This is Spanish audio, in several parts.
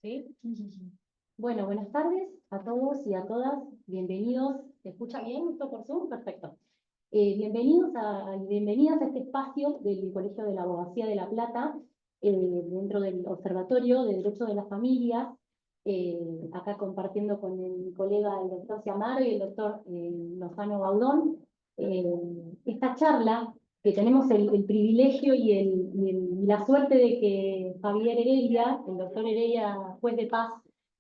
¿Sí? Bueno, buenas tardes a todos y a todas. Bienvenidos. ¿Se escucha bien esto por Zoom? Perfecto. Bienvenidas a este espacio del Colegio de la Abogacía de La Plata, dentro del Observatorio de Derecho de las Familias, acá compartiendo con mi colega el doctor Ciamaro y el doctor Lozano Baudón. eh, esta charla que tenemos el privilegio y la suerte de que Javier Heredia, el doctor Heredia, juez de paz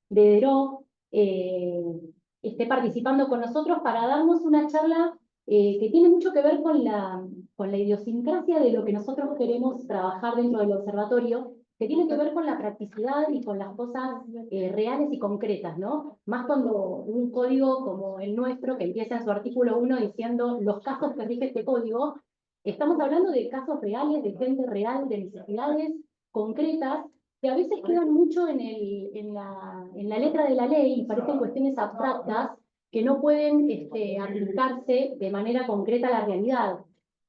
de Deró, esté participando con nosotros para darnos una charla que tiene mucho que ver con la idiosincrasia de lo que nosotros queremos trabajar dentro del observatorio, que tiene que ver con la practicidad y con las cosas reales y concretas, ¿no? Más cuando un código como el nuestro, que empieza en su artículo 1 diciendo los casos que rige este código, estamos hablando de casos reales, de gente real, de necesidades concretas, que a veces quedan mucho en la letra de la ley y parecen cuestiones abstractas que no pueden aplicarse de manera concreta a la realidad.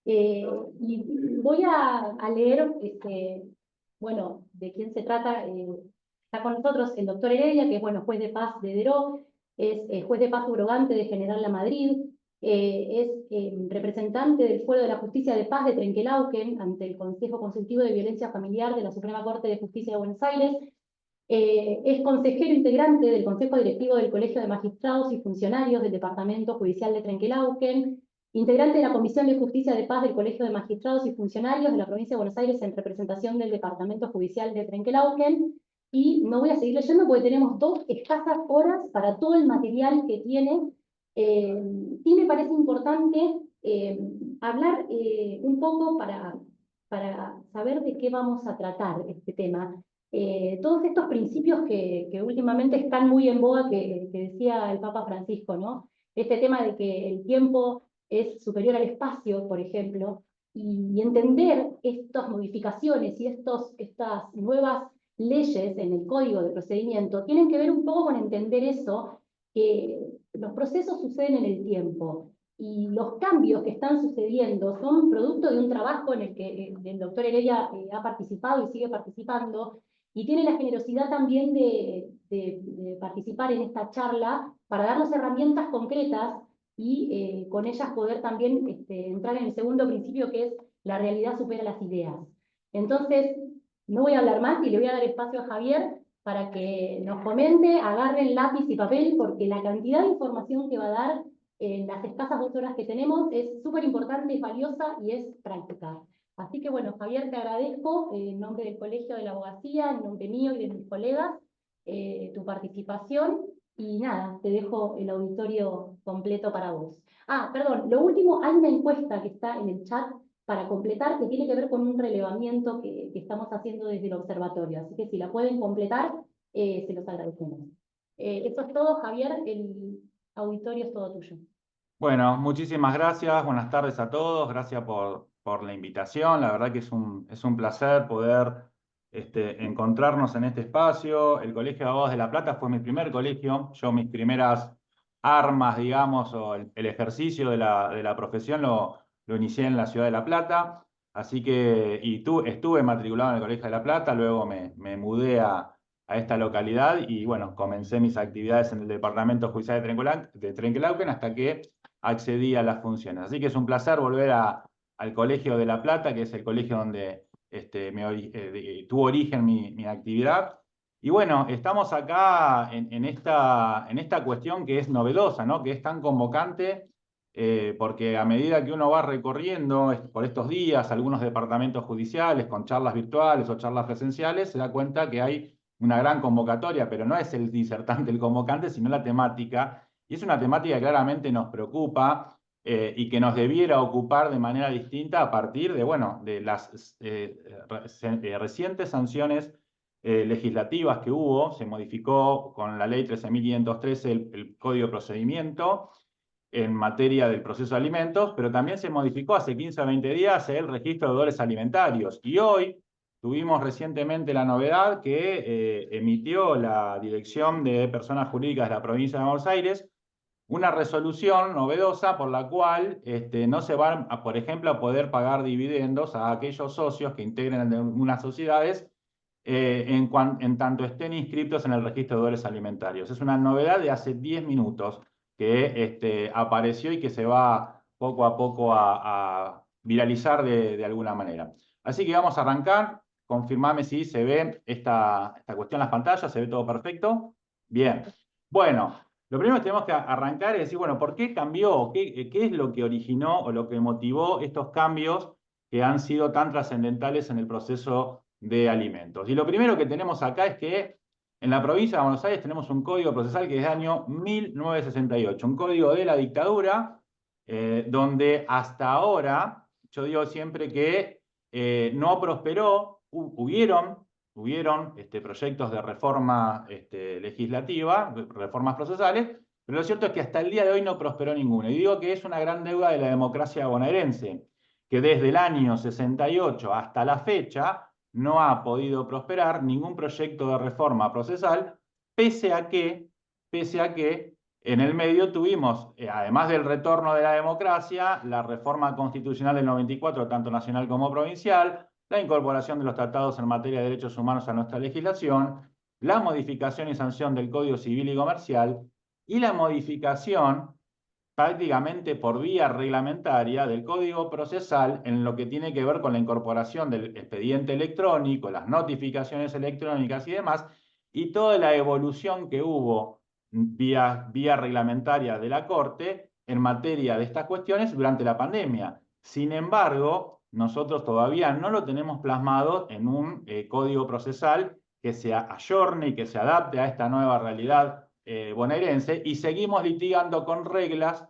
Y voy a leer, bueno, de quién se trata. Está con nosotros el doctor Heredia, que es, bueno, juez de paz de Deró, es juez de paz subrogante de General La Madrid, es representante del Fuero de la Justicia de Paz de Trenquelauquen ante el Consejo Consultivo de Violencia Familiar de la Suprema Corte de Justicia de Buenos Aires. Es consejero integrante del Consejo Directivo del Colegio de Magistrados y Funcionarios del Departamento Judicial de Trenquelauquen, integrante de la Comisión de Justicia de Paz del Colegio de Magistrados y Funcionarios de la Provincia de Buenos Aires en representación del Departamento Judicial de Trenquelauquen. Y no voy a seguir leyendo porque tenemos 2 escasas horas para todo el material que tiene. Y me parece importante hablar un poco para saber de qué vamos a tratar este tema. Todos estos principios que últimamente están muy en boga, que decía el Papa Francisco, ¿no? Este tema de que el tiempo es superior al espacio, por ejemplo, y entender estas modificaciones y estas nuevas leyes en el código de procedimiento tienen que ver un poco con entender eso, que los procesos suceden en el tiempo y los cambios que están sucediendo son producto de un trabajo en el que el doctor Heredia ha participado y sigue participando, y tiene la generosidad también de participar en esta charla para darnos herramientas concretas y con ellas poder también entrar en el segundo principio, que es la realidad supera las ideas. Entonces, no voy a hablar más y le voy a dar espacio a Javier para que nos comente, agarren lápiz y papel, porque la cantidad de información que va a dar en las escasas 2 horas que tenemos es súper importante, es valiosa y es práctica. Así que bueno, Javier, te agradezco en nombre del Colegio de la Abogacía, en nombre mío y de mis colegas, tu participación. Y nada, te dejo el auditorio completo para vos. Ah, perdón, lo último, hay una encuesta que está en el chat para completar, que tiene que ver con un relevamiento que estamos haciendo desde el observatorio. Así que si la pueden completar, se los agradecemos. Eso es todo, Javier, el auditorio es todo tuyo. Bueno, muchísimas gracias, buenas tardes a todos, gracias por la invitación, la verdad que es un placer poder encontrarnos en este espacio. El Colegio de Abogados de La Plata fue mi primer colegio, yo mis primeras armas, digamos, o el ejercicio de la profesión lo inicié en la ciudad de La Plata, así que, estuve matriculado en el Colegio de La Plata, luego me mudé a esta localidad y bueno, comencé mis actividades en el Departamento Judicial de Trenquelauquen hasta que accedí a las funciones. Así que es un placer volver al Colegio de La Plata, que es el colegio donde tuvo origen mi actividad. Y bueno, estamos acá en esta cuestión que es novedosa, ¿no? Que es tan convocante, porque a medida que uno va recorriendo por estos días algunos departamentos judiciales con charlas virtuales o charlas presenciales, se da cuenta que hay una gran convocatoria, pero no es el disertante el convocante, sino la temática. Y es una temática que claramente nos preocupa y que nos debiera ocupar de manera distinta a partir de, bueno, de las recientes sanciones legislativas que hubo. Se modificó con la ley 13.513 el Código de Procedimiento en materia del proceso de alimentos, pero también se modificó hace 15 o 20 días el registro de deudores alimentarios. Y hoy tuvimos recientemente la novedad que emitió la Dirección de Personas Jurídicas de la Provincia de Buenos Aires una resolución novedosa por la cual no se van, por ejemplo, a poder pagar dividendos a aquellos socios que integren unas sociedades en tanto estén inscritos en el registro de deudores alimentarios. Es una novedad de hace 10 minutos que apareció y que se va poco a poco a viralizar de alguna manera. Así que vamos a arrancar. Confirmame si se ve esta cuestión en las pantallas, ¿se ve todo perfecto? Bien. Bueno, lo primero que tenemos que arrancar es decir, bueno, ¿por qué cambió? ¿Qué es lo que originó o lo que motivó estos cambios que han sido tan trascendentales en el proceso de alimentos? Y lo primero que tenemos acá es que en la provincia de Buenos Aires tenemos un código procesal que es del año 1968, un código de la dictadura, donde hasta ahora, yo digo siempre que no prosperó, hubieron proyectos de reforma legislativa, reformas procesales, pero lo cierto es que hasta el día de hoy no prosperó ninguno. Y digo que es una gran deuda de la democracia bonaerense, que desde el año 68 hasta la fecha no ha podido prosperar ningún proyecto de reforma procesal, pese a que en el medio tuvimos, además del retorno de la democracia, la reforma constitucional del 94, tanto nacional como provincial, la incorporación de los tratados en materia de derechos humanos a nuestra legislación, la modificación y sanción del Código Civil y Comercial y la modificación prácticamente por vía reglamentaria del Código Procesal en lo que tiene que ver con la incorporación del expediente electrónico, las notificaciones electrónicas y demás, y toda la evolución que hubo vía reglamentaria de la Corte en materia de estas cuestiones durante la pandemia. Sin embargo, nosotros todavía no lo tenemos plasmado en un código procesal que se ayorne y que se adapte a esta nueva realidad bonaerense, y seguimos litigando con reglas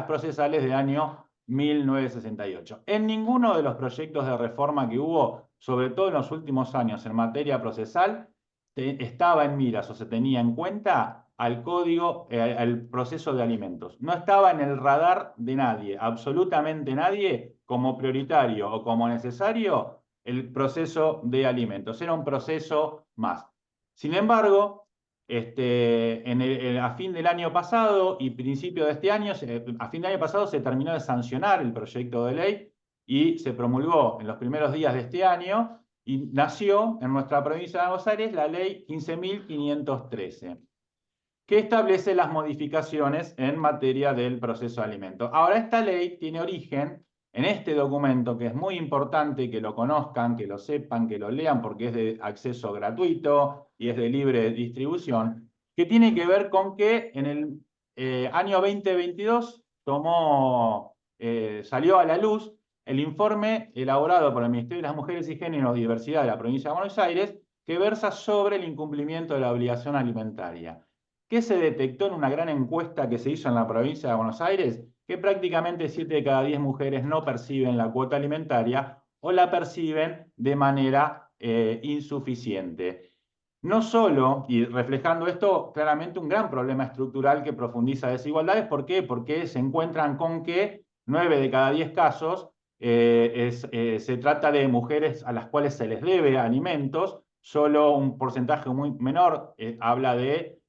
procesales del año 1968. En ninguno de los proyectos de reforma que hubo, sobre todo en los últimos años en materia procesal, estaba en miras o se tenía en cuenta al código, al proceso de alimentos. No estaba en el radar de nadie, absolutamente nadie, como prioritario o como necesario el proceso de alimentos. Era un proceso más. Sin embargo, a fin del año pasado y principio de este año, a fin del año pasado se terminó de sancionar el proyecto de ley y se promulgó en los primeros días de este año y nació en nuestra provincia de Buenos Aires la ley 15.513, que establece las modificaciones en materia del proceso de alimentos. Ahora, esta ley tiene origen en este documento, que es muy importante que lo conozcan, que lo sepan, que lo lean, porque es de acceso gratuito y es de libre distribución, que tiene que ver con que en el año 2022 salió a la luz el informe elaborado por el Ministerio de las Mujeres y Géneros y Diversidad de la provincia de Buenos Aires, que versa sobre el incumplimiento de la obligación alimentaria. ¿Qué se detectó en una gran encuesta que se hizo en la provincia de Buenos Aires? Que prácticamente 7 de cada 10 mujeres no perciben la cuota alimentaria o la perciben de manera insuficiente. No solo, y reflejando esto, claramente un gran problema estructural que profundiza desigualdades. ¿Por qué? Porque se encuentran con que 9 de cada 10 casos se trata de mujeres a las cuales se les debe alimentos. Solo un porcentaje muy menor habla de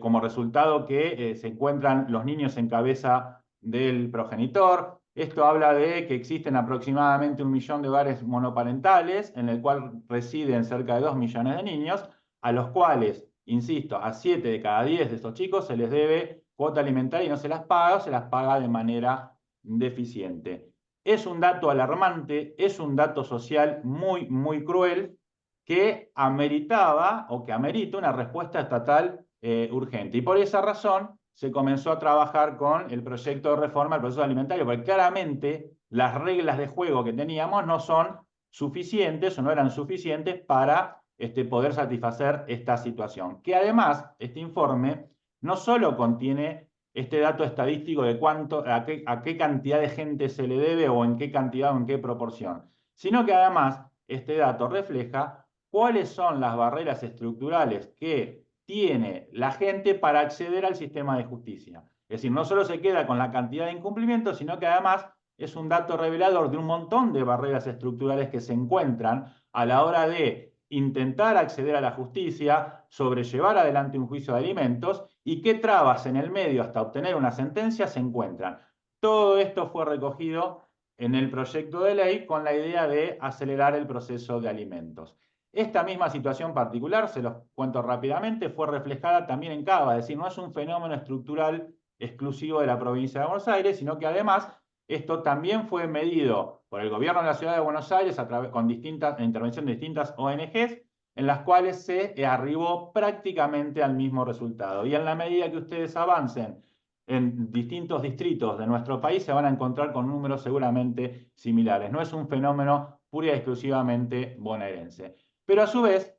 como resultado que se encuentran los niños en cabeza del progenitor. Esto habla de que existen aproximadamente 1 millón de hogares monoparentales, en el cual residen cerca de 2 millones de niños, a los cuales, insisto, a 7 de cada 10 de estos chicos se les debe cuota alimentaria y no se las paga o se las paga de manera deficiente. Es un dato alarmante, es un dato social muy, muy cruel, que ameritaba o que amerita una respuesta estatal urgente. Y por esa razón se comenzó a trabajar con el proyecto de reforma del proceso alimentario, porque claramente las reglas de juego que teníamos no son suficientes o no eran suficientes para poder satisfacer esta situación. Que además, este informe no solo contiene este dato estadístico de a qué cantidad de gente se le debe o en qué cantidad o en qué proporción, sino que además este dato refleja cuáles son las barreras estructurales que tiene la gente para acceder al sistema de justicia. Es decir, no solo se queda con la cantidad de incumplimientos, sino que además es un dato revelador de un montón de barreras estructurales que se encuentran a la hora de intentar acceder a la justicia, sobrellevar adelante un juicio de alimentos y qué trabas en el medio hasta obtener una sentencia se encuentran. Todo esto fue recogido en el proyecto de ley con la idea de acelerar el proceso de alimentos. Esta misma situación particular, se los cuento rápidamente, fue reflejada también en Cava, es decir, no es un fenómeno estructural exclusivo de la provincia de Buenos Aires, sino que además esto también fue medido por el gobierno de la ciudad de Buenos Aires con intervención de distintas ONGs, en las cuales se arribó prácticamente al mismo resultado. Y en la medida que ustedes avancen en distintos distritos de nuestro país, se van a encontrar con números seguramente similares. No es un fenómeno pura y exclusivamente bonaerense. Pero a su vez,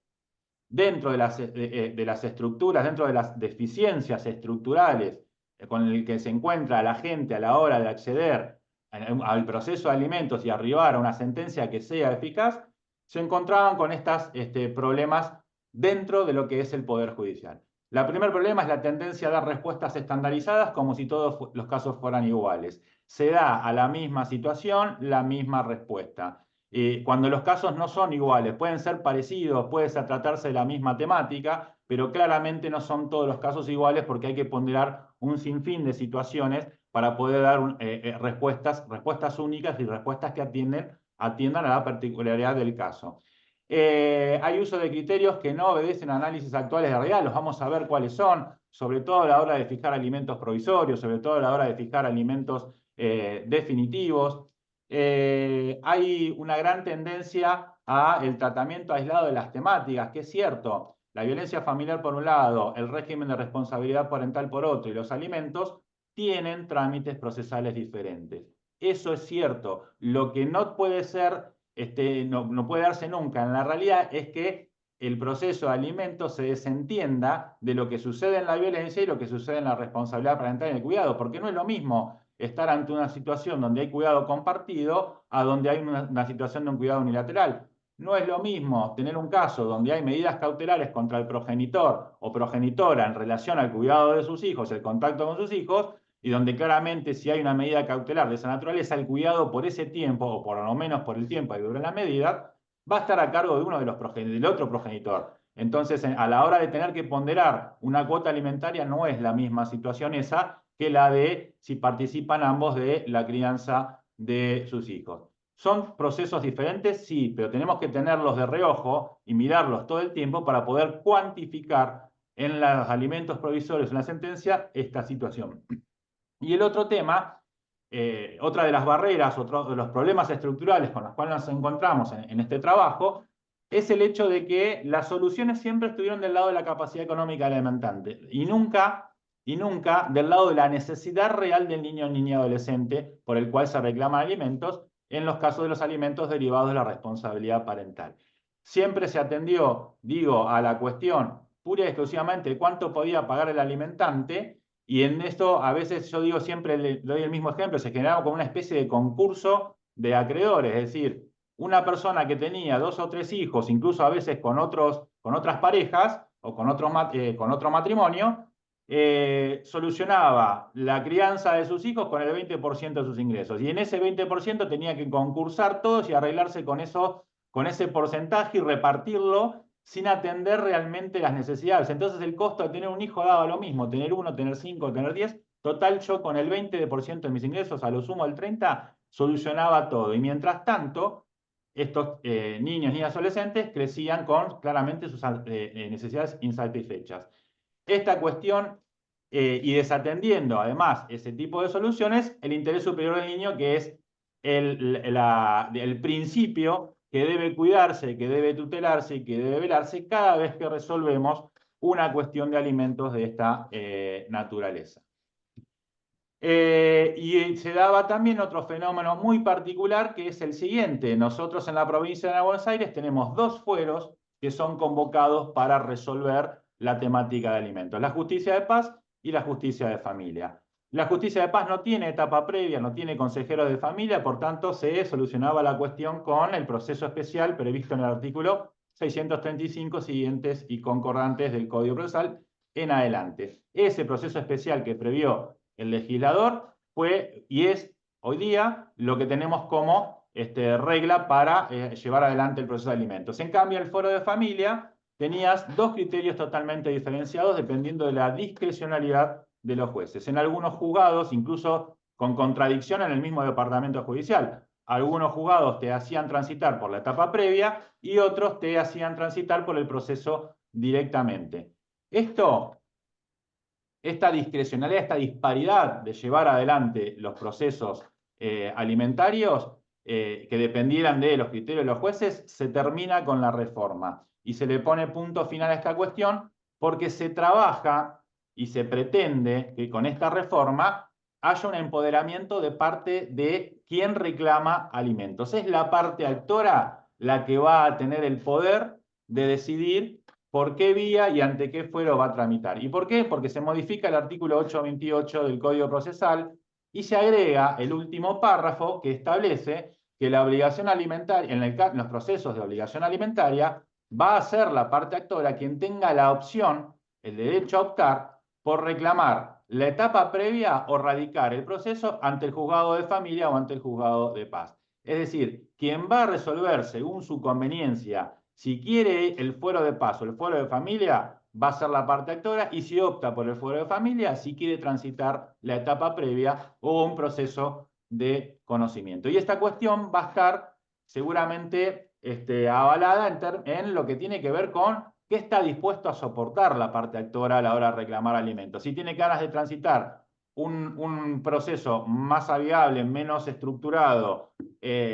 dentro de las estructuras, dentro de las deficiencias estructurales con el que se encuentra la gente a la hora de acceder al proceso de alimentos y arribar a una sentencia que sea eficaz, se encontraban con estos problemas dentro de lo que es el Poder Judicial. El primer problema es la tendencia a dar respuestas estandarizadas como si todos los casos fueran iguales. Se da a la misma situación la misma respuesta. Cuando los casos no son iguales, pueden ser parecidos, puede tratarse de la misma temática, pero claramente no son todos los casos iguales porque hay que ponderar un sinfín de situaciones para poder dar respuestas únicas y respuestas que atiendan a la particularidad del caso. Hay uso de criterios que no obedecen a análisis actuales de realidad, los vamos a ver cuáles son, sobre todo a la hora de fijar alimentos provisorios, sobre todo a la hora de fijar alimentos definitivos. Hay una gran tendencia al tratamiento aislado de las temáticas, que es cierto, la violencia familiar por un lado, el régimen de responsabilidad parental por otro y los alimentos tienen trámites procesales diferentes. Eso es cierto. Lo que no puede ser, no puede darse nunca en la realidad es que el proceso de alimentos se desentienda de lo que sucede en la violencia y lo que sucede en la responsabilidad parental y el cuidado, porque no es lo mismo estar ante una situación donde hay cuidado compartido a donde hay una situación de un cuidado unilateral. No es lo mismo tener un caso donde hay medidas cautelares contra el progenitor o progenitora en relación al cuidado de sus hijos, el contacto con sus hijos, y donde claramente si hay una medida cautelar de esa naturaleza, el cuidado por ese tiempo, o por lo menos por el tiempo que dure la medida, va a estar a cargo de uno de del otro progenitor. Entonces, a la hora de tener que ponderar una cuota alimentaria, no es la misma situación esa que la de si participan ambos de la crianza de sus hijos. ¿Son procesos diferentes? Sí, pero tenemos que tenerlos de reojo y mirarlos todo el tiempo para poder cuantificar en los alimentos provisorios, en la sentencia, esta situación. Y el otro tema, otra de las barreras, otro de los problemas estructurales con los cuales nos encontramos en este trabajo, es el hecho de que las soluciones siempre estuvieron del lado de la capacidad económica del alimentante y nunca del lado de la necesidad real del niño o niña adolescente por el cual se reclaman alimentos en los casos de los alimentos derivados de la responsabilidad parental. Siempre se atendió, digo, a la cuestión pura y exclusivamente de cuánto podía pagar el alimentante, y en esto a veces yo digo, siempre le doy el mismo ejemplo, se generaba como una especie de concurso de acreedores, es decir, una persona que tenía 2 o 3 hijos, incluso a veces con otras parejas o con otro matrimonio, solucionaba la crianza de sus hijos con el 20% de sus ingresos. Y en ese 20% tenía que concursar todos y arreglarse con ese porcentaje y repartirlo sin atender realmente las necesidades. Entonces el costo de tener un hijo daba lo mismo, tener 1, tener 5, tener 10. Total, yo con el 20% de mis ingresos, a lo sumo el 30%, solucionaba todo. Y mientras tanto, estos niños y adolescentes crecían con claramente sus necesidades insatisfechas. Esta cuestión, y desatendiendo además ese tipo de soluciones, el interés superior del niño, que es el principio que debe cuidarse, que debe tutelarse y que debe velarse cada vez que resolvemos una cuestión de alimentos de esta naturaleza. Y se daba también otro fenómeno muy particular, que es el siguiente. Nosotros en la provincia de Buenos Aires tenemos 2 fueros que son convocados para resolver la temática de alimentos: la justicia de paz y la justicia de familia. La justicia de paz no tiene etapa previa, no tiene consejeros de familia, por tanto se solucionaba la cuestión con el proceso especial previsto en el artículo 635 siguientes y concordantes del Código Procesal en adelante. Ese proceso especial que previó el legislador fue y es hoy día lo que tenemos como regla para llevar adelante el proceso de alimentos. En cambio, el foro de familia tenías 2 criterios totalmente diferenciados dependiendo de la discrecionalidad de los jueces. En algunos juzgados, incluso con contradicción en el mismo departamento judicial. algunos juzgados te hacían transitar por la etapa previa y otros te hacían transitar por el proceso directamente. Esta discrecionalidad, esta disparidad de llevar adelante los procesos alimentarios que dependieran de los criterios de los jueces, se termina con la reforma y se le pone punto final a esta cuestión porque se trabaja y se pretende que con esta reforma haya un empoderamiento de parte de quien reclama alimentos. Es la parte actora la que va a tener el poder de decidir por qué vía y ante qué fuero va a tramitar. ¿Y por qué? Porque se modifica el artículo 828 del Código Procesal y se agrega el último párrafo que establece que la obligación alimentaria, en los procesos de obligación alimentaria, va a ser la parte actora quien tenga la opción, el derecho a optar por reclamar la etapa previa o radicar el proceso ante el juzgado de familia o ante el juzgado de paz. Es decir, quien va a resolver según su conveniencia, si quiere el fuero de paz o el fuero de familia, va a ser la parte actora, y si opta por el fuero de familia, si quiere transitar la etapa previa o un proceso de conocimiento. Y esta cuestión va a estar seguramente avalada en lo que tiene que ver con qué está dispuesto a soportar la parte actora a la hora de reclamar alimentos. Si tiene ganas de transitar un proceso más amigable, menos estructurado,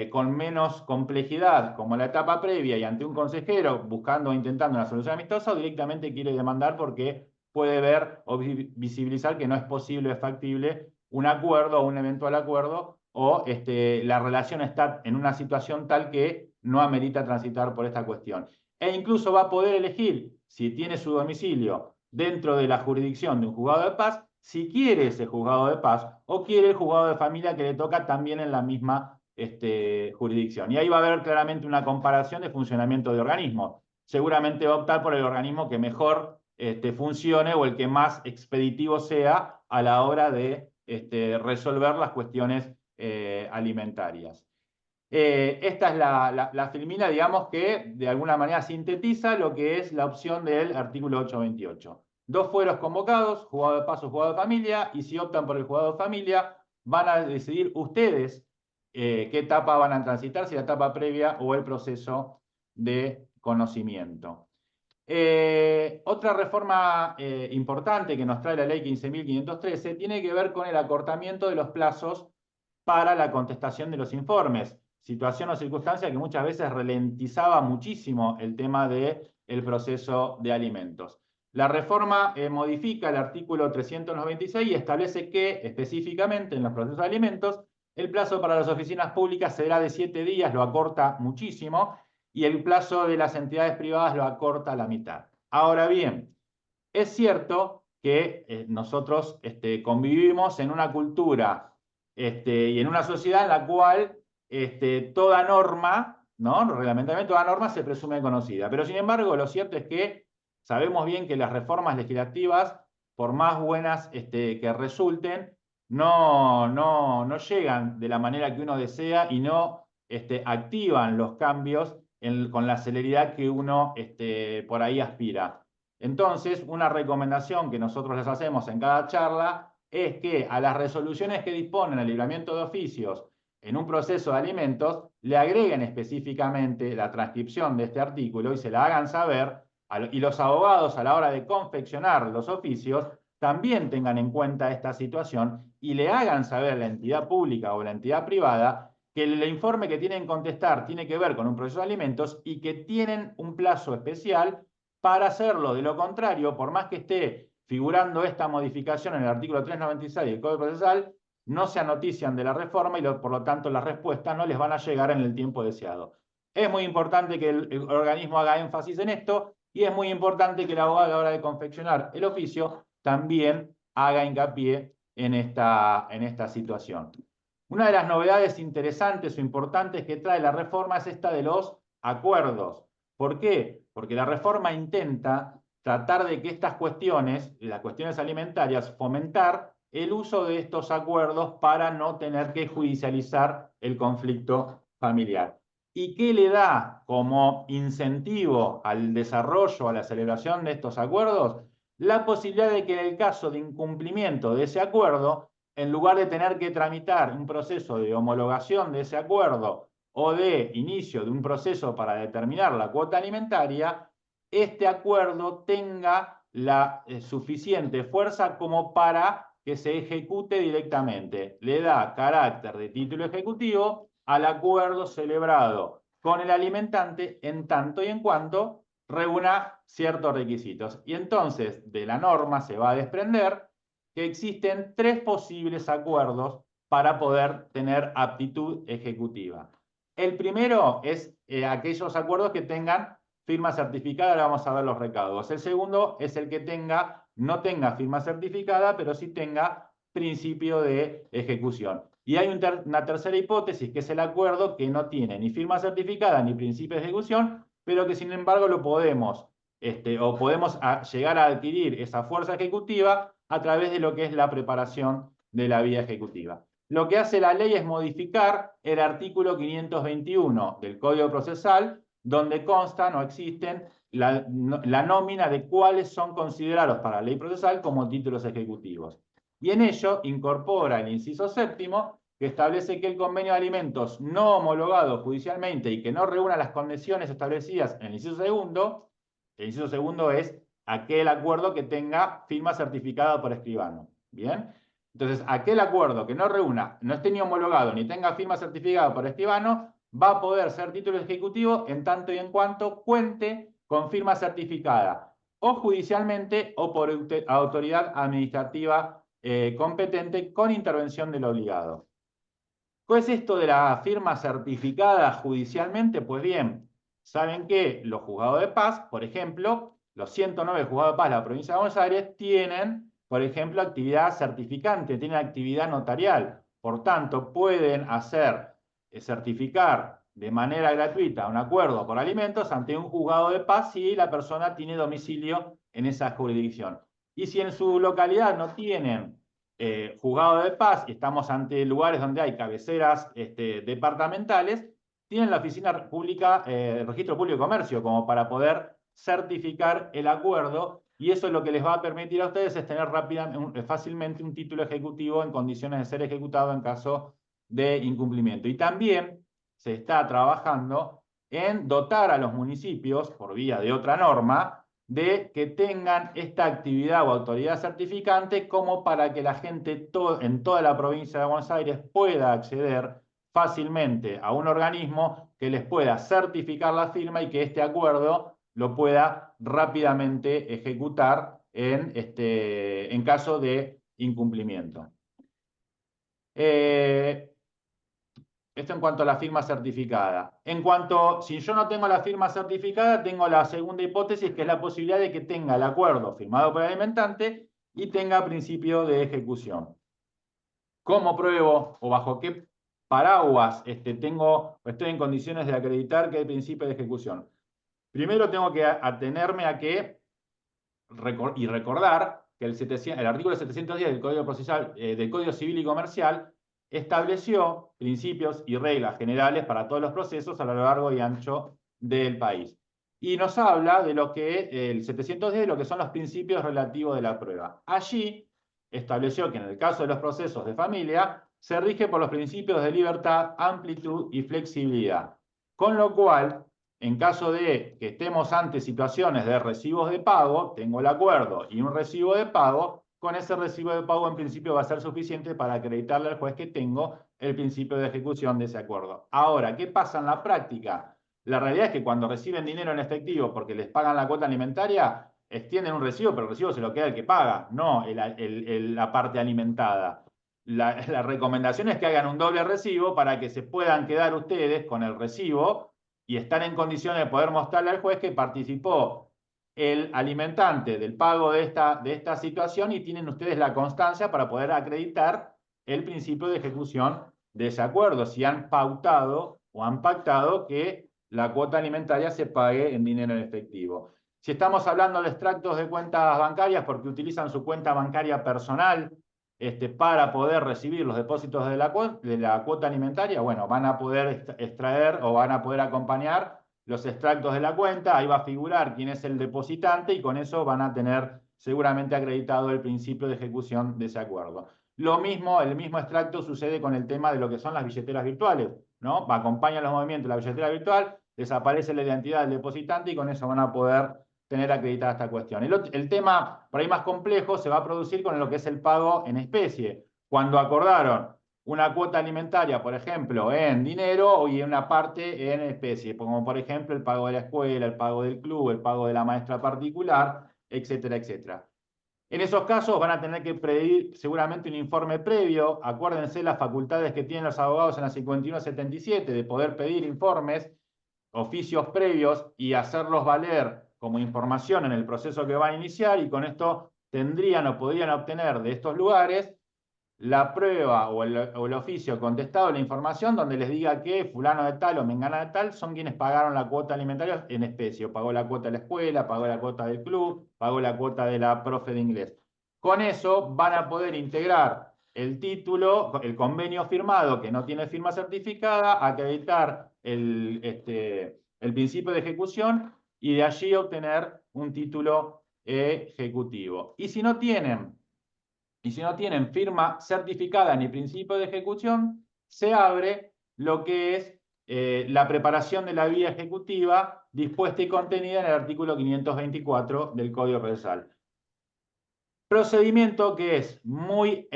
con menos complejidad, como la etapa previa, y ante un consejero buscando o intentando una solución amistosa, o directamente quiere demandar porque puede ver o visibilizar que no es posible o factible un acuerdo o un eventual acuerdo, o la relación está en una situación tal que no amerita transitar por esta cuestión. E incluso va a poder elegir, si tiene su domicilio dentro de la jurisdicción de un juzgado de paz, si quiere ese juzgado de paz o quiere el juzgado de familia que le toca también en la misma jurisdicción. Y ahí va a haber claramente una comparación de funcionamiento de organismos. Seguramente va a optar por el organismo que mejor funcione o el que más expeditivo sea a la hora de resolver las cuestiones alimentarias. Esta es la filmina, digamos, que de alguna manera sintetiza lo que es la opción del artículo 828. Dos fueros convocados, juzgado de paz o juzgado de familia, y si optan por el juzgado de familia, van a decidir ustedes qué etapa van a transitar, si la etapa previa o el proceso de conocimiento. Otra reforma importante que nos trae la ley 15.513 tiene que ver con el acortamiento de los plazos para la contestación de los informes, situación o circunstancia que muchas veces ralentizaba muchísimo el tema del proceso de alimentos. La reforma modifica el artículo 396 y establece que, específicamente en los procesos de alimentos, el plazo para las oficinas públicas será de 7 días, lo acorta muchísimo, y el plazo de las entidades privadas lo acorta a la mitad. Ahora bien, es cierto que nosotros convivimos en una cultura y en una sociedad en la cual toda norma, ¿no? Reglamentariamente toda norma se presume conocida. Pero sin embargo, lo cierto es que sabemos bien que las reformas legislativas, por más buenas que resulten, no llegan de la manera que uno desea y no activan los cambios con la celeridad que uno por ahí aspira. Entonces, una recomendación que nosotros les hacemos en cada charla es que a las resoluciones que disponen el libramiento de oficios en un proceso de alimentos, le agreguen específicamente la transcripción de este artículo y se la hagan saber, y los abogados a la hora de confeccionar los oficios también tengan en cuenta esta situación y le hagan saber a la entidad pública o la entidad privada que el informe que tienen que contestar tiene que ver con un proceso de alimentos y que tienen un plazo especial para hacerlo. De lo contrario, por más que esté figurando esta modificación en el artículo 396 del Código Procesal, no se anotician de la reforma y por lo tanto las respuestas no les van a llegar en el tiempo deseado. Es muy importante que el organismo haga énfasis en esto y es muy importante que el abogado a la hora de confeccionar el oficio también haga hincapié en esta situación. Una de las novedades interesantes o importantes que trae la reforma es esta de los acuerdos. ¿Por qué? Porque la reforma intenta tratar de que estas cuestiones, las cuestiones alimentarias, fomentar el uso de estos acuerdos para no tener que judicializar el conflicto familiar. ¿Y qué le da como incentivo al desarrollo, a la celebración de estos acuerdos? La posibilidad de que en el caso de incumplimiento de ese acuerdo, en lugar de tener que tramitar un proceso de homologación de ese acuerdo o de inicio de un proceso para determinar la cuota alimentaria, este acuerdo tenga la suficiente fuerza como para que se ejecute directamente. Le da carácter de título ejecutivo al acuerdo celebrado con el alimentante en tanto y en cuanto reúna ciertos requisitos. Y entonces de la norma se va a desprender que existen 3 posibles acuerdos para poder tener aptitud ejecutiva. El primero es aquellos acuerdos que tengan firma certificada, ahora vamos a ver los recaudos. El segundo es el que no tenga firma certificada, pero sí tenga principio de ejecución. Y hay una tercera hipótesis, que es el acuerdo que no tiene ni firma certificada ni principio de ejecución, pero que sin embargo lo podemos, o podemos llegar a adquirir esa fuerza ejecutiva a través de lo que es la preparación de la vía ejecutiva. Lo que hace la ley es modificar el artículo 521 del Código Procesal, donde consta, no existen, la nómina de cuáles son considerados para la ley procesal como títulos ejecutivos. Y en ello incorpora el inciso 7º, que establece que el convenio de alimentos no homologado judicialmente y que no reúna las condiciones establecidas en el inciso 2º, el inciso 2º es aquel acuerdo que tenga firma certificada por escribano. ¿Bien? Entonces, aquel acuerdo que no reúna, no esté ni homologado ni tenga firma certificada por escribano, va a poder ser título ejecutivo en tanto y en cuanto cuente con firma certificada o judicialmente o por autoridad administrativa competente con intervención del obligado. ¿Qué es esto de la firma certificada judicialmente? Pues bien, saben que los juzgados de paz, por ejemplo, los 109 juzgados de paz de la provincia de Buenos Aires tienen, por ejemplo, actividad certificante, tienen actividad notarial. Por tanto, pueden certificar de manera gratuita un acuerdo por alimentos ante un juzgado de paz si la persona tiene domicilio en esa jurisdicción. Y si en su localidad no tienen juzgado de paz y estamos ante lugares donde hay cabeceras departamentales, tienen la oficina pública, el registro público de comercio, como para poder certificar el acuerdo, y eso es lo que les va a permitir a ustedes es tener fácilmente un título ejecutivo en condiciones de ser ejecutado en caso de incumplimiento. Y también se está trabajando en dotar a los municipios, por vía de otra norma, de que tengan esta actividad o autoridad certificante como para que la gente en toda la provincia de Buenos Aires pueda acceder fácilmente a un organismo que les pueda certificar la firma y que este acuerdo lo pueda rápidamente ejecutar en caso de incumplimiento. Esto en cuanto a la firma certificada. Si yo no tengo la firma certificada, tengo la segunda hipótesis, que es la posibilidad de que tenga el acuerdo firmado por el alimentante y tenga principio de ejecución. ¿Cómo pruebo o bajo qué paraguas estoy en condiciones de acreditar que hay principio de ejecución? Primero tengo que atenerme a que y recordar que el artículo 710 del Código Procesal, del Código Civil y Comercial estableció principios y reglas generales para todos los procesos a lo largo y ancho del país. Y nos habla de lo que, el 710, de lo que son los principios relativos de la prueba. Allí estableció que en el caso de los procesos de familia se rige por los principios de libertad, amplitud y flexibilidad. Con lo cual, en caso de que estemos ante situaciones de recibos de pago, tengo el acuerdo y un recibo de pago, con ese recibo de pago en principio va a ser suficiente para acreditarle al juez que tengo el principio de ejecución de ese acuerdo. Ahora, ¿qué pasa en la práctica? La realidad es que cuando reciben dinero en efectivo porque les pagan la cuota alimentaria, extienden un recibo, pero el recibo se lo queda el que paga, no la parte alimentada. La recomendación es que hagan un doble recibo para que se puedan quedar ustedes con el recibo y están en condiciones de poder mostrarle al juez que participó el alimentante del pago de esta situación y tienen ustedes la constancia para poder acreditar el principio de ejecución de ese acuerdo, si han pautado o han pactado que la cuota alimentaria se pague en dinero en efectivo. Si estamos hablando de extractos de cuentas bancarias porque utilizan su cuenta bancaria personal para poder recibir los depósitos de la cuota alimentaria, bueno, van a poder extraer o van a poder acompañar los extractos de la cuenta, ahí va a figurar quién es el depositante y con eso van a tener seguramente acreditado el principio de ejecución de ese acuerdo. Lo mismo, el mismo extracto sucede con el tema de lo que son las billeteras virtuales, ¿no? Acompañan los movimientos de la billetera virtual, desaparece la identidad del depositante y con eso van a poder tener acreditada esta cuestión. El tema, por ahí más complejo, se va a producir con lo que es el pago en especie. Cuando acordaron una cuota alimentaria, por ejemplo, en dinero y una parte en especie, como por ejemplo el pago de la escuela, el pago del club, el pago de la maestra particular, etcétera, etcétera. En esos casos van a tener que pedir seguramente un informe previo. Acuérdense las facultades que tienen los abogados en la 5177 de poder pedir informes, oficios previos y hacerlos valer como información en el proceso que van a iniciar, y con esto tendrían o podrían obtener de estos lugares la prueba o el oficio contestado, la información donde les diga que fulano de tal o mengana de tal son quienes pagaron la cuota alimentaria en especie, pagó la cuota de la escuela, pagó la cuota del club, pagó la cuota de la profe de inglés. Con eso van a poder integrar el título, el convenio firmado que no tiene firma certificada, acreditar el principio de ejecución y de allí obtener un título ejecutivo. Y si no tienen firma certificada ni principio de ejecución, se abre lo que es la preparación de la vía ejecutiva dispuesta y contenida en el artículo 524 del Código Procesal. Procedimiento que es muy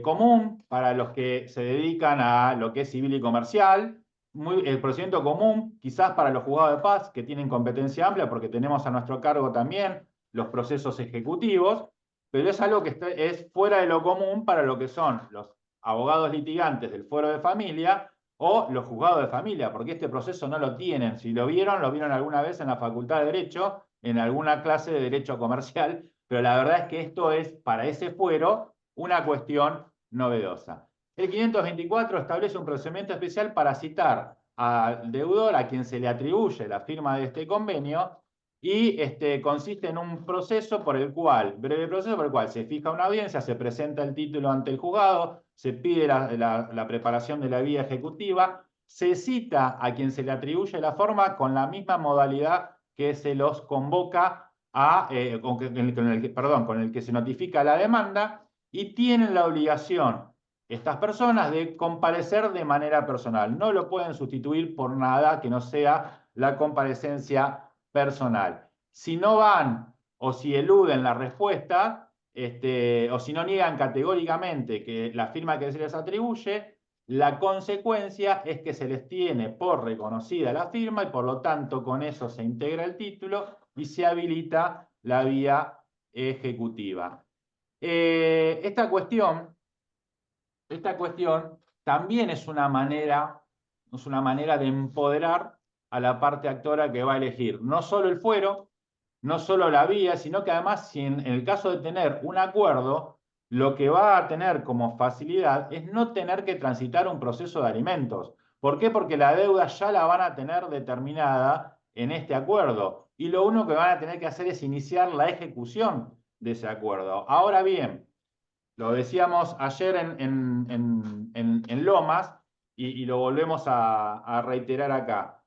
común para los que se dedican a lo que es civil y comercial, el procedimiento común quizás para los juzgados de paz que tienen competencia amplia porque tenemos a nuestro cargo también los procesos ejecutivos, pero es algo que es fuera de lo común para lo que son los abogados litigantes del fuero de familia o los juzgados de familia, porque este proceso no lo tienen. Si lo vieron alguna vez en la Facultad de Derecho, en alguna clase de Derecho Comercial, pero la verdad es que esto es, para ese fuero, una cuestión novedosa. El 524 establece un procedimiento especial para citar al deudor a quien se le atribuye la firma de este convenio y consiste en un proceso por el cual, breve proceso por el cual se fija una audiencia, se presenta el título ante el juzgado, se pide la preparación de la vía ejecutiva, se cita a quien se le atribuye la forma con la misma modalidad que se los convoca con el que se notifica la demanda, y tienen la obligación estas personas de comparecer de manera personal. No lo pueden sustituir por nada que no sea la comparecencia personal. Si no van o si eluden la respuesta, o si no niegan categóricamente que la firma que se les atribuye, la consecuencia es que se les tiene por reconocida la firma y por lo tanto con eso se integra el título y se habilita la vía ejecutiva. Esta cuestión también es una manera de empoderar a la parte actora que va a elegir no solo el fuero, no solo la vía, sino que además, si en el caso de tener un acuerdo, lo que va a tener como facilidad es no tener que transitar un proceso de alimentos. ¿Por qué? Porque la deuda ya la van a tener determinada en este acuerdo y lo único que van a tener que hacer es iniciar la ejecución de ese acuerdo. Ahora bien, lo decíamos ayer en Lomas y lo volvemos a reiterar acá.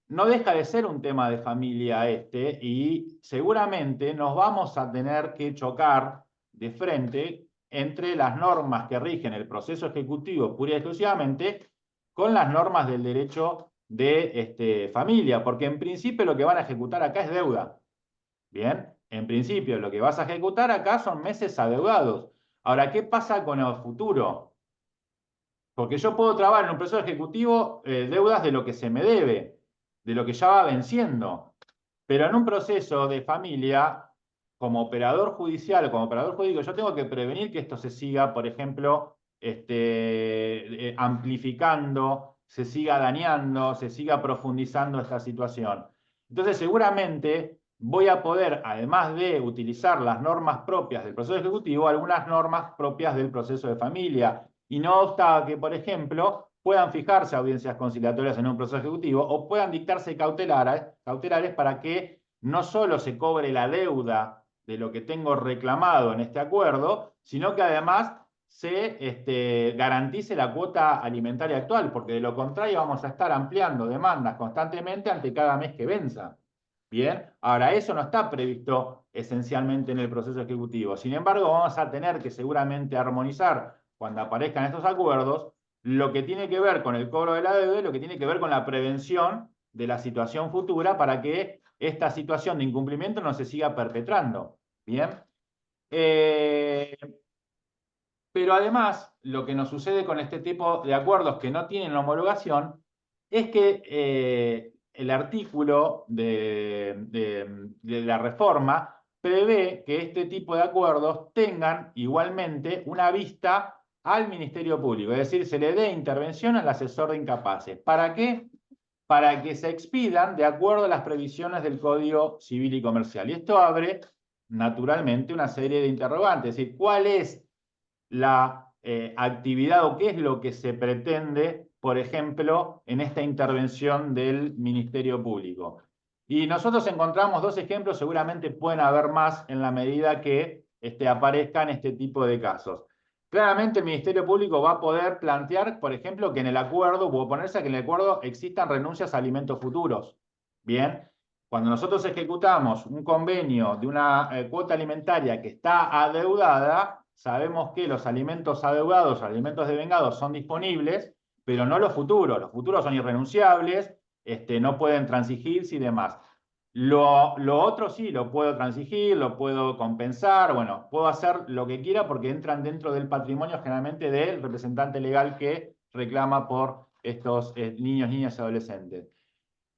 No deja de ser un tema de familia y seguramente nos vamos a tener que chocar de frente entre las normas que rigen el proceso ejecutivo pura y exclusivamente con las normas del derecho de familia, porque en principio lo que van a ejecutar acá es deuda. Bien, en principio lo que vas a ejecutar acá son meses adeudados. Ahora, ¿qué pasa con el futuro? Porque yo puedo trabar en un proceso ejecutivo deudas de lo que se me debe, de lo que ya va venciendo. Pero en un proceso de familia, como operador judicial o como operador jurídico, yo tengo que prevenir que esto se siga, por ejemplo, amplificando, se siga dañando, se siga profundizando esta situación. Entonces, seguramente voy a poder, además de utilizar las normas propias del proceso ejecutivo, algunas normas propias del proceso de familia. Y no obsta que, por ejemplo, puedan fijarse audiencias conciliatorias en un proceso ejecutivo o puedan dictarse cautelares para que no solo se cobre la deuda de lo que tengo reclamado en este acuerdo, sino que además se garantice la cuota alimentaria actual, porque de lo contrario vamos a estar ampliando demandas constantemente ante cada mes que venza. Bien, ahora eso no está previsto esencialmente en el proceso ejecutivo. Sin embargo, vamos a tener que seguramente armonizar cuando aparezcan estos acuerdos lo que tiene que ver con el cobro de la deuda y lo que tiene que ver con la prevención de la situación futura para que esta situación de incumplimiento no se siga perpetrando. Bien. Pero además, lo que nos sucede con este tipo de acuerdos que no tienen homologación es que el artículo de la reforma prevé que este tipo de acuerdos tengan igualmente una vista al Ministerio Público, es decir, se le dé intervención al asesor de incapaces. ¿Para qué? Para que se expidan de acuerdo a las previsiones del Código Civil y Comercial. Y esto abre, naturalmente, una serie de interrogantes, es decir, ¿cuál es la actividad o qué es lo que se pretende, por ejemplo, en esta intervención del Ministerio Público? Y nosotros encontramos dos ejemplos, seguramente pueden haber más en la medida que aparezcan este tipo de casos. Claramente el Ministerio Público va a poder plantear, por ejemplo, que en el acuerdo, o oponerse a que en el acuerdo existan renuncias a alimentos futuros. Bien, cuando nosotros ejecutamos un convenio de una cuota alimentaria que está adeudada, sabemos que los alimentos adeudados, alimentos devengados son disponibles, pero no los futuros. Los futuros son irrenunciables, no pueden transigirse y demás. Lo otro sí, lo puedo transigir, lo puedo compensar, bueno, puedo hacer lo que quiera porque entran dentro del patrimonio generalmente del representante legal que reclama por estos niños, niñas y adolescentes.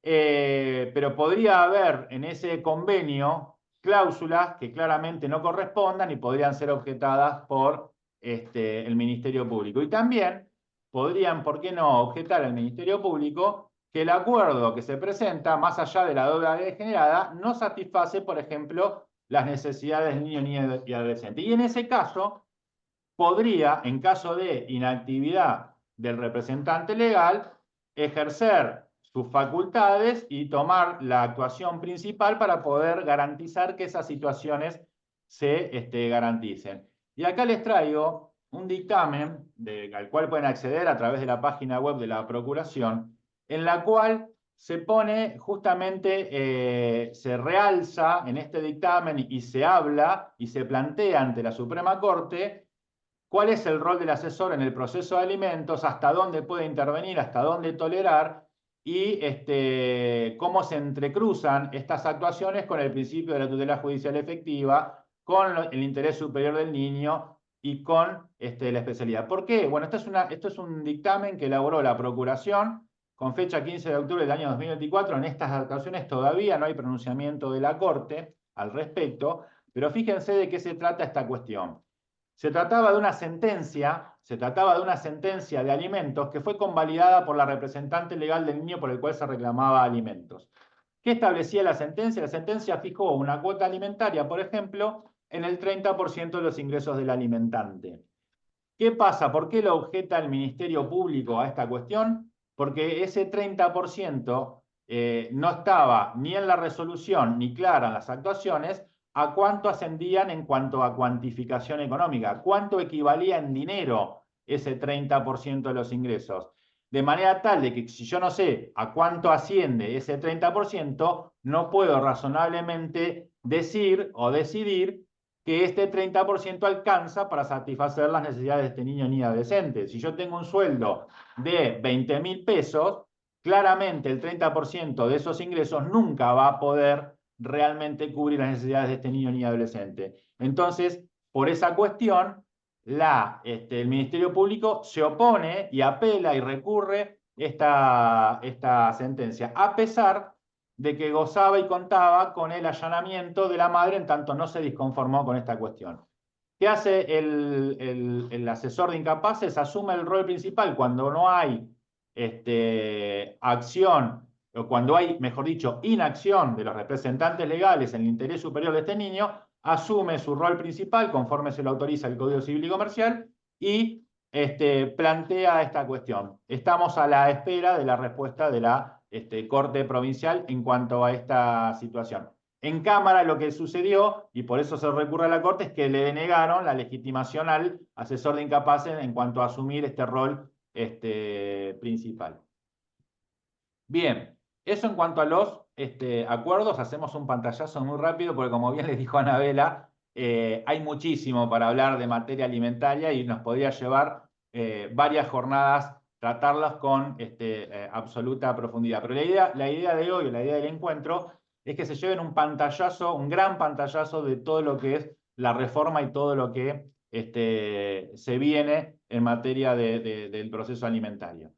Pero podría haber en ese convenio cláusulas que claramente no correspondan y podrían ser objetadas por el Ministerio Público. Y también podrían, ¿por qué no?, objetar al Ministerio Público que el acuerdo que se presenta, más allá de la deuda degenerada, no satisface, por ejemplo, las necesidades del niño, niña y adolescente. Y en ese caso, podría, en caso de inactividad del representante legal, ejercer sus facultades y tomar la actuación principal para poder garantizar que esas situaciones se garanticen. Y acá les traigo un dictamen al cual pueden acceder a través de la página web de la Procuración, en la cual se pone justamente, se realza en este dictamen y se habla y se plantea ante la Suprema Corte cuál es el rol del asesor en el proceso de alimentos, hasta dónde puede intervenir, hasta dónde tolerar y cómo se entrecruzan estas actuaciones con el principio de la tutela judicial efectiva, con el interés superior del niño y con la especialidad. ¿Por qué? Bueno, esto es un dictamen que elaboró la Procuración con fecha 15 de octubre del año 2024. En estas actuaciones todavía no hay pronunciamiento de la Corte al respecto, pero fíjense de qué se trata esta cuestión. Se trataba de una sentencia de alimentos que fue convalidada por la representante legal del niño por el cual se reclamaba alimentos. ¿Qué establecía la sentencia? La sentencia fijó una cuota alimentaria, por ejemplo, en el 30% de los ingresos del alimentante. ¿Qué pasa? ¿Por qué lo objeta el Ministerio Público a esta cuestión? Porque ese 30% no estaba ni en la resolución ni clara en las actuaciones a cuánto ascendían en cuanto a cuantificación económica, cuánto equivalía en dinero ese 30% de los ingresos. De manera tal de que si yo no sé a cuánto asciende ese 30%, no puedo razonablemente decir o decidir que este 30% alcanza para satisfacer las necesidades de este niño ni adolescente. Si yo tengo un sueldo de 20.000 pesos, claramente el 30% de esos ingresos nunca va a poder realmente cubrir las necesidades de este niño ni adolescente. Entonces, por esa cuestión, el Ministerio Público se opone y apela y recurre esta sentencia, a pesar de que gozaba y contaba con el allanamiento de la madre, en tanto no se disconformó con esta cuestión. ¿Qué hace el asesor de incapaces? Asume el rol principal cuando no hay acción, o cuando hay, mejor dicho, inacción de los representantes legales en el interés superior de este niño, asume su rol principal conforme se lo autoriza el Código Civil y Comercial y plantea esta cuestión. Estamos a la espera de la respuesta de la Corte Provincial en cuanto a esta situación. En Cámara lo que sucedió, y por eso se recurre a la Corte, es que le denegaron la legitimación al asesor de incapaces en cuanto a asumir este rol principal. Bien, eso en cuanto a los acuerdos hacemos un pantallazo muy rápido, porque como bien les dijo Anabela, hay muchísimo para hablar de materia alimentaria y nos podría llevar varias jornadas tratarlas con absoluta profundidad. Pero la idea de hoy, la idea del encuentro, es que se lleven un pantallazo, un gran pantallazo de todo lo que es la reforma y todo lo que se viene en materia del proceso alimentario.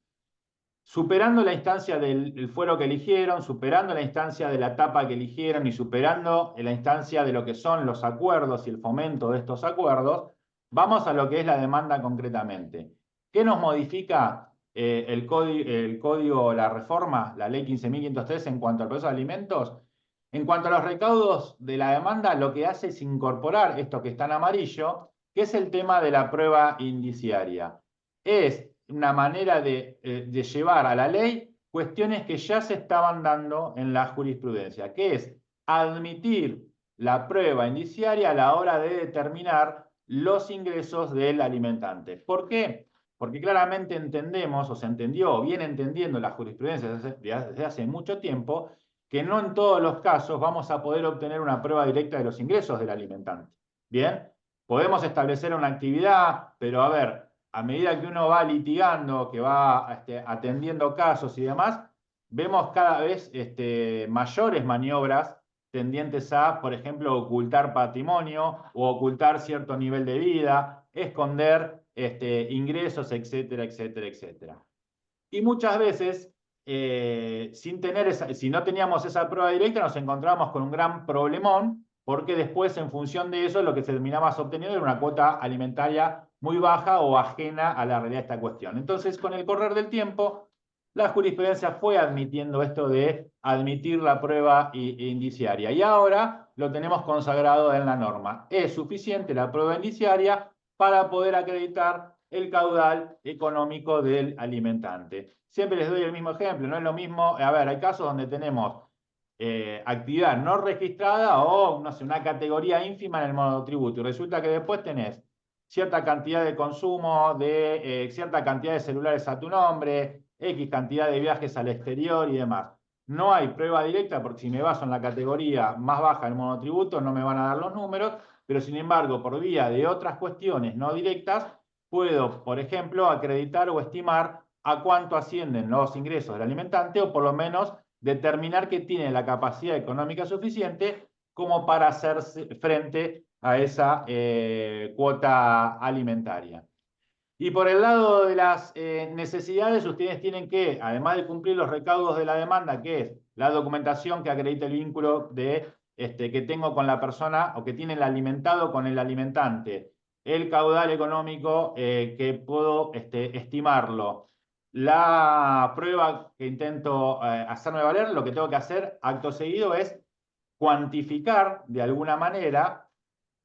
Superando la instancia del fuero que eligieron, superando la instancia de la etapa que eligieron y superando la instancia de lo que son los acuerdos y el fomento de estos acuerdos, vamos a lo que es la demanda concretamente. ¿Qué nos modifica el código, la reforma, la ley 15.503 en cuanto al proceso de alimentos? En cuanto a los recaudos de la demanda, lo que hace es incorporar esto que está en amarillo, que es el tema de la prueba indiciaria. Es una manera de llevar a la ley cuestiones que ya se estaban dando en la jurisprudencia, que es admitir la prueba indiciaria a la hora de determinar los ingresos del alimentante. ¿Por qué? Porque claramente entendemos, o se entendió, o viene entendiendo la jurisprudencia desde hace mucho tiempo, que no en todos los casos vamos a poder obtener una prueba directa de los ingresos del alimentante. ¿Bien? Podemos establecer una actividad, pero a ver, a medida que uno va litigando, que va atendiendo casos y demás, vemos cada vez mayores maniobras tendientes a, por ejemplo, ocultar patrimonio o ocultar cierto nivel de vida, esconder ingresos, etcétera, etcétera, etcétera. Y muchas veces, si no teníamos esa prueba directa, nos encontramos con un gran problemón, porque después, en función de eso, lo que se terminaba obteniendo era una cuota alimentaria muy baja o ajena a la realidad de esta cuestión. Entonces, con el correr del tiempo, la jurisprudencia fue admitiendo esto de admitir la prueba indiciaria. Y ahora lo tenemos consagrado en la norma. Es suficiente la prueba indiciaria para poder acreditar el caudal económico del alimentante. Siempre les doy el mismo ejemplo, no es lo mismo, a ver, hay casos donde tenemos actividad no registrada o no sé, una categoría ínfima en el monotributo y resulta que después tenés cierta cantidad de consumo, de cierta cantidad de celulares a tu nombre, X cantidad de viajes al exterior y demás. No hay prueba directa porque si me baso en la categoría más baja del monotributo no me van a dar los números, pero sin embargo por vía de otras cuestiones no directas puedo, por ejemplo, acreditar o estimar a cuánto ascienden los ingresos del alimentante o por lo menos determinar que tiene la capacidad económica suficiente como para hacer frente a esa cuota alimentaria. Y por el lado de las necesidades, ustedes tienen que, además de cumplir los recaudos de la demanda, que es la documentación que acredita el vínculo que tengo con la persona o que tiene el alimentado con el alimentante, el caudal económico que puedo estimarlo, la prueba que intento hacerme valer, lo que tengo que hacer acto seguido es cuantificar de alguna manera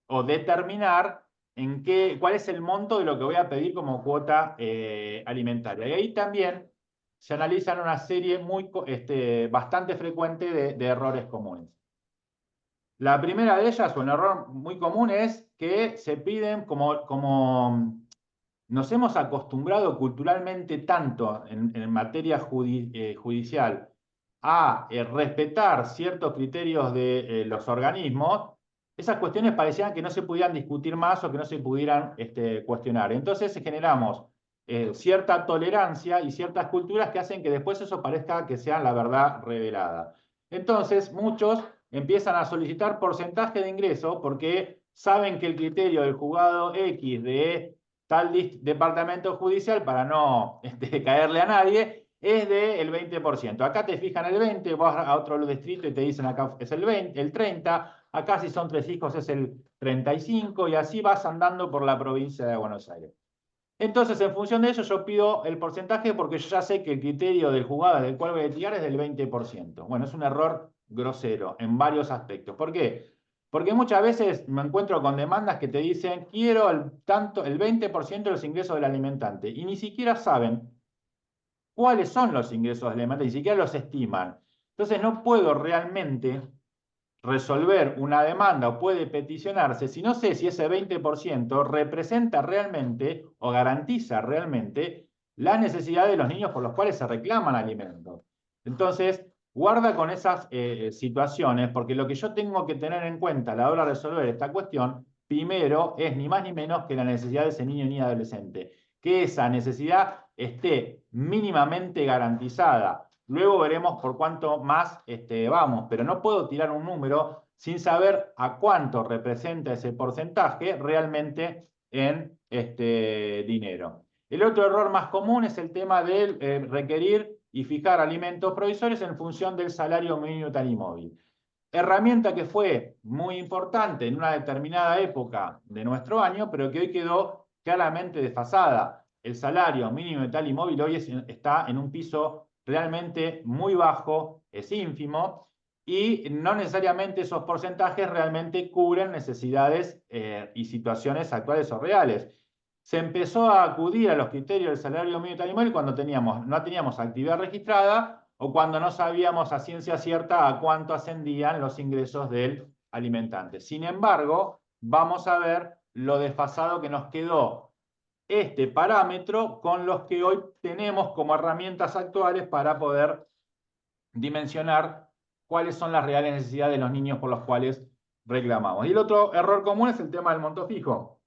o determinar cuál es el monto de lo que voy a pedir como cuota alimentaria. Y ahí también se analizan una serie bastante frecuente de errores comunes. La primera de ellas, o un error muy común, es que se piden como nos hemos acostumbrado culturalmente tanto en materia judicial a respetar ciertos criterios de los organismos, esas cuestiones parecían que no se pudieran discutir más o que no se pudieran cuestionar. Entonces generamos cierta tolerancia y ciertas culturas que hacen que después eso parezca que sea la verdad revelada. Entonces muchos empiezan a solicitar porcentaje de ingreso porque saben que el criterio del juzgado X de tal departamento judicial, para no caerle a nadie, es del 20%. Acá te fijan el 20%, vas a otro distrito y te dicen acá es el 20%, el 30%, acá si son 3 hijos es el 35%, y así vas andando por la provincia de Buenos Aires. Entonces, en función de eso, yo pido el porcentaje porque yo ya sé que el criterio del juzgado del cual voy a litigar es del 20%. Bueno, es un error grosero en varios aspectos. ¿Por qué? Porque muchas veces me encuentro con demandas que te dicen quiero el 20% de los ingresos del alimentante y ni siquiera saben cuáles son los ingresos del alimentante, ni siquiera los estiman. Entonces no puedo realmente resolver una demanda o puede peticionarse si no sé si ese 20% representa realmente o garantiza realmente la necesidad de los niños por los cuales se reclaman alimentos. Entonces, Guarda con esas situaciones, porque lo que yo tengo que tener en cuenta a la hora de resolver esta cuestión, primero, es ni más ni menos que la necesidad de ese niño ni adolescente. Que esa necesidad esté mínimamente garantizada. Luego veremos por cuánto más vamos, pero no puedo tirar un número sin saber a cuánto representa ese porcentaje realmente en dinero. El otro error más común es el tema de requerir y fijar alimentos provisorios en función del salario mínimo vital y móvil. Herramienta que fue muy importante en una determinada época de nuestro año, pero que hoy quedó claramente desfasada. El salario mínimo vital y móvil hoy está en un piso realmente muy bajo, es ínfimo, y no necesariamente esos porcentajes realmente cubren necesidades y situaciones actuales o reales. Se empezó a acudir a los criterios del salario mínimo vital y móvil cuando no teníamos actividad registrada o cuando no sabíamos a ciencia cierta a cuánto ascendían los ingresos del alimentante. Sin embargo, vamos a ver lo desfasado que nos quedó este parámetro con los que hoy tenemos como herramientas actuales para poder dimensionar cuáles son las reales necesidades de los niños por los cuales reclamamos. Y el otro error común es el tema del monto fijo.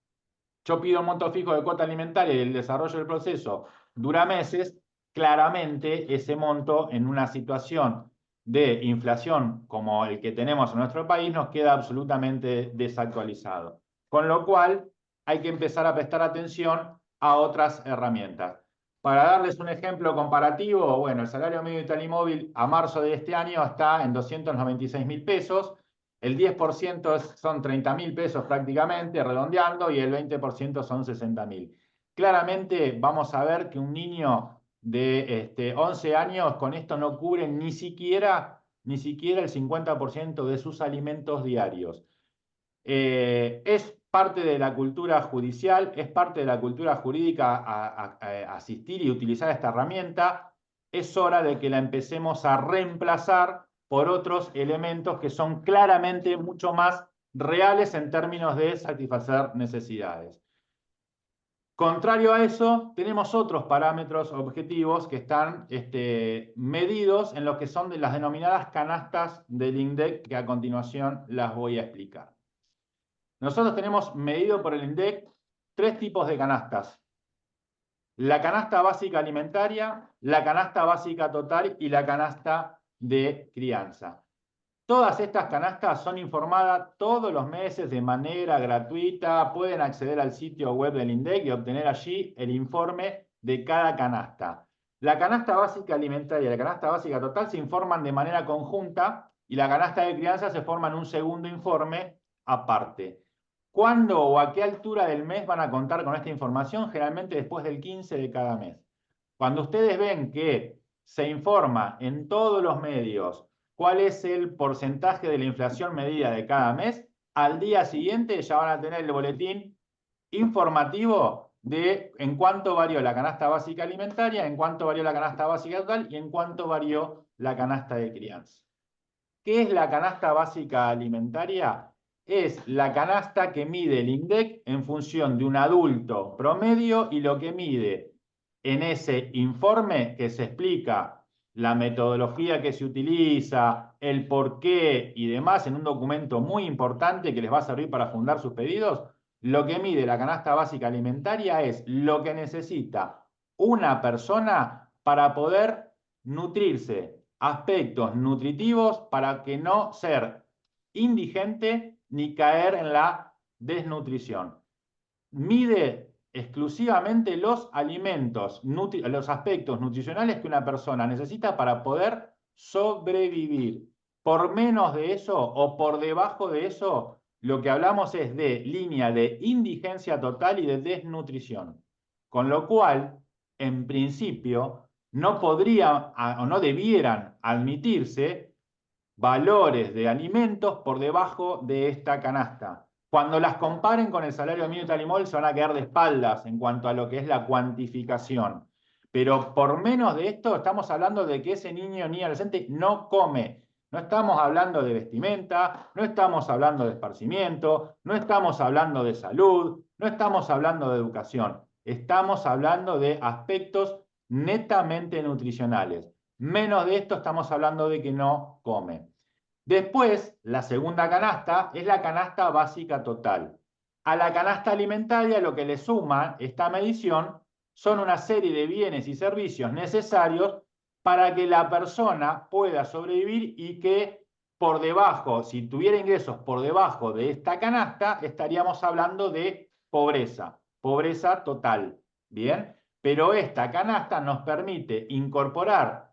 Yo pido un monto fijo de cuota alimentaria y el desarrollo del proceso dura meses. Claramente ese monto en una situación de inflación como el que tenemos en nuestro país nos queda absolutamente desactualizado. Con lo cual hay que empezar a prestar atención a otras herramientas. Para darles un ejemplo comparativo, bueno, el salario mínimo vital y móvil a marzo de este año está en 296.000 pesos. El 10% son 30.000 pesos prácticamente, redondeando, y el 20% son 60.000. Claramente vamos a ver que un niño de 11 años con esto no cubre ni siquiera el 50% de sus alimentos diarios. Es parte de la cultura judicial, es parte de la cultura jurídica a asistir y utilizar esta herramienta. Es hora de que la empecemos a reemplazar por otros elementos que son claramente mucho más reales en términos de satisfacer necesidades. Contrario a eso, tenemos otros parámetros objetivos que están medidos en lo que son de las denominadas canastas del INDEC, que a continuación las voy a explicar. Nosotros tenemos medido por el INDEC 3 tipos de canastas. La canasta básica alimentaria, la canasta básica total y la canasta de crianza. Todas estas canastas son informadas todos los meses de manera gratuita. Pueden acceder al sitio web del INDEC y obtener allí el informe de cada canasta. La canasta básica alimentaria y la canasta básica total se informan de manera conjunta y la canasta de crianza se forma en un segundo informe aparte. ¿Cuándo o a qué altura del mes van a contar con esta información? Generalmente después del 15 de cada mes. Cuando ustedes ven que se informa en todos los medios cuál es el porcentaje de la inflación medida de cada mes, al día siguiente ya van a tener el boletín informativo de en cuánto varió la canasta básica alimentaria, en cuánto varió la canasta básica total y en cuánto varió la canasta de crianza. ¿Qué es la canasta básica alimentaria? Es la canasta que mide el INDEC en función de un adulto promedio y lo que mide en ese informe que se explica la metodología que se utiliza, el por qué y demás en un documento muy importante que les va a servir para fundar sus pedidos. Lo que mide la canasta básica alimentaria es lo que necesita una persona para poder nutrirse, aspectos nutritivos para que no ser indigente ni caer en la desnutrición. Mide exclusivamente los alimentos, los aspectos nutricionales que una persona necesita para poder sobrevivir. Por menos de eso o por debajo de eso, lo que hablamos es de línea de indigencia total y de desnutrición. Con lo cual, en principio, no podría o no debieran admitirse valores de alimentos por debajo de esta canasta. Cuando las comparen con el salario mínimo vital y móvil se van a quedar de espaldas en cuanto a lo que es la cuantificación. Pero por menos de esto estamos hablando de que ese niño ni adolescente no come. No estamos hablando de vestimenta, no estamos hablando de esparcimiento, no estamos hablando de salud, no estamos hablando de educación. Estamos hablando de aspectos netamente nutricionales. Menos de esto estamos hablando de que no come. Después, la segunda canasta es la canasta básica total. A la canasta alimentaria lo que le suma esta medición son una serie de bienes y servicios necesarios para que la persona pueda sobrevivir y que por debajo, si tuviera ingresos por debajo de esta canasta, estaríamos hablando de pobreza, pobreza total. ¿Bien? Pero esta canasta nos permite incorporar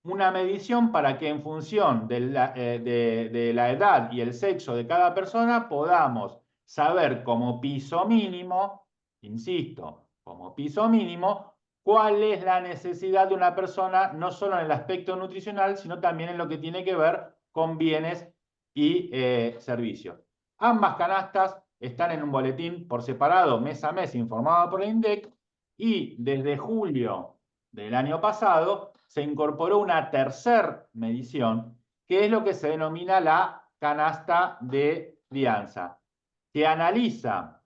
una medición para que en función de la edad y el sexo de cada persona podamos saber como piso mínimo, insisto, como piso mínimo, cuál es la necesidad de una persona, no solo en el aspecto nutricional, sino también en lo que tiene que ver con bienes y servicios. Ambas canastas están en un boletín por separado, mes a mes, informado por la INDEC, y desde julio del año pasado se incorporó una tercera medición, que es lo que se denomina la canasta de crianza, que analiza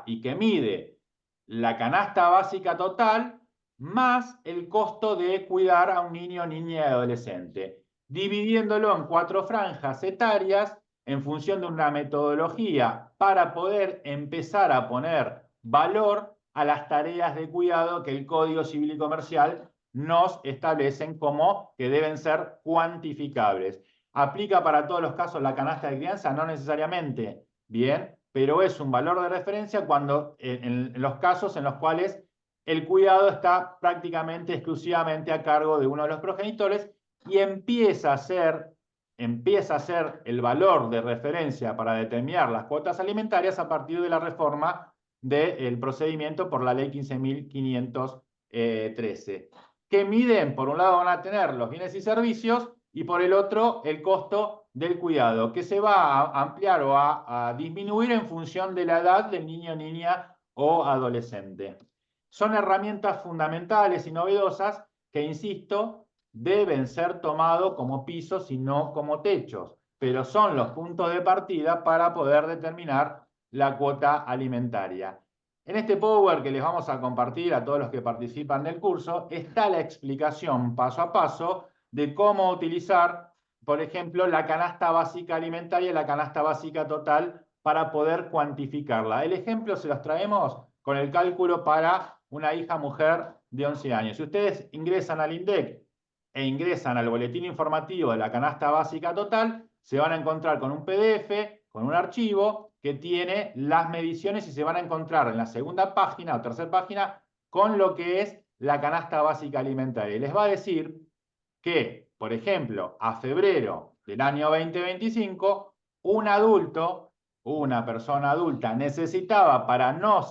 y que mide la canasta básica total más el costo de cuidar a un niño, niña y adolescente, dividiéndolo en 4 franjas etarias en función de una metodología para poder empezar a poner valor a las tareas de cuidado que el Código Civil y Comercial nos establecen como que deben ser cuantificables. ¿Aplica para todos los casos la canasta de crianza? No necesariamente, ¿bien? Pero es un valor de referencia cuando en los casos en los cuales el cuidado está prácticamente exclusivamente a cargo de uno de los progenitores y empieza a ser el valor de referencia para determinar las cuotas alimentarias a partir de la reforma del procedimiento por la ley 15.513. ¿Qué miden? Por un lado van a tener los bienes y servicios y por el otro el costo del cuidado, que se va a ampliar o a disminuir en función de la edad del niño, niña o adolescente. Son herramientas fundamentales y novedosas que, insisto, deben ser tomados como pisos y no como techos, pero son los puntos de partida para poder determinar la cuota alimentaria. En este Power que les vamos a compartir a todos los que participan del curso, está la explicación paso a paso de cómo utilizar, por ejemplo, la canasta básica alimentaria y la canasta básica total para poder cuantificarla. El ejemplo se los traemos con el cálculo para una hija mujer de 11 años. Si ustedes ingresan al INDEC e ingresan al boletín informativo de la canasta básica total, se van a encontrar con un PDF, con un archivo que tiene las mediciones y se van a encontrar en la segunda página o tercera página con lo que es la canasta básica alimentaria. Y les va a decir que, por ejemplo, a febrero del año 2025, un adulto, una persona adulta, necesitaba para no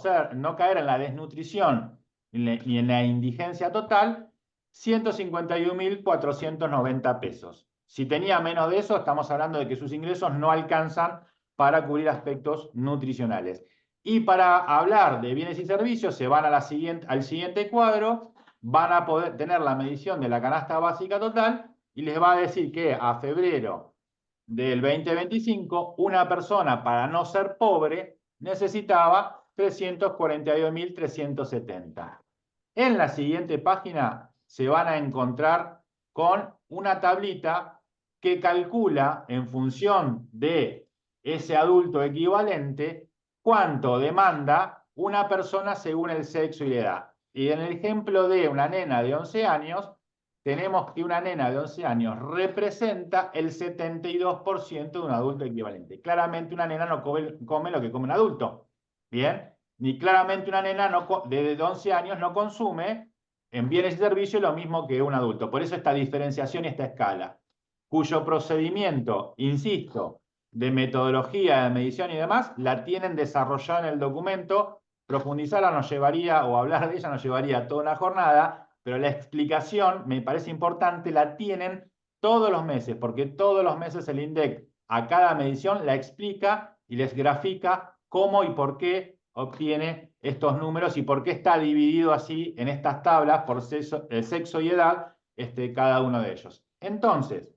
caer en la desnutrición ni en la indigencia total, 151.490 pesos. Si tenía menos de eso, estamos hablando de que sus ingresos no alcanzan para cubrir aspectos nutricionales. Y para hablar de bienes y servicios, se van a al siguiente cuadro, van a poder tener la medición de la canasta básica total y les va a decir que a febrero del 2025, una persona para no ser pobre necesitaba 342.370. En la siguiente página se van a encontrar con una tablita que calcula en función de ese adulto equivalente cuánto demanda una persona según el sexo y la edad. Y en el ejemplo de una nena de 11 años, tenemos que una nena de 11 años representa el 72% de un adulto equivalente. Claramente una nena no come lo que come un adulto. ¿Bien? Ni claramente una nena de 11 años no consume en bienes y servicios lo mismo que un adulto. Por eso esta diferenciación y esta escala, cuyo procedimiento, insisto, de metodología de medición y demás, la tienen desarrollada en el documento. Profundizarla nos llevaría, o hablar de ella nos llevaría toda una jornada, pero la explicación, me parece importante, la tienen todos los meses, porque todos los meses el INDEC a cada medición la explica y les grafica cómo y por qué obtiene estos números y por qué está dividido así en estas tablas por sexo y edad cada uno de ellos. Entonces,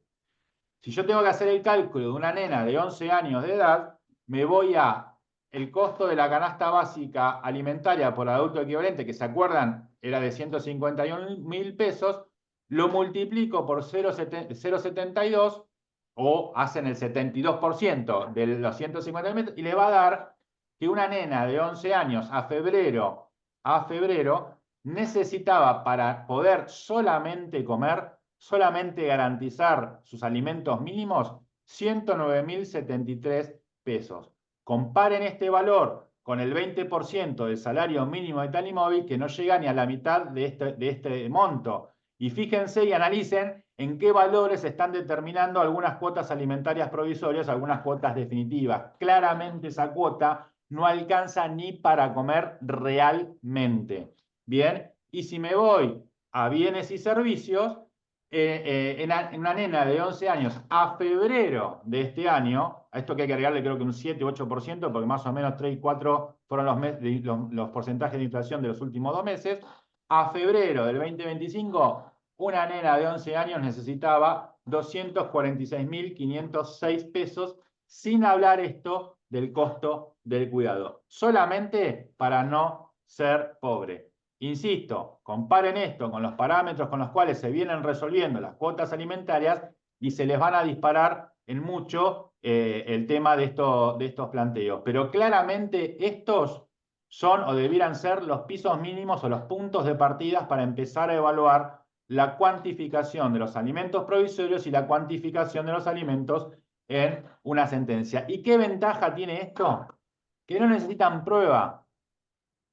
si yo tengo que hacer el cálculo de una nena de 11 años de edad, me voy a el costo de la canasta básica alimentaria por adulto equivalente, que se acuerdan, era de 151.000 pesos, lo multiplico por 0,72 o hacen el 72% de los 150 metros y le va a dar que una nena de 11 años a febrero necesitaba para poder solamente comer, solamente garantizar sus alimentos mínimos, 109.073 pesos. Comparen este valor con el 20% del salario mínimo de Talimóvil, que no llega ni a la mitad de este monto. Y fíjense y analicen en qué valores se están determinando algunas cuotas alimentarias provisorias, algunas cuotas definitivas. Claramente esa cuota no alcanza ni para comer realmente. Bien, y si me voy a bienes y servicios, en una nena de 11 años a febrero de este año, a esto que hay que agregarle creo que un 7-8%, porque más o menos 3 y 4 fueron los porcentajes de inflación de los últimos 2 meses, a febrero del 2025, una nena de 11 años necesitaba 246.506 pesos, sin hablar esto del costo del cuidado, solamente para no ser pobre. Insisto, comparen esto con los parámetros con los cuales se vienen resolviendo las cuotas alimentarias y se les van a disparar en mucho el tema de estos planteos. Pero claramente estos son o debieran ser los pisos mínimos o los puntos de partida para empezar a evaluar la cuantificación de los alimentos provisorios y la cuantificación de los alimentos en una sentencia. ¿Y qué ventaja tiene esto? Que no necesitan prueba.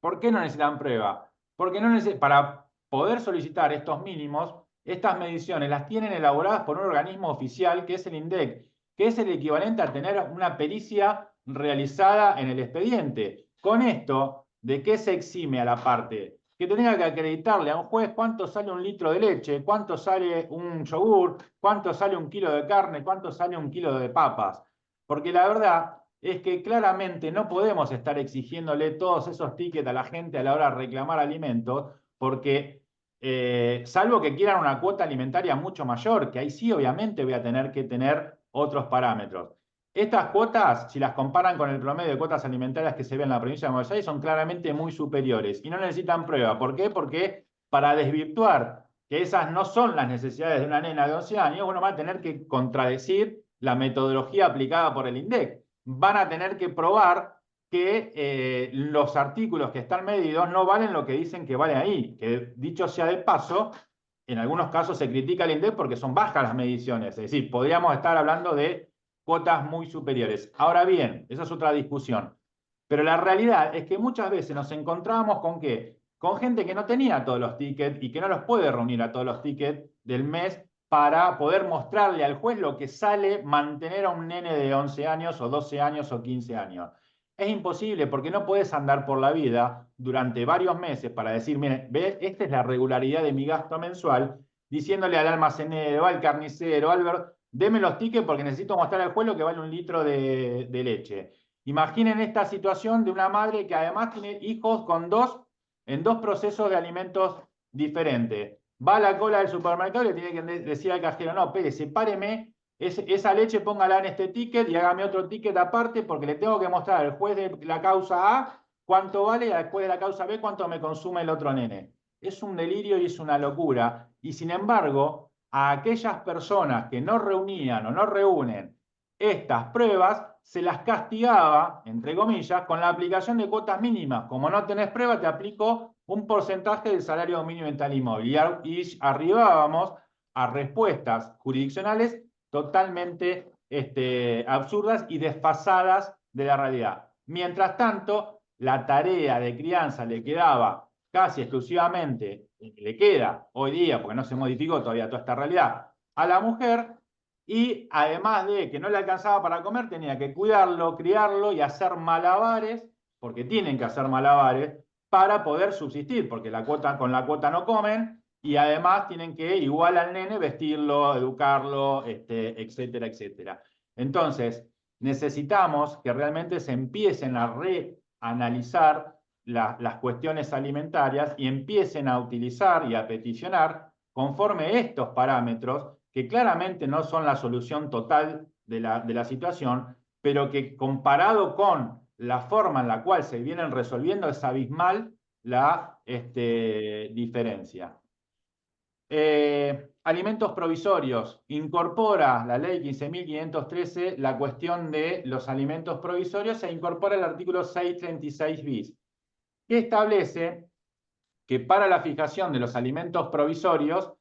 ¿Por qué no necesitan prueba? Porque para poder solicitar estos mínimos, estas mediciones las tienen elaboradas por un organismo oficial que es el INDEC, que es el equivalente a tener una pericia realizada en el expediente. Con esto, ¿de qué se exime a la parte? Que tenga que acreditarle a un juez cuánto sale un litro de leche, cuánto sale un yogur, cuánto sale un kilo de carne, cuánto sale un kilo de papas. Porque la verdad es que claramente no podemos estar exigiéndole todos esos tickets a la gente a la hora de reclamar alimentos, porque salvo que quieran una cuota alimentaria mucho mayor, que ahí sí obviamente voy a tener que tener otros parámetros. Estas cuotas, si las comparan con el promedio de cuotas alimentarias que se ve en la provincia de Buenos Aires, son claramente muy superiores y no necesitan prueba. ¿Por qué? Porque para desvirtuar que esas no son las necesidades de una nena de 11 años, uno va a tener que contradecir la metodología aplicada por el INDEC. Van a tener que probar que los artículos que están medidos no valen lo que dicen que vale ahí. Que dicho sea de paso, en algunos casos se critica el INDEC porque son bajas las mediciones. Es decir, podríamos estar hablando de cuotas muy superiores. Ahora bien, esa es otra discusión. Pero la realidad es que muchas veces nos encontramos con ¿qué? Con gente que no tenía todos los tickets y que no los puede reunir a todos los tickets del mes para poder mostrarle al juez lo que sale mantener a un nene de 11 años o 12 años o 15 años. Es imposible porque no puedes andar por la vida durante varios meses para decir, miren, ¿ves? Esta es la regularidad de mi gasto mensual, diciéndole al almacenero, al carnicero, Albert, deme los tickets porque necesito mostrar al juez lo que vale un litro de leche. Imaginen esta situación de una madre que además tiene hijos en dos procesos de alimentos diferentes. Va a la cola del supermercado y le tiene que decir al cajero, no, espere, sepáreme esa leche, póngala en este ticket y hágame otro ticket aparte porque le tengo que mostrar al juez de la causa A cuánto vale y al juez de la causa B cuánto me consume el otro nene. Es un delirio y es una locura. Y sin embargo, a aquellas personas que no reunían o no reúnen estas pruebas, se las castigaba, entre comillas, con la aplicación de cuotas mínimas. Como no tenés prueba, te aplico un porcentaje del salario mínimo en tal inmobiliario y arribábamos a respuestas jurisdiccionales totalmente absurdas y desfasadas de la realidad. Mientras tanto, la tarea de crianza le quedaba casi exclusivamente, le queda hoy día, porque no se modificó todavía toda esta realidad, a la mujer, y además de que no le alcanzaba para comer, tenía que cuidarlo, criarlo y hacer malabares, porque tienen que hacer malabares, para poder subsistir, porque con la cuota no comen, y además tienen que, igual al nene, vestirlo, educarlo, etcétera, etcétera. Entonces, necesitamos que realmente se empiecen a reanalizar las cuestiones alimentarias y empiecen a utilizar y a peticionar conforme estos parámetros, que claramente no son la solución total de la situación, pero que comparado con la forma en la cual se vienen resolviendo es abismal la diferencia. Alimentos provisorios. Incorpora la ley 15.513 la cuestión de los alimentos provisorios e incorpora el artículo 636 bis, que establece que para la fijación de los alimentos provisorios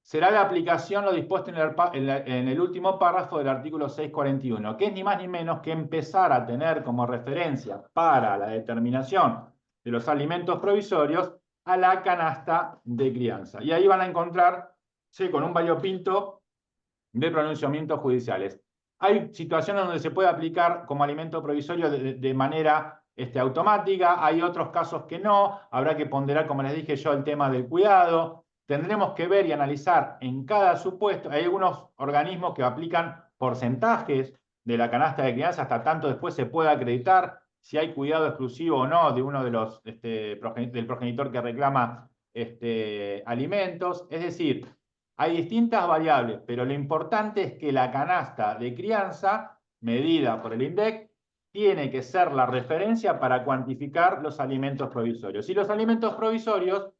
será de aplicación lo dispuesto en el último párrafo del artículo 641, que es ni más ni menos que empezar a tener como referencia para la determinación de los alimentos provisorios a la canasta de crianza. Y ahí van a encontrarse con un variopinto de pronunciamientos judiciales. Hay situaciones donde se puede aplicar como alimento provisorio de manera automática, hay otros casos que no, habrá que ponderar, como les dije yo, el tema del cuidado. Tendremos que ver y analizar en cada supuesto. Hay algunos organismos que aplican porcentajes de la canasta de crianza hasta tanto después se pueda acreditar si hay cuidado exclusivo o no de uno de los del progenitor que reclama alimentos. Es decir, hay distintas variables, pero lo importante es que la canasta de crianza, medida por el INDEC, tiene que ser la referencia para cuantificar los alimentos provisorios. Y los alimentos provisorios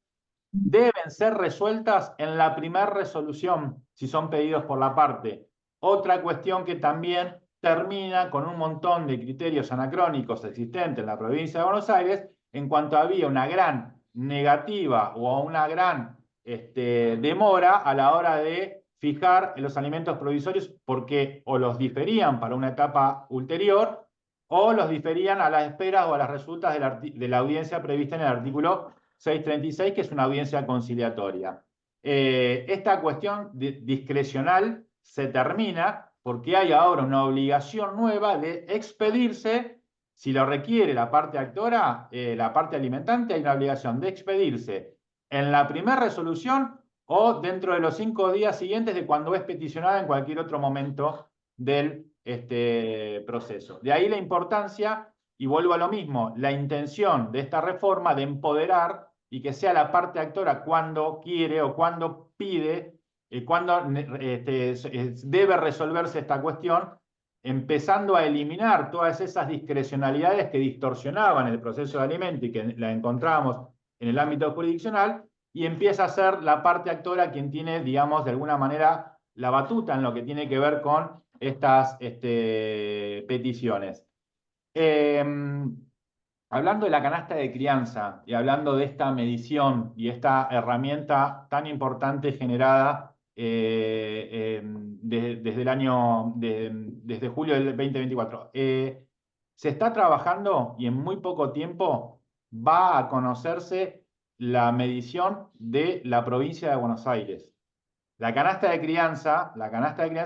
deben ser resueltas en la primera resolución, si son pedidos por la parte. Otra cuestión que también termina con un montón de criterios anacrónicos existentes en la provincia de Buenos Aires, en cuanto había una gran negativa o una gran demora a la hora de fijar los alimentos provisorios porque o los diferían para una etapa ulterior o los diferían a las esperas o a las resultas de la audiencia prevista en el artículo 636, que es una audiencia conciliatoria. Esta cuestión discrecional se termina porque hay ahora una obligación nueva de expedirse, si lo requiere la parte actora, la parte alimentante, hay una obligación de expedirse en la primera resolución o dentro de los 5 días siguientes de cuando es peticionada en cualquier otro momento del proceso. De ahí la importancia, y vuelvo a lo mismo, la intención de esta reforma de empoderar y que sea la parte actora cuando quiere o cuando pide, cuando debe resolverse esta cuestión, empezando a eliminar todas esas discrecionalidades que distorsionaban el proceso de alimento y que la encontramos en el ámbito jurisdiccional, y empieza a ser la parte actora quien tiene, digamos, de alguna manera la batuta en lo que tiene que ver con estas peticiones. Hablando de la canasta de crianza y hablando de esta medición y esta herramienta tan importante generada desde julio del 2024, se está trabajando y en muy poco tiempo va a conocerse la medición de la provincia de Buenos Aires. La canasta de crianza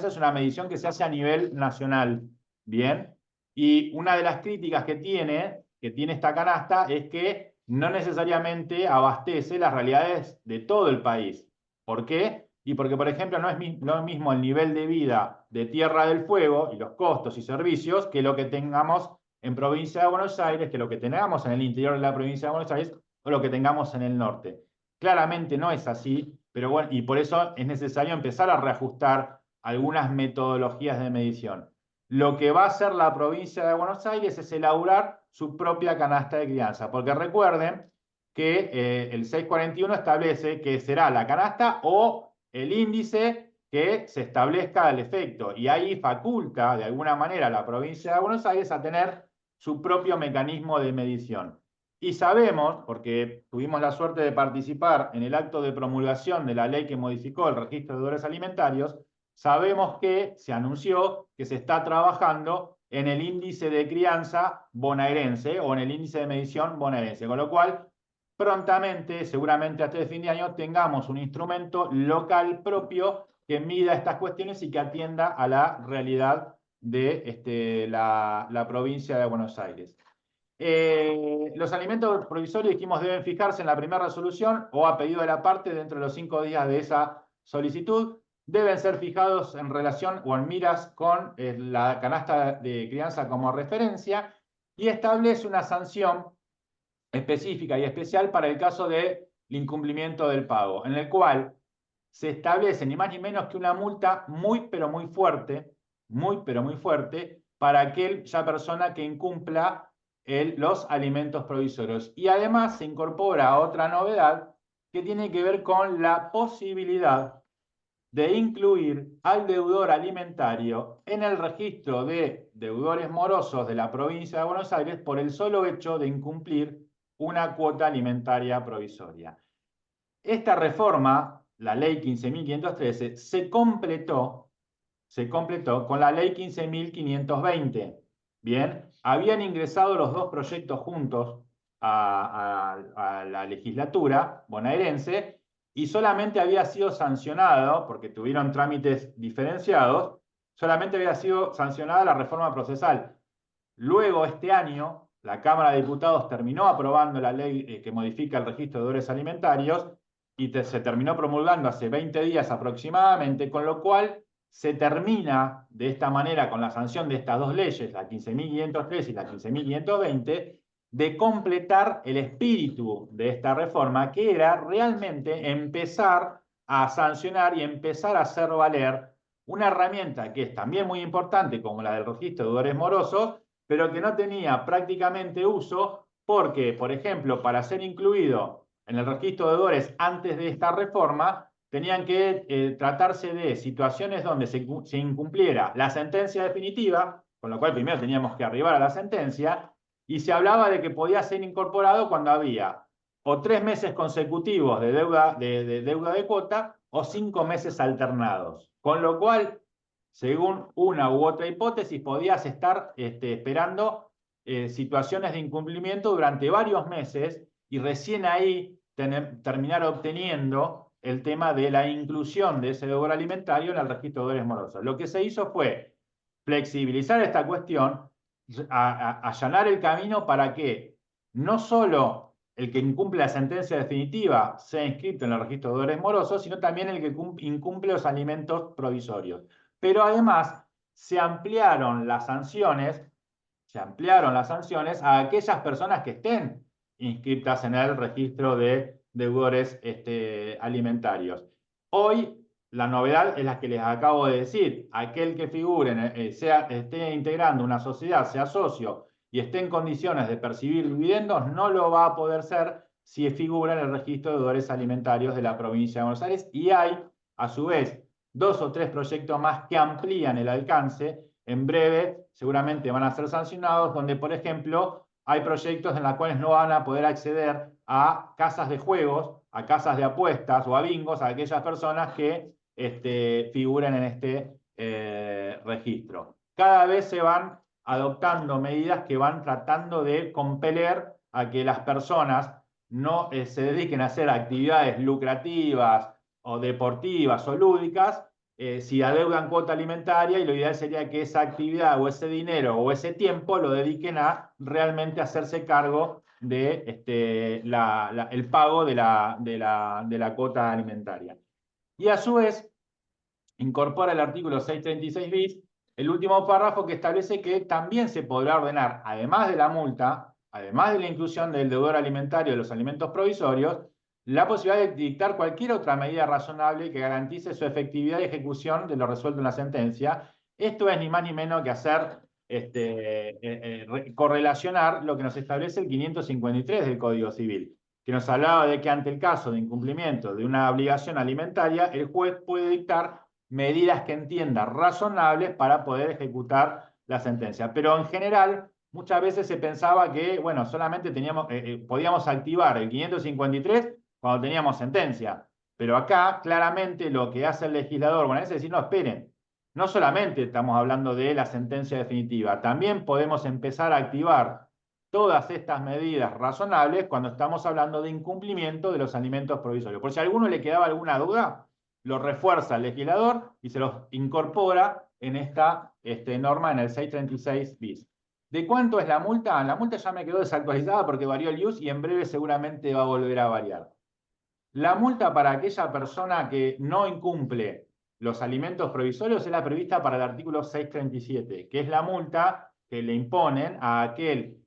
es una medición que se hace a nivel nacional, ¿bien? Y una de las críticas que tiene esta canasta es que no necesariamente abastece las realidades de todo el país. ¿Por qué? Y porque, por ejemplo, no es lo mismo el nivel de vida de Tierra del Fuego y los costos y servicios que lo que tengamos en provincia de Buenos Aires, que lo que tengamos en el interior de la provincia de Buenos Aires o lo que tengamos en el norte. Claramente no es así, pero bueno, y por eso es necesario empezar a reajustar algunas metodologías de medición. Lo que va a hacer la provincia de Buenos Aires es elaborar su propia canasta de crianza, porque recuerden que el 641 establece que será la canasta o el índice que se establezca al efecto, y ahí faculta de alguna manera a la provincia de Buenos Aires a tener su propio mecanismo de medición. Y sabemos, porque tuvimos la suerte de participar en el acto de promulgación de la ley que modificó el registro de deudores alimentarios, sabemos que se anunció que se está trabajando en el índice de crianza bonaerense o en el índice de medición bonaerense, con lo cual prontamente, seguramente hasta el fin de año, tengamos un instrumento local propio que mida estas cuestiones y que atienda a la realidad de la provincia de Buenos Aires. Los alimentos provisorios, dijimos, deben fijarse en la primera resolución o a pedido de la parte dentro de los 5 días de esa solicitud. Deben ser fijados en relación o en miras con la canasta de crianza como referencia, y establece una sanción específica y especial para el caso del incumplimiento del pago, en el cual se establece ni más ni menos que una multa muy pero muy fuerte para aquella persona que incumpla los alimentos provisorios. Y además se incorpora otra novedad, que tiene que ver con la posibilidad de incluir al deudor alimentario en el registro de deudores morosos de la provincia de Buenos Aires por el solo hecho de incumplir una cuota alimentaria provisoria. Esta reforma, la ley 15.513, se completó con la ley 15.520. Bien, habían ingresado los dos proyectos juntos a la legislatura bonaerense y solamente había sido sancionado, porque tuvieron trámites diferenciados, solamente había sido sancionada la reforma procesal. Luego, este año, la Cámara de Diputados terminó aprobando la ley que modifica el registro de deudores alimentarios y se terminó promulgando hace 20 días aproximadamente, con lo cual se termina de esta manera con la sanción de estas dos leyes, la 15.503 y la 15.520, de completar el espíritu de esta reforma, que era realmente empezar a sancionar y empezar a hacer valer una herramienta que es también muy importante, como la del registro de deudores morosos, pero que no tenía prácticamente uso porque, por ejemplo, para ser incluido en el registro de deudores antes de esta reforma, tenían que tratarse de situaciones donde se incumpliera la sentencia definitiva, con lo cual primero teníamos que arribar a la sentencia, y se hablaba de que podía ser incorporado cuando había o 3 meses consecutivos de deuda de cuota o 5 meses alternados. Con lo cual, según una u otra hipótesis, podías estar esperando situaciones de incumplimiento durante varios meses y recién ahí terminar obteniendo el tema de la inclusión de ese deudor alimentario en el registro de deudores morosos. Lo que se hizo fue flexibilizar esta cuestión, allanar el camino para que no solo el que incumple la sentencia definitiva sea inscrito en el registro de deudores morosos, sino también el que incumple los alimentos provisorios. Pero además se ampliaron las sanciones a aquellas personas que estén inscritas en el registro de deudores alimentarios. Hoy la novedad es la que les acabo de decir. Aquel que figure, esté integrando una sociedad, sea socio y esté en condiciones de percibir dividendos, no lo va a poder ser si figura en el registro de deudores alimentarios de la provincia de Buenos Aires. Y hay, a su vez, 2 o 3 proyectos más que amplían el alcance. En breve seguramente van a ser sancionados, donde, por ejemplo, hay proyectos en los cuales no van a poder acceder a casas de juegos, a casas de apuestas o a bingos, a aquellas personas que figuren en este registro. Cada vez se van adoptando medidas que van tratando de compeler a que las personas no se dediquen a hacer actividades lucrativas o deportivas o lúdicas, si adeudan cuota alimentaria, y lo ideal sería que esa actividad o ese dinero o ese tiempo lo dediquen a realmente hacerse cargo de el pago de la cuota alimentaria. Y a su vez, incorpora el artículo 636 bis, el último párrafo, que establece que también se podrá ordenar, además de la multa, además de la inclusión del deudor alimentario de los alimentos provisorios, la posibilidad de dictar cualquier otra medida razonable que garantice su efectividad y ejecución de lo resuelto en la sentencia. Esto es ni más ni menos que hacer correlacionar lo que nos establece el 553 del Código Civil, que nos hablaba de que ante el caso de incumplimiento de una obligación alimentaria, el juez puede dictar medidas que entienda razonables para poder ejecutar la sentencia. Pero en general, muchas veces se pensaba que, bueno, solamente podíamos activar el 553 cuando teníamos sentencia. Pero acá, claramente, lo que hace el legislador, bueno, es decir, no, esperen, no solamente estamos hablando de la sentencia definitiva, también podemos empezar a activar todas estas medidas razonables cuando estamos hablando de incumplimiento de los alimentos provisorios. Por si a alguno le quedaba alguna duda, lo refuerza el legislador y se los incorpora en esta norma en el 636 bis. ¿De cuánto es la multa? La multa ya me quedó desactualizada porque varió el IUS y en breve seguramente va a volver a variar. La multa para aquella persona que no incumple los alimentos provisorios es la prevista para el artículo 637, que es la multa que le imponen a aquel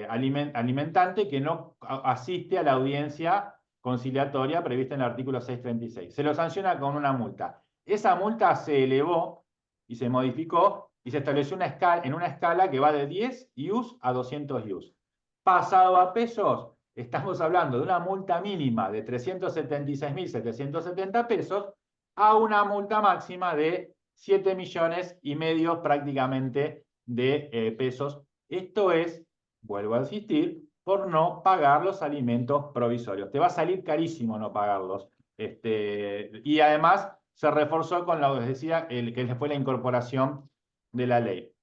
alimentante que no asiste a la audiencia conciliatoria prevista en el artículo 636. Se lo sanciona con una multa. Esa multa se elevó y se modificó y se estableció en una escala que va de 10 IUS a 200 IUS. Pasado a pesos, estamos hablando de una multa mínima de 376.770 pesos a una multa máxima de 7,5 millones prácticamente de pesos. Esto es, vuelvo a insistir, por no pagar los alimentos provisorios. Te va a salir carísimo no pagarlos. Y además se reforzó con lo que les decía, que fue la incorporación de la ley.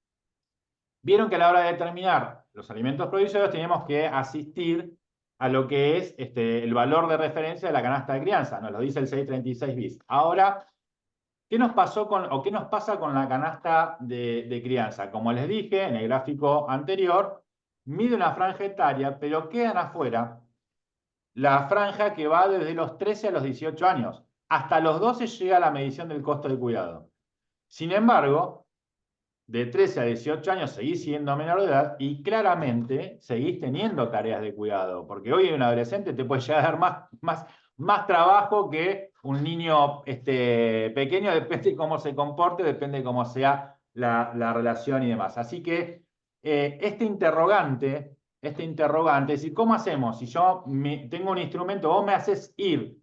Vieron que a la hora de determinar los alimentos provisorios teníamos que asistir a lo que es el valor de referencia de la canasta de crianza, nos lo dice el 636 bis. Ahora, ¿qué nos pasó qué nos pasa con la canasta de crianza? Como les dije en el gráfico anterior, mide una franja etaria, pero quedan afuera la franja que va desde los 13 a los 18 años. Hasta los 12 llega la medición del costo de cuidado. Sin embargo, de 13 a 18 años seguís siendo menor de edad y claramente seguís teniendo tareas de cuidado, porque hoy un adolescente te puede llegar a dar más trabajo que un niño pequeño, depende de cómo se comporte, depende de cómo sea la relación y demás. Así que este interrogante, es decir, ¿cómo hacemos? Si yo tengo un instrumento, vos me haces ir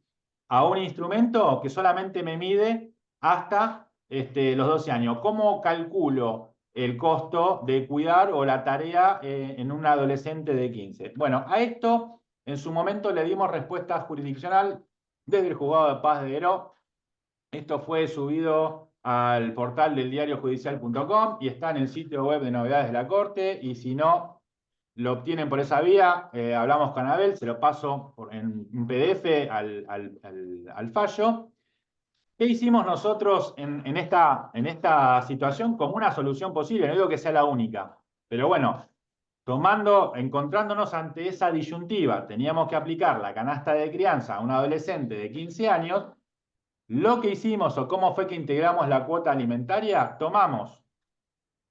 a un instrumento que solamente me mide hasta los 12 años. ¿Cómo calculo el costo de cuidar o la tarea en un adolescente de 15? Bueno, a esto en su momento le dimos respuesta jurisdiccional desde el Juzgado de Paz de Deró. Esto fue subido al portal del diariojudicial.com y está en el sitio web de novedades de la Corte, y si no lo obtienen por esa vía, hablamos con Abel, se lo paso en un PDF al fallo. ¿Qué hicimos nosotros en esta situación como una solución posible? No digo que sea la única, pero bueno, encontrándonos ante esa disyuntiva, teníamos que aplicar la canasta de crianza a un adolescente de 15 años, lo que hicimos o cómo fue que integramos la cuota alimentaria, tomamos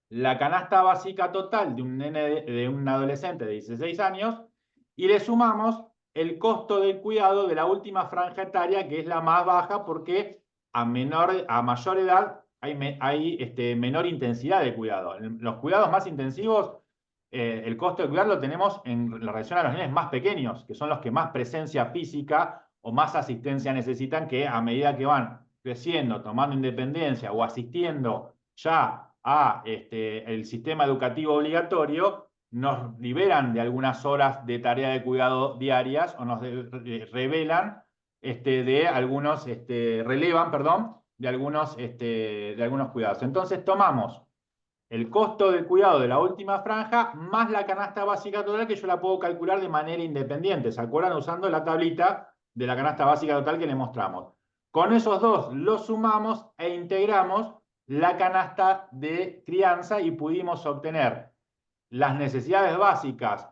la canasta básica total de un adolescente de 16 años y le sumamos el costo del cuidado de la última franja etaria, que es la más baja porque a mayor edad hay menor intensidad de cuidado. Los cuidados más intensivos, el costo de cuidar lo tenemos en relación a los nenes más pequeños, que son los que más presencia física o más asistencia necesitan, que a medida que van creciendo, tomando independencia o asistiendo ya a el sistema educativo obligatorio, nos liberan de algunas horas de tarea de cuidado diarias o nos relevan de algunos cuidados. Entonces tomamos el costo del cuidado de la última franja más la canasta básica total, que yo la puedo calcular de manera independiente. ¿Se acuerdan? Usando la tablita de la canasta básica total que le mostramos. Con esos dos los sumamos e integramos la canasta de crianza y pudimos obtener las necesidades básicas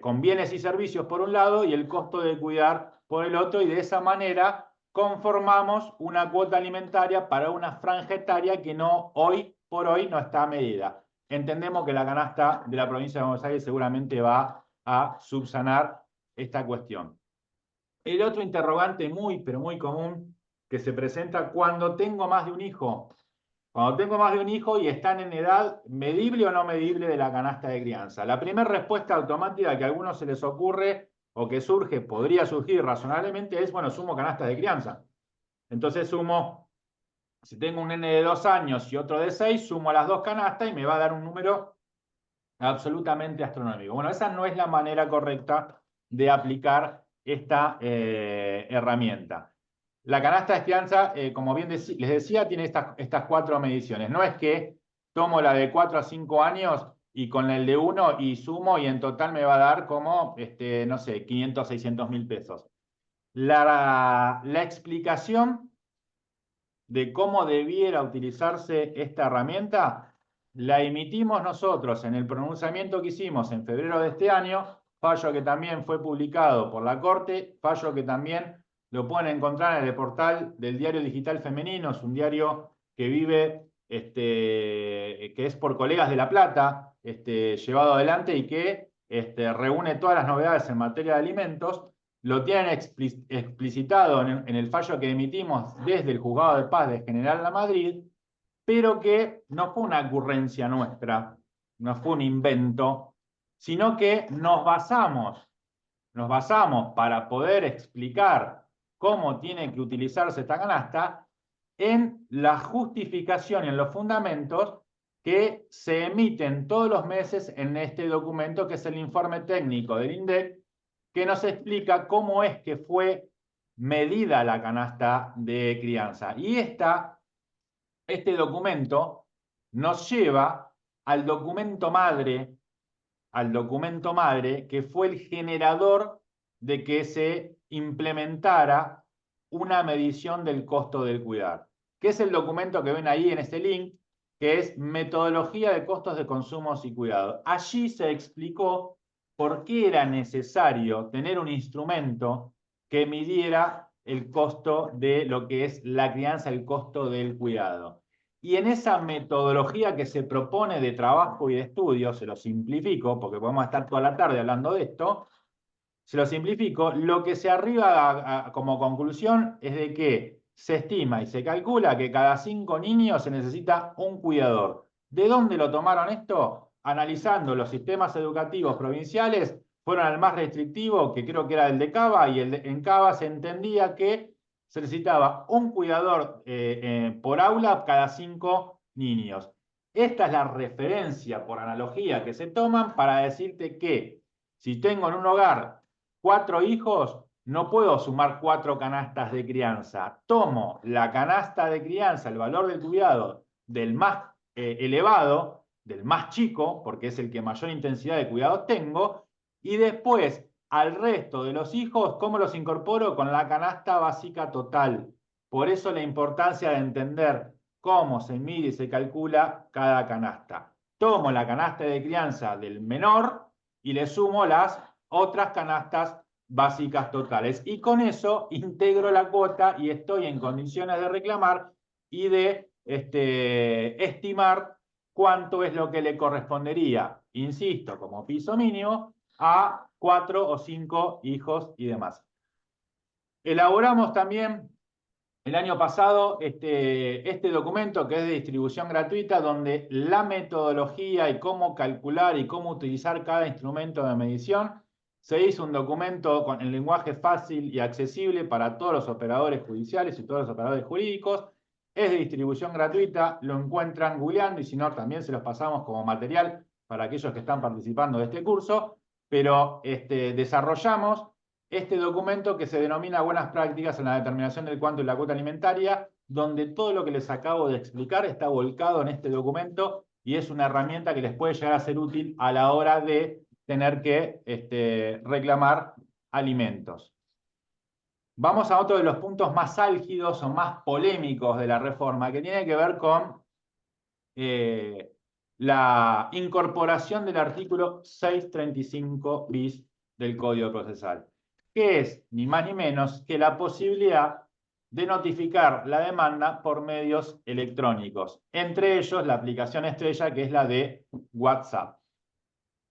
con bienes y servicios por un lado y el costo de cuidar por el otro, y de esa manera conformamos una cuota alimentaria para una franja etaria que hoy por hoy no está medida. Entendemos que la canasta de la provincia de Buenos Aires seguramente va a subsanar esta cuestión. El otro interrogante pero muy común que se presenta cuando tengo más de un hijo. Cuando tengo más de un hijo y están en edad medible o no medible de la canasta de crianza. La primera respuesta automática que a algunos se les ocurre o que podría surgir razonablemente es, bueno, sumo canasta de crianza. Entonces sumo, si tengo un nene de 2 años y otro de 6, sumo a las dos canastas y me va a dar un número absolutamente astronómico. Bueno, esa no es la manera correcta de aplicar esta herramienta. La canasta de crianza, como bien les decía, tiene estas 4 mediciones. No es que tomo la de 4 a 5 años y con el de 1 y sumo y en total me va a dar como, no sé, 500, 600 mil pesos. La explicación de cómo debiera utilizarse esta herramienta la emitimos nosotros en el pronunciamiento que hicimos en febrero de este año, fallo que también fue publicado por la Corte, fallo que también lo pueden encontrar en el portal del Diario Digital Femenino. Es un diario que vive, que es por colegas de La Plata, llevado adelante y que reúne todas las novedades en materia de alimentos. Lo tienen explicitado en el fallo que emitimos desde el Juzgado de Paz de General La Madrid, pero que no fue una ocurrencia nuestra, no fue un invento, sino que nos basamos nos basamos para poder explicar cómo tiene que utilizarse esta canasta en la justificación y en los fundamentos que se emiten todos los meses en este documento que es el informe técnico del INDEC, que nos explica cómo es que fue medida la canasta de crianza. Y este documento nos lleva al documento madre, que fue el generador de que se implementara una medición del costo del cuidar, que es el documento que ven ahí en este link, que es Metodología de Costos de Consumos y Cuidado. Allí se explicó por qué era necesario tener un instrumento que midiera el costo de lo que es la crianza, el costo del cuidado. Y en esa metodología que se propone de trabajo y de estudio, se lo simplifico, porque podemos estar toda la tarde hablando de esto, se lo simplifico, lo que se arriba como conclusión es de que se estima y se calcula que cada 5 niños se necesita un cuidador. ¿De dónde lo tomaron esto? Analizando los sistemas educativos provinciales, fueron al más restrictivo, que creo que era el de Cava, y en Cava se entendía que se necesitaba un cuidador por aula cada 5 niños. Esta es la referencia por analogía que se toman para decirte que si tengo en un hogar 4 hijos, no puedo sumar 4 canastas de crianza. Tomo la canasta de crianza, el valor del cuidado del más elevado, del más chico, porque es el que mayor intensidad de cuidado tengo, y después al resto de los hijos, ¿cómo los incorporo? Con la canasta básica total. Por eso la importancia de entender cómo se mide y se calcula cada canasta. Tomo la canasta de crianza del menor y le sumo las otras canastas básicas totales. Y con eso integro la cuota y estoy en condiciones de reclamar y de estimar cuánto es lo que le correspondería, insisto, como piso mínimo, a 4 o 5 hijos y demás. Elaboramos también el año pasado este documento que es de distribución gratuita, donde la metodología y cómo calcular y cómo utilizar cada instrumento de medición se hizo un documento con el lenguaje fácil y accesible para todos los operadores judiciales y todos los operadores jurídicos. Es de distribución gratuita, lo encuentran googleando y si no también se los pasamos como material para aquellos que están participando de este curso, pero desarrollamos este documento que se denomina Buenas Prácticas en la Determinación del Cuánto y la Cuota Alimentaria, donde todo lo que les acabo de explicar está volcado en este documento y es una herramienta que les puede llegar a ser útil a la hora de tener que reclamar alimentos. Vamos a otro de los puntos más álgidos o más polémicos de la reforma, que tiene que ver con la incorporación del artículo 635 bis del Código Procesal, que es ni más ni menos que la posibilidad de notificar la demanda por medios electrónicos, entre ellos la aplicación estrella que es la de WhatsApp.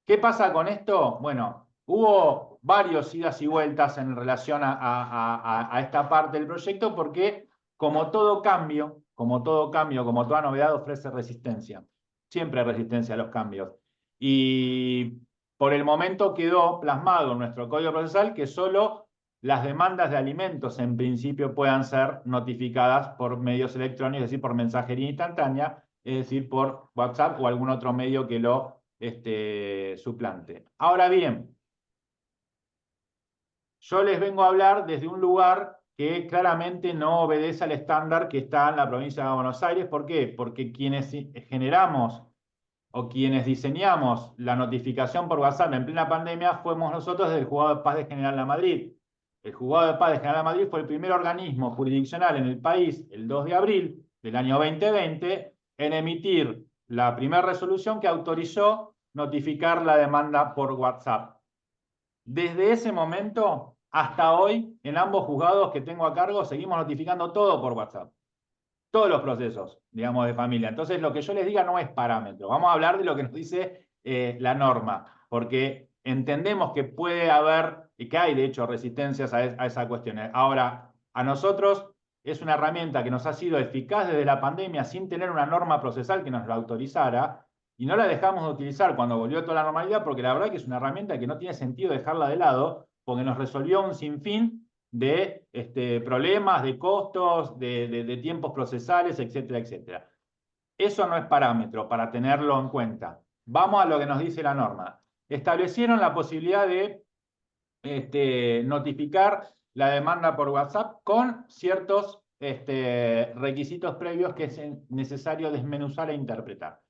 ¿Qué pasa con esto? Bueno, hubo varios idas y vueltas en relación a esta parte del proyecto porque como todo cambio, como toda novedad ofrece resistencia. Siempre hay resistencia a los cambios. Y por el momento quedó plasmado en nuestro código procesal que solo las demandas de alimentos en principio puedan ser notificadas por medios electrónicos, es decir, por mensajería instantánea, es decir, por WhatsApp o algún otro medio que lo suplante. Ahora bien, yo les vengo a hablar desde un lugar que claramente no obedece al estándar que está en la provincia de Buenos Aires. ¿Por qué? Porque quienes generamos o quienes diseñamos la notificación por WhatsApp en plena pandemia fuimos nosotros del Juzgado de Paz de General de Madrid. El Juzgado de Paz de General de Madrid fue el primer organismo jurisdiccional en el país el 2 de abril del año 2020 en emitir la primera resolución que autorizó notificar la demanda por WhatsApp. Desde ese momento hasta hoy, en ambos juzgados que tengo a cargo, seguimos notificando todo por WhatsApp. Todos los procesos, digamos, de familia. Entonces, lo que yo les diga no es parámetro. Vamos a hablar de lo que nos dice la norma, porque entendemos que puede haber, y que hay, de hecho, resistencias a esa cuestión. Ahora, a nosotros es una herramienta que nos ha sido eficaz desde la pandemia sin tener una norma procesal que nos la autorizara, y no la dejamos de utilizar cuando volvió toda la normalidad, porque la verdad que es una herramienta que no tiene sentido dejarla de lado, porque nos resolvió un sinfín de problemas, de costos, de tiempos procesales, etcétera, etcétera. Eso no es parámetro para tenerlo en cuenta. Vamos a lo que nos dice la norma. Establecieron la posibilidad de notificar la demanda por WhatsApp con ciertos requisitos previos que es necesario desmenuzar e interpretar.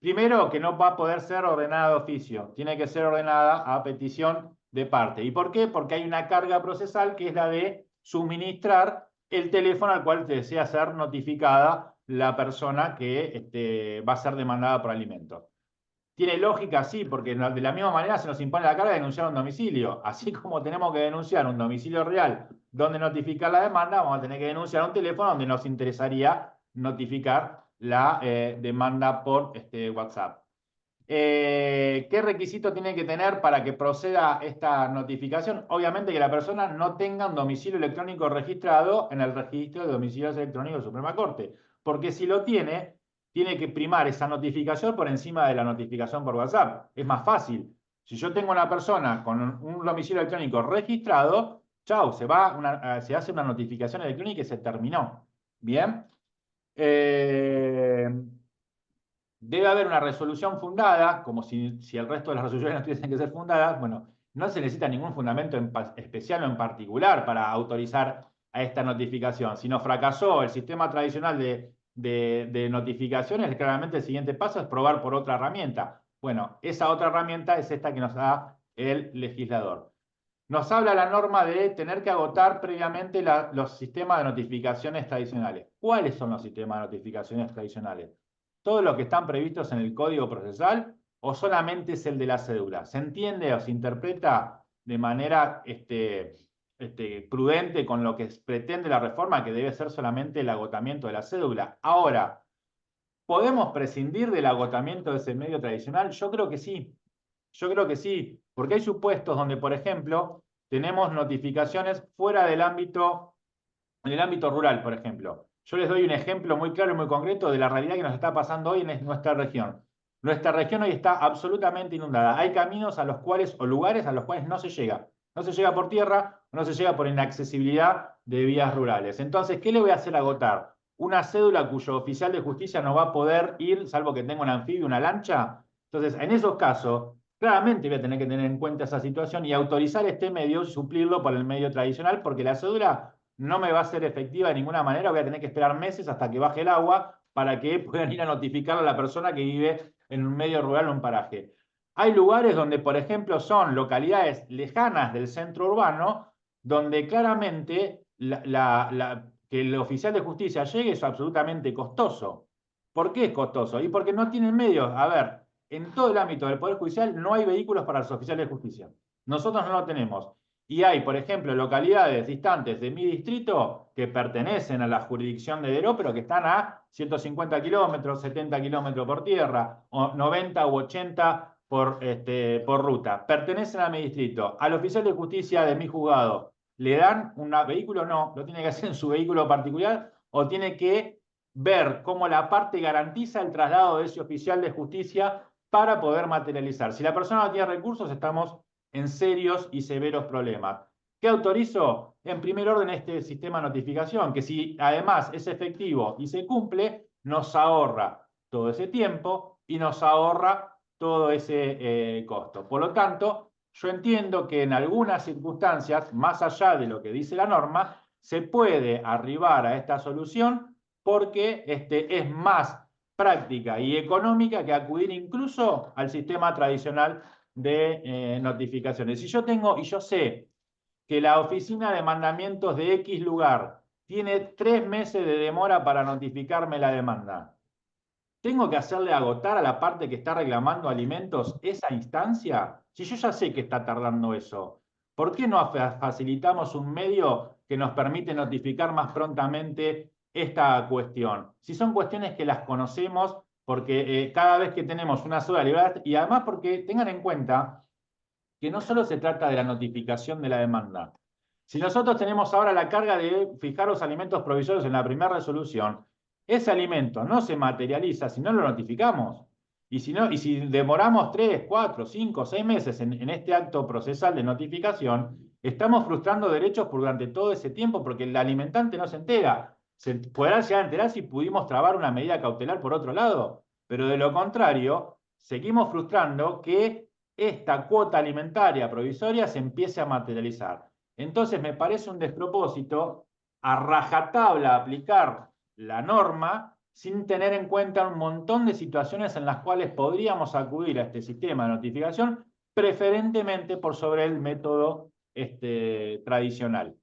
Primero, que no va a poder ser ordenada de oficio, tiene que ser ordenada a petición de parte. ¿Y por qué? Porque hay una carga procesal que es la de suministrar el teléfono al cual desea ser notificada la persona que va a ser demandada por alimentos. Tiene lógica, sí, porque de la misma manera se nos impone la carga de denunciar un domicilio. Así como tenemos que denunciar un domicilio real donde notificar la demanda, vamos a tener que denunciar un teléfono donde nos interesaría notificar la demanda por WhatsApp. ¿Qué requisito tiene que tener para que proceda esta notificación? Obviamente que la persona no tenga un domicilio electrónico registrado en el registro de domicilios electrónicos de Suprema Corte, porque si lo tiene que primar esa notificación por encima de la notificación por WhatsApp. Es más fácil. Si yo tengo una persona con un domicilio electrónico registrado, chau, se hace una notificación electrónica y se terminó. ¿Bien? Debe haber una resolución fundada, como si el resto de las resoluciones no tuviesen que ser fundadas. Bueno, no se necesita ningún fundamento especial o en particular para autorizar a esta notificación. Si no fracasó el sistema tradicional de notificaciones, claramente el siguiente paso es probar por otra herramienta. Bueno, esa otra herramienta es esta que nos da el legislador. Nos habla la norma de tener que agotar previamente los sistemas de notificaciones tradicionales. ¿Cuáles son los sistemas de notificaciones tradicionales? ¿Todos los que están previstos en el Código Procesal o solamente es el de la cédula? ¿Se entiende o se interpreta de manera prudente con lo que pretende la reforma, que debe ser solamente el agotamiento de la cédula? Ahora, ¿podemos prescindir del agotamiento de ese medio tradicional? Yo creo que sí. Yo creo que sí, porque hay supuestos donde, por ejemplo, tenemos notificaciones fuera del ámbito, en el ámbito rural, por ejemplo. Yo les doy un ejemplo muy claro y muy concreto de la realidad que nos está pasando hoy en nuestra región. Nuestra región hoy está absolutamente inundada. Hay caminos a los cuales, o lugares a los cuales no se llega. No se llega por tierra, o no se llega por inaccesibilidad de vías rurales. Entonces, ¿qué le voy a hacer agotar? Una cédula cuyo oficial de justicia no va a poder ir, salvo que tenga un anfibio, una lancha. Entonces, en esos casos, claramente voy a tener que tener en cuenta esa situación y autorizar este medio y suplirlo por el medio tradicional, porque la cédula no me va a ser efectiva de ninguna manera, voy a tener que esperar meses hasta que baje el agua para que puedan ir a notificar a la persona que vive en un medio rural o un paraje. Hay lugares donde, por ejemplo, son localidades lejanas del centro urbano, donde claramente que el oficial de justicia llegue es absolutamente costoso. ¿Por qué es costoso? Y porque no tienen medios. A ver, en todo el ámbito del Poder Judicial no hay vehículos para los oficiales de justicia. Nosotros no lo tenemos. Y hay, por ejemplo, localidades distantes de mi distrito que pertenecen a la jurisdicción de Deró, pero que están a 150 kilómetros, 70 kilómetros por tierra, o 90 u 80 por ruta. Pertenecen a mi distrito. Al oficial de justicia de mi juzgado, ¿le dan un vehículo? No, lo tiene que hacer en su vehículo particular o tiene que ver cómo la parte garantiza el traslado de ese oficial de justicia para poder materializar. Si la persona no tiene recursos, estamos en serios y severos problemas. ¿Qué autorizo? En primer orden este sistema de notificación, que si además es efectivo y se cumple, nos ahorra todo ese tiempo y nos ahorra todo ese costo. Por lo tanto, yo entiendo que en algunas circunstancias, más allá de lo que dice la norma, se puede arribar a esta solución porque es más práctica y económica que acudir incluso al sistema tradicional de notificaciones. Si yo tengo, y yo sé que la oficina de mandamientos de X lugar tiene 3 meses de demora para notificarme la demanda, ¿tengo que hacerle agotar a la parte que está reclamando alimentos esa instancia? Si yo ya sé que está tardando eso, ¿por qué no facilitamos un medio que nos permite notificar más prontamente esta cuestión? Si son cuestiones que las conocemos, porque cada vez que tenemos una sola libertad, y además porque tengan en cuenta que no solo se trata de la notificación de la demanda. Si nosotros tenemos ahora la carga de fijar los alimentos provisorios en la primera resolución, ese alimento no se materializa si no lo notificamos. Y si demoramos 3, 4, 5, 6 meses en este acto procesal de notificación, Estamos frustrando derechos durante todo ese tiempo porque el alimentante no se entera. Se podrá llegar a enterar si pudimos trabar una medida cautelar por otro lado, pero de lo contrario, seguimos frustrando que esta cuota alimentaria provisoria se empiece a materializar. Entonces me parece un despropósito a rajatabla aplicar la norma sin tener en cuenta un montón de situaciones en las cuales podríamos acudir a este sistema de notificación, preferentemente por sobre el método tradicional.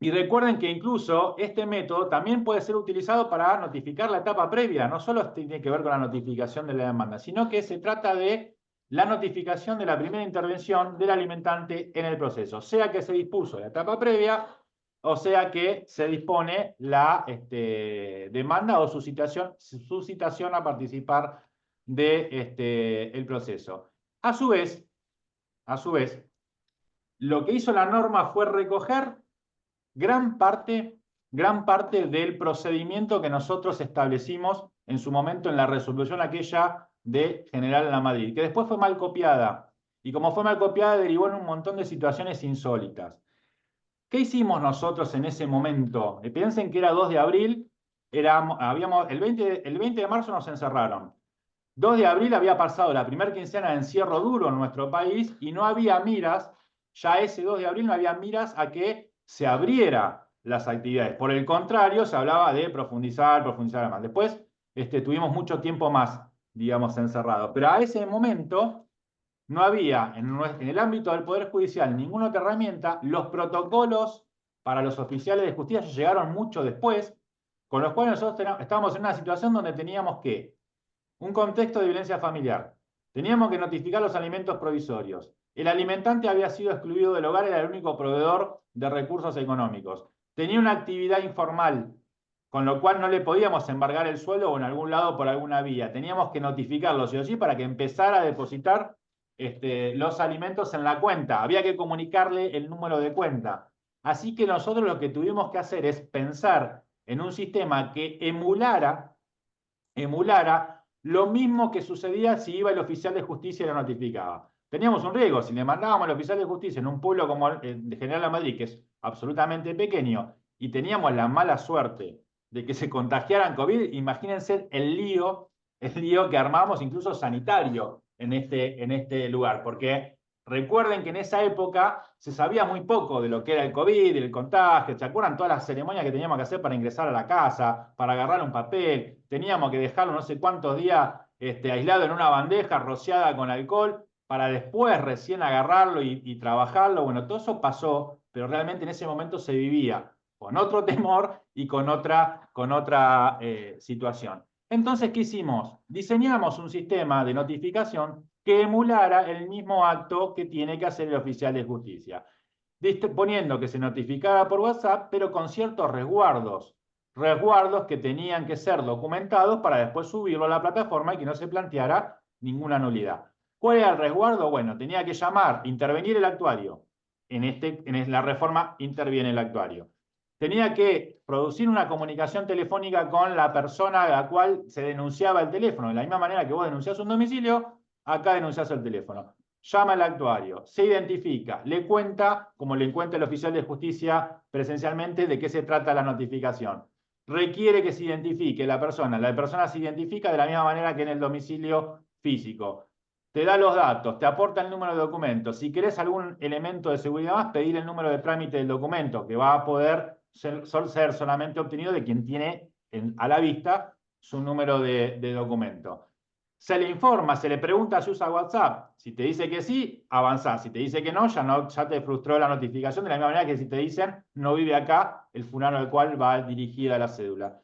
Y recuerden que incluso este método también puede ser utilizado para notificar la etapa previa. No solo tiene que ver con la notificación de la demanda, sino que se trata de la notificación de la primera intervención del alimentante en el proceso, sea que se dispuso la etapa previa o sea que se dispone la demanda o su citación a participar del proceso. A su vez, lo que hizo la norma fue recoger gran parte del procedimiento que nosotros establecimos en su momento en la resolución aquella de General Lamadrid, que después fue mal copiada. Y como fue mal copiada, derivó en un montón de situaciones insólitas. ¿Qué hicimos nosotros en ese momento? Piensen que era 2 de abril, el 20 de marzo nos encerraron. 2 de abril había pasado la primera quincena de encierro duro en nuestro país y no había miras, ya ese 2 de abril no había miras a que se abriera las actividades. Por el contrario, se hablaba de profundizar más. Después tuvimos mucho tiempo más, digamos, encerrados. Pero a ese momento no había en el ámbito del Poder Judicial ninguna otra herramienta. Los protocolos para los oficiales de justicia llegaron mucho después, con los cuales nosotros estábamos en una situación donde teníamos que un contexto de violencia familiar. Teníamos que notificar los alimentos provisorios. El alimentante había sido excluido del hogar, era el único proveedor de recursos económicos. Tenía una actividad informal, con lo cual no le podíamos embargar el sueldo o en algún lado por alguna vía. Teníamos que notificarlo sí o sí para que empezara a depositar los alimentos en la cuenta. Había que comunicarle el número de cuenta. Así que nosotros lo que tuvimos que hacer es pensar en un sistema que emulara lo mismo que sucedía si iba el oficial de justicia y lo notificaba. Teníamos un riesgo, si le mandábamos al oficial de justicia en un pueblo como de General Madrid, que es absolutamente pequeño, y teníamos la mala suerte de que se contagiaran COVID, imagínense el lío que armamos, incluso sanitario, en este lugar, porque recuerden que en esa época se sabía muy poco de lo que era el COVID, el contagio. ¿Se acuerdan todas las ceremonias que teníamos que hacer para ingresar a la casa, para agarrar un papel? Teníamos que dejarlo no sé cuántos días aislado en una bandeja rociada con alcohol para después recién agarrarlo y trabajarlo. Bueno, todo eso pasó, pero realmente en ese momento se vivía con otro temor y con otra situación. Entonces, ¿qué hicimos? Diseñamos un sistema de notificación que emulara el mismo acto que tiene que hacer el oficial de justicia, poniendo que se notificara por WhatsApp, pero con ciertos resguardos que tenían que ser documentados para después subirlo a la plataforma y que no se planteara ninguna nulidad. ¿Cuál era el resguardo? Bueno, tenía que intervenir el actuario. En la reforma interviene el actuario. Tenía que producir una comunicación telefónica con la persona a la cual se denunciaba el teléfono. De la misma manera que vos denunciás un domicilio, acá denunciás el teléfono. Llama al actuario, se identifica, le cuenta, como le cuenta el oficial de justicia presencialmente, de qué se trata la notificación. Requiere que se identifique la persona se identifica de la misma manera que en el domicilio físico. Te da los datos, te aporta el número de documento. Si querés algún elemento de seguridad más, pedir el número de trámite del documento, que va a poder ser solamente obtenido de quien tiene a la vista su número de documento. Se le informa, se le pregunta si usa WhatsApp. Si te dice que sí, avanzás. Si te dice que no, ya te frustró la notificación, de la misma manera que si te dicen no vive acá, el fulano al cual va dirigida la cédula.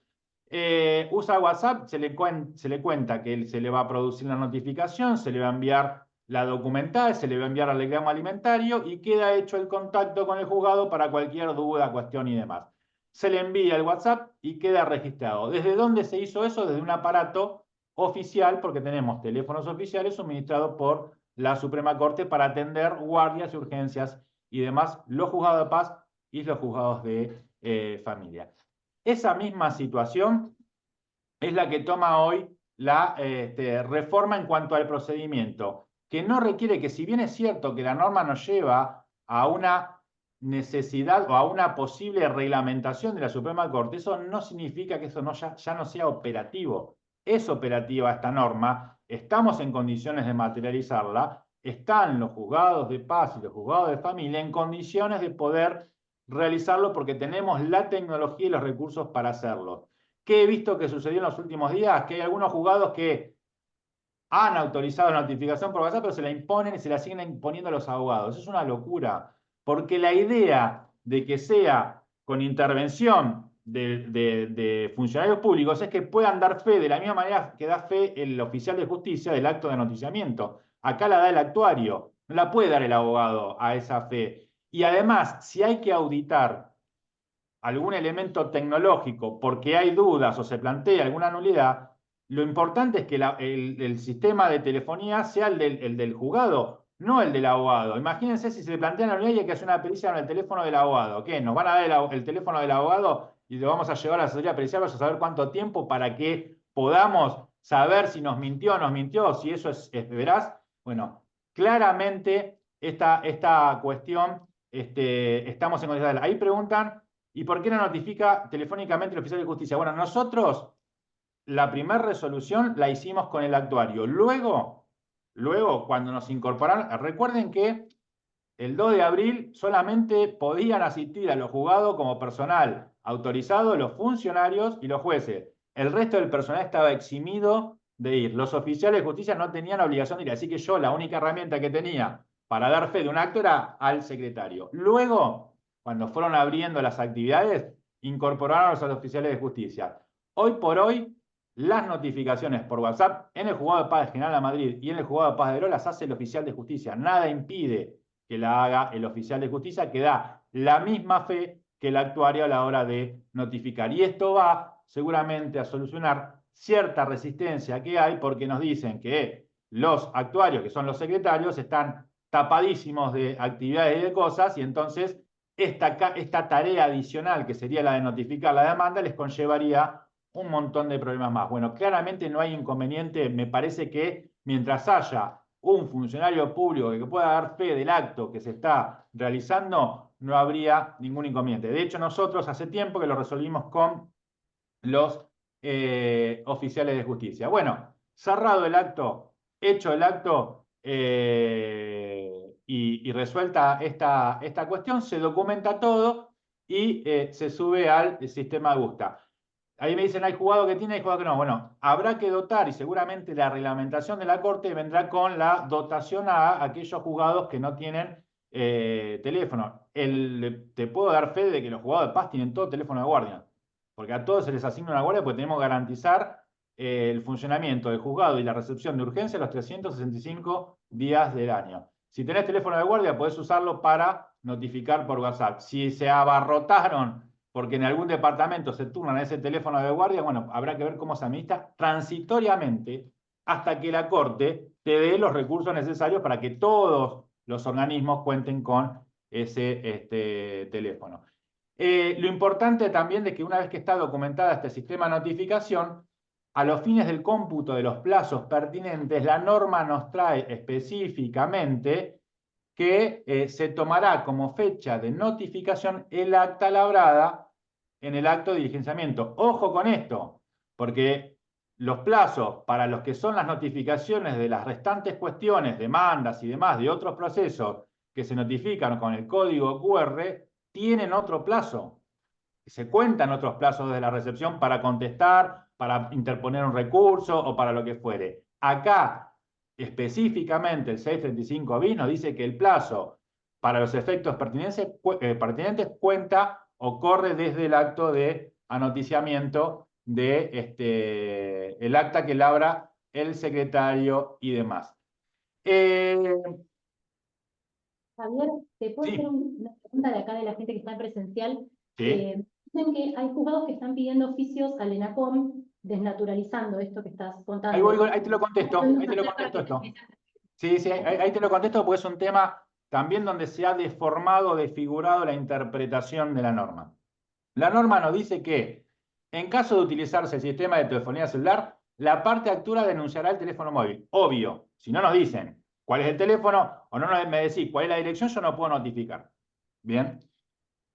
Usa WhatsApp, se le cuenta que se le va a producir la notificación, se le va a enviar la documental, se le va a enviar el reclamo alimentario y queda hecho el contacto con el juzgado para cualquier duda, cuestión y demás. Se le envía el WhatsApp y queda registrado. ¿Desde dónde se hizo eso? Desde un aparato oficial, porque tenemos teléfonos oficiales suministrados por la Suprema Corte para atender guardias y urgencias y demás, los juzgados de paz y los juzgados de familia. Esa misma situación es la que toma hoy la reforma en cuanto al procedimiento. que no requiere, que si bien es cierto que la norma nos lleva a una necesidad o a una posible reglamentación de la Suprema Corte, eso no significa que eso ya no sea operativo. Es operativa esta norma, estamos en condiciones de materializarla, están los juzgados de paz y los juzgados de familia en condiciones de poder realizarlo porque tenemos la tecnología y los recursos para hacerlo. ¿Qué he visto que sucedió en los últimos días? Que hay algunos juzgados que han autorizado la notificación por WhatsApp, pero se la imponen y se la siguen imponiendo a los abogados. Eso es una locura, porque la idea de que sea con intervención de funcionarios públicos es que puedan dar fe de la misma manera que da fe el oficial de justicia del acto de noticiamiento. Acá la da el actuario, no la puede dar el abogado a esa fe. Y además, si hay que auditar algún elemento tecnológico porque hay dudas o se plantea alguna nulidad, lo importante es que el sistema de telefonía sea el del juzgado, no el del abogado. Imagínense si se le plantea la nulidad y hay que hacer una pericia en el teléfono del abogado. ¿Qué? ¿Nos van a dar el teléfono del abogado y lo vamos a llevar a la asesoría pericial para saber cuánto tiempo para que podamos saber si nos mintió o nos mintió, si eso es veraz? Bueno, claramente esta cuestión estamos en condiciones. Ahí preguntan, ¿y por qué no notifica telefónicamente el oficial de justicia? Bueno, nosotros la primera resolución la hicimos con el actuario. Luego, cuando nos incorporaron, recuerden que el 2 de abril solamente podían asistir a los juzgados como personal autorizado los funcionarios y los jueces. El resto del personal estaba eximido de ir. Los oficiales de justicia no tenían obligación de ir. Así que yo la única herramienta que tenía para dar fe de un acto era al secretario. Luego, cuando fueron abriendo las actividades, incorporaron a los oficiales de justicia. Hoy por hoy, las notificaciones por WhatsApp en el Juzgado de Paz de General de Madrid y en el Juzgado de Paz de Oro las hace el oficial de justicia. Nada impide que la haga el oficial de justicia, que da la misma fe que el actuario a la hora de notificar. Y esto va seguramente a solucionar cierta resistencia que hay porque nos dicen que los actuarios, que son los secretarios, están tapadísimos de actividades y de cosas, y entonces esta tarea adicional, que sería la de notificar la demanda, les conllevaría un montón de problemas más. Bueno, claramente no hay inconveniente, me parece que mientras haya un funcionario público que pueda dar fe del acto que se está realizando, no habría ningún inconveniente. De hecho, nosotros hace tiempo que lo resolvimos con los oficiales de justicia. Bueno, cerrado el acto, hecho el acto y resuelta esta cuestión, se documenta todo y se sube al sistema Gusta. Ahí me dicen, hay juzgado que tiene, hay juzgado que no. Bueno, habrá que dotar y seguramente la reglamentación de la Corte vendrá con la dotación a aquellos juzgados que no tienen teléfono. Te puedo dar fe de que los juzgados de paz tienen todo teléfono de guardia, porque a todos se les asigna una guardia porque tenemos que garantizar el funcionamiento del juzgado y la recepción de urgencia los 365 días del año. Si tenés teléfono de guardia, podés usarlo para notificar por WhatsApp. Si se abarrotaron porque en algún departamento se turnan ese teléfono de guardia, bueno, habrá que ver cómo se administra transitoriamente hasta que la Corte te dé los recursos necesarios para que todos los organismos cuenten con ese teléfono. Lo importante también es que una vez que está documentada este sistema de notificación, a los fines del cómputo de los plazos pertinentes, la norma nos trae específicamente que se tomará como fecha de notificación el acta labrada en el acto de diligenciamiento. Ojo con esto, porque los plazos para los que son las notificaciones de las restantes cuestiones, demandas y demás de otros procesos que se notifican con el código QR, tienen otro plazo. Se cuentan otros plazos de la recepción para contestar, para interponer un recurso o para lo que fuere. Acá, específicamente, el 635 bis nos dice que el plazo para los efectos pertinentes cuenta o corre desde el acto de anoticiamiento de el acta que labra el secretario y demás. Javier, ¿te puedo hacer Sí, una pregunta de acá de la gente que está en presencial? sí. Dicen que hay juzgados que están pidiendo oficios al ENACOM desnaturalizando esto que estás Ahí, contando. ahí te lo contesto, ahí te lo contesto esto. Sí, sí, ahí te lo contesto porque es un tema también donde se ha deformado, desfigurado la interpretación de la norma. La norma nos dice que en caso de utilizarse el sistema de telefonía celular, la parte actora denunciará el teléfono móvil. Obvio, si no nos dicen, cuál es el teléfono, o no me decís cuál es la dirección, yo no puedo notificar. Bien.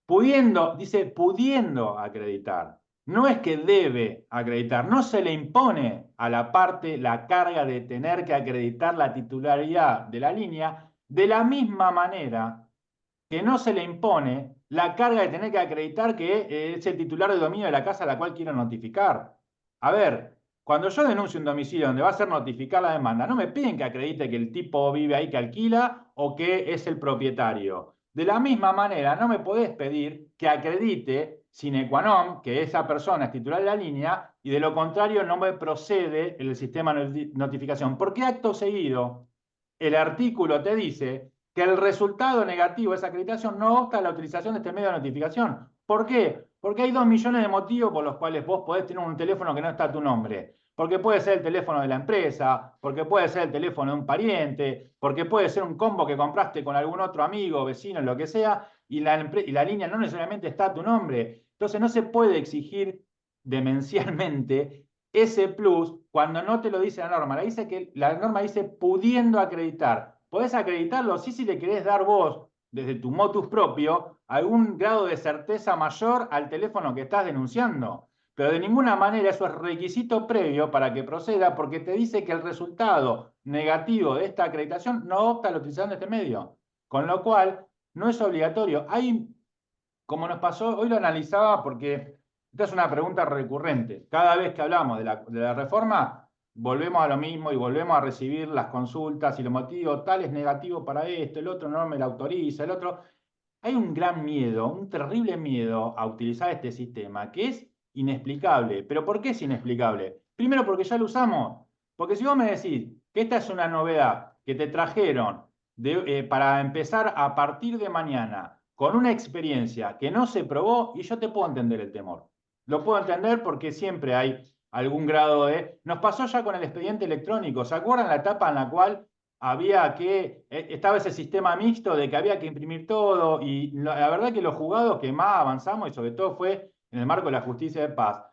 Pudiendo, dice, pudiendo acreditar. No es que debe acreditar, no se le impone a la parte la carga de tener que acreditar la titularidad de la línea, de la misma manera que no se le impone la carga de tener que acreditar que es el titular de dominio de la casa a la cual quiero notificar. A ver, cuando yo denuncio un domicilio donde va a ser notificar la demanda, no me piden que acredite que el tipo vive ahí que alquila o que es el propietario. De la misma manera, no me podés pedir que acredite sine qua non que esa persona es titular de la línea y de lo contrario no me procede el sistema de notificación. Porque acto seguido, el artículo te dice que el resultado negativo de esa acreditación no obsta a la utilización de este medio de notificación. ¿Por qué? Porque hay 2 millones de motivos por los cuales vos podés tener un teléfono que no está a tu nombre. Porque puede ser el teléfono de la empresa, porque puede ser el teléfono de un pariente, porque puede ser un combo que compraste con algún otro amigo, vecino, lo que sea, y la línea no necesariamente está a tu nombre. Entonces no se puede exigir demencialmente ese plus cuando no te lo dice la norma. La norma dice pudiendo acreditar. ¿Podés acreditarlo? Sí, si le querés dar vos, desde tu motus propio, algún grado de certeza mayor al teléfono que estás denunciando. Pero de ninguna manera eso es requisito previo para que proceda porque te dice que el resultado negativo de esta acreditación no opta a la utilización de este medio. Con lo cual, no es obligatorio. Hay, como nos pasó, hoy lo analizaba porque esta es una pregunta recurrente. Cada vez que hablamos de la reforma, volvemos a lo mismo y volvemos a recibir las consultas y los motivos, tal es negativo para esto, el otro no me lo autoriza, el otro. Hay un gran miedo, un terrible miedo a utilizar este sistema que es inexplicable. ¿Pero por qué es inexplicable? Primero porque ya lo usamos. Porque si vos me decís que esta es una novedad que te trajeron para empezar a partir de mañana con una experiencia que no se probó, y yo te puedo entender el temor. Lo puedo entender porque siempre hay algún grado de... Nos pasó ya con el expediente electrónico. ¿Se acuerdan la etapa en la cual estaba ese sistema mixto de que había que imprimir todo? Y la verdad que los juzgados que más avanzamos, y sobre todo fue en el marco de la justicia de paz,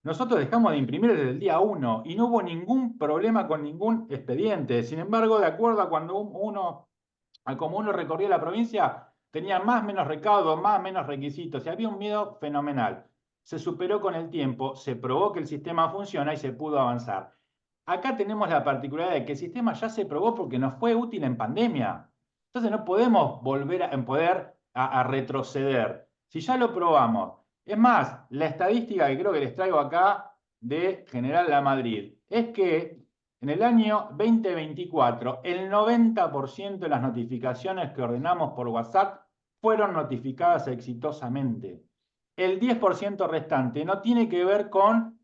nosotros dejamos de imprimir desde el día 1 y no hubo ningún problema con ningún expediente. Sin embargo, de acuerdo a como uno recorría la provincia, tenía más o menos recaudos, más o menos requisitos, y había un miedo fenomenal. Se superó con el tiempo, se probó que el sistema funciona y se pudo avanzar. Acá tenemos la particularidad de que el sistema ya se probó porque nos fue útil en pandemia. Entonces no podemos volver a retroceder. Si ya lo probamos. Es más, la estadística que creo que les traigo acá de General La Madrid es que en el año 2024 el 90% de las notificaciones que ordenamos por WhatsApp fueron notificadas exitosamente. El 10% restante no tiene que ver con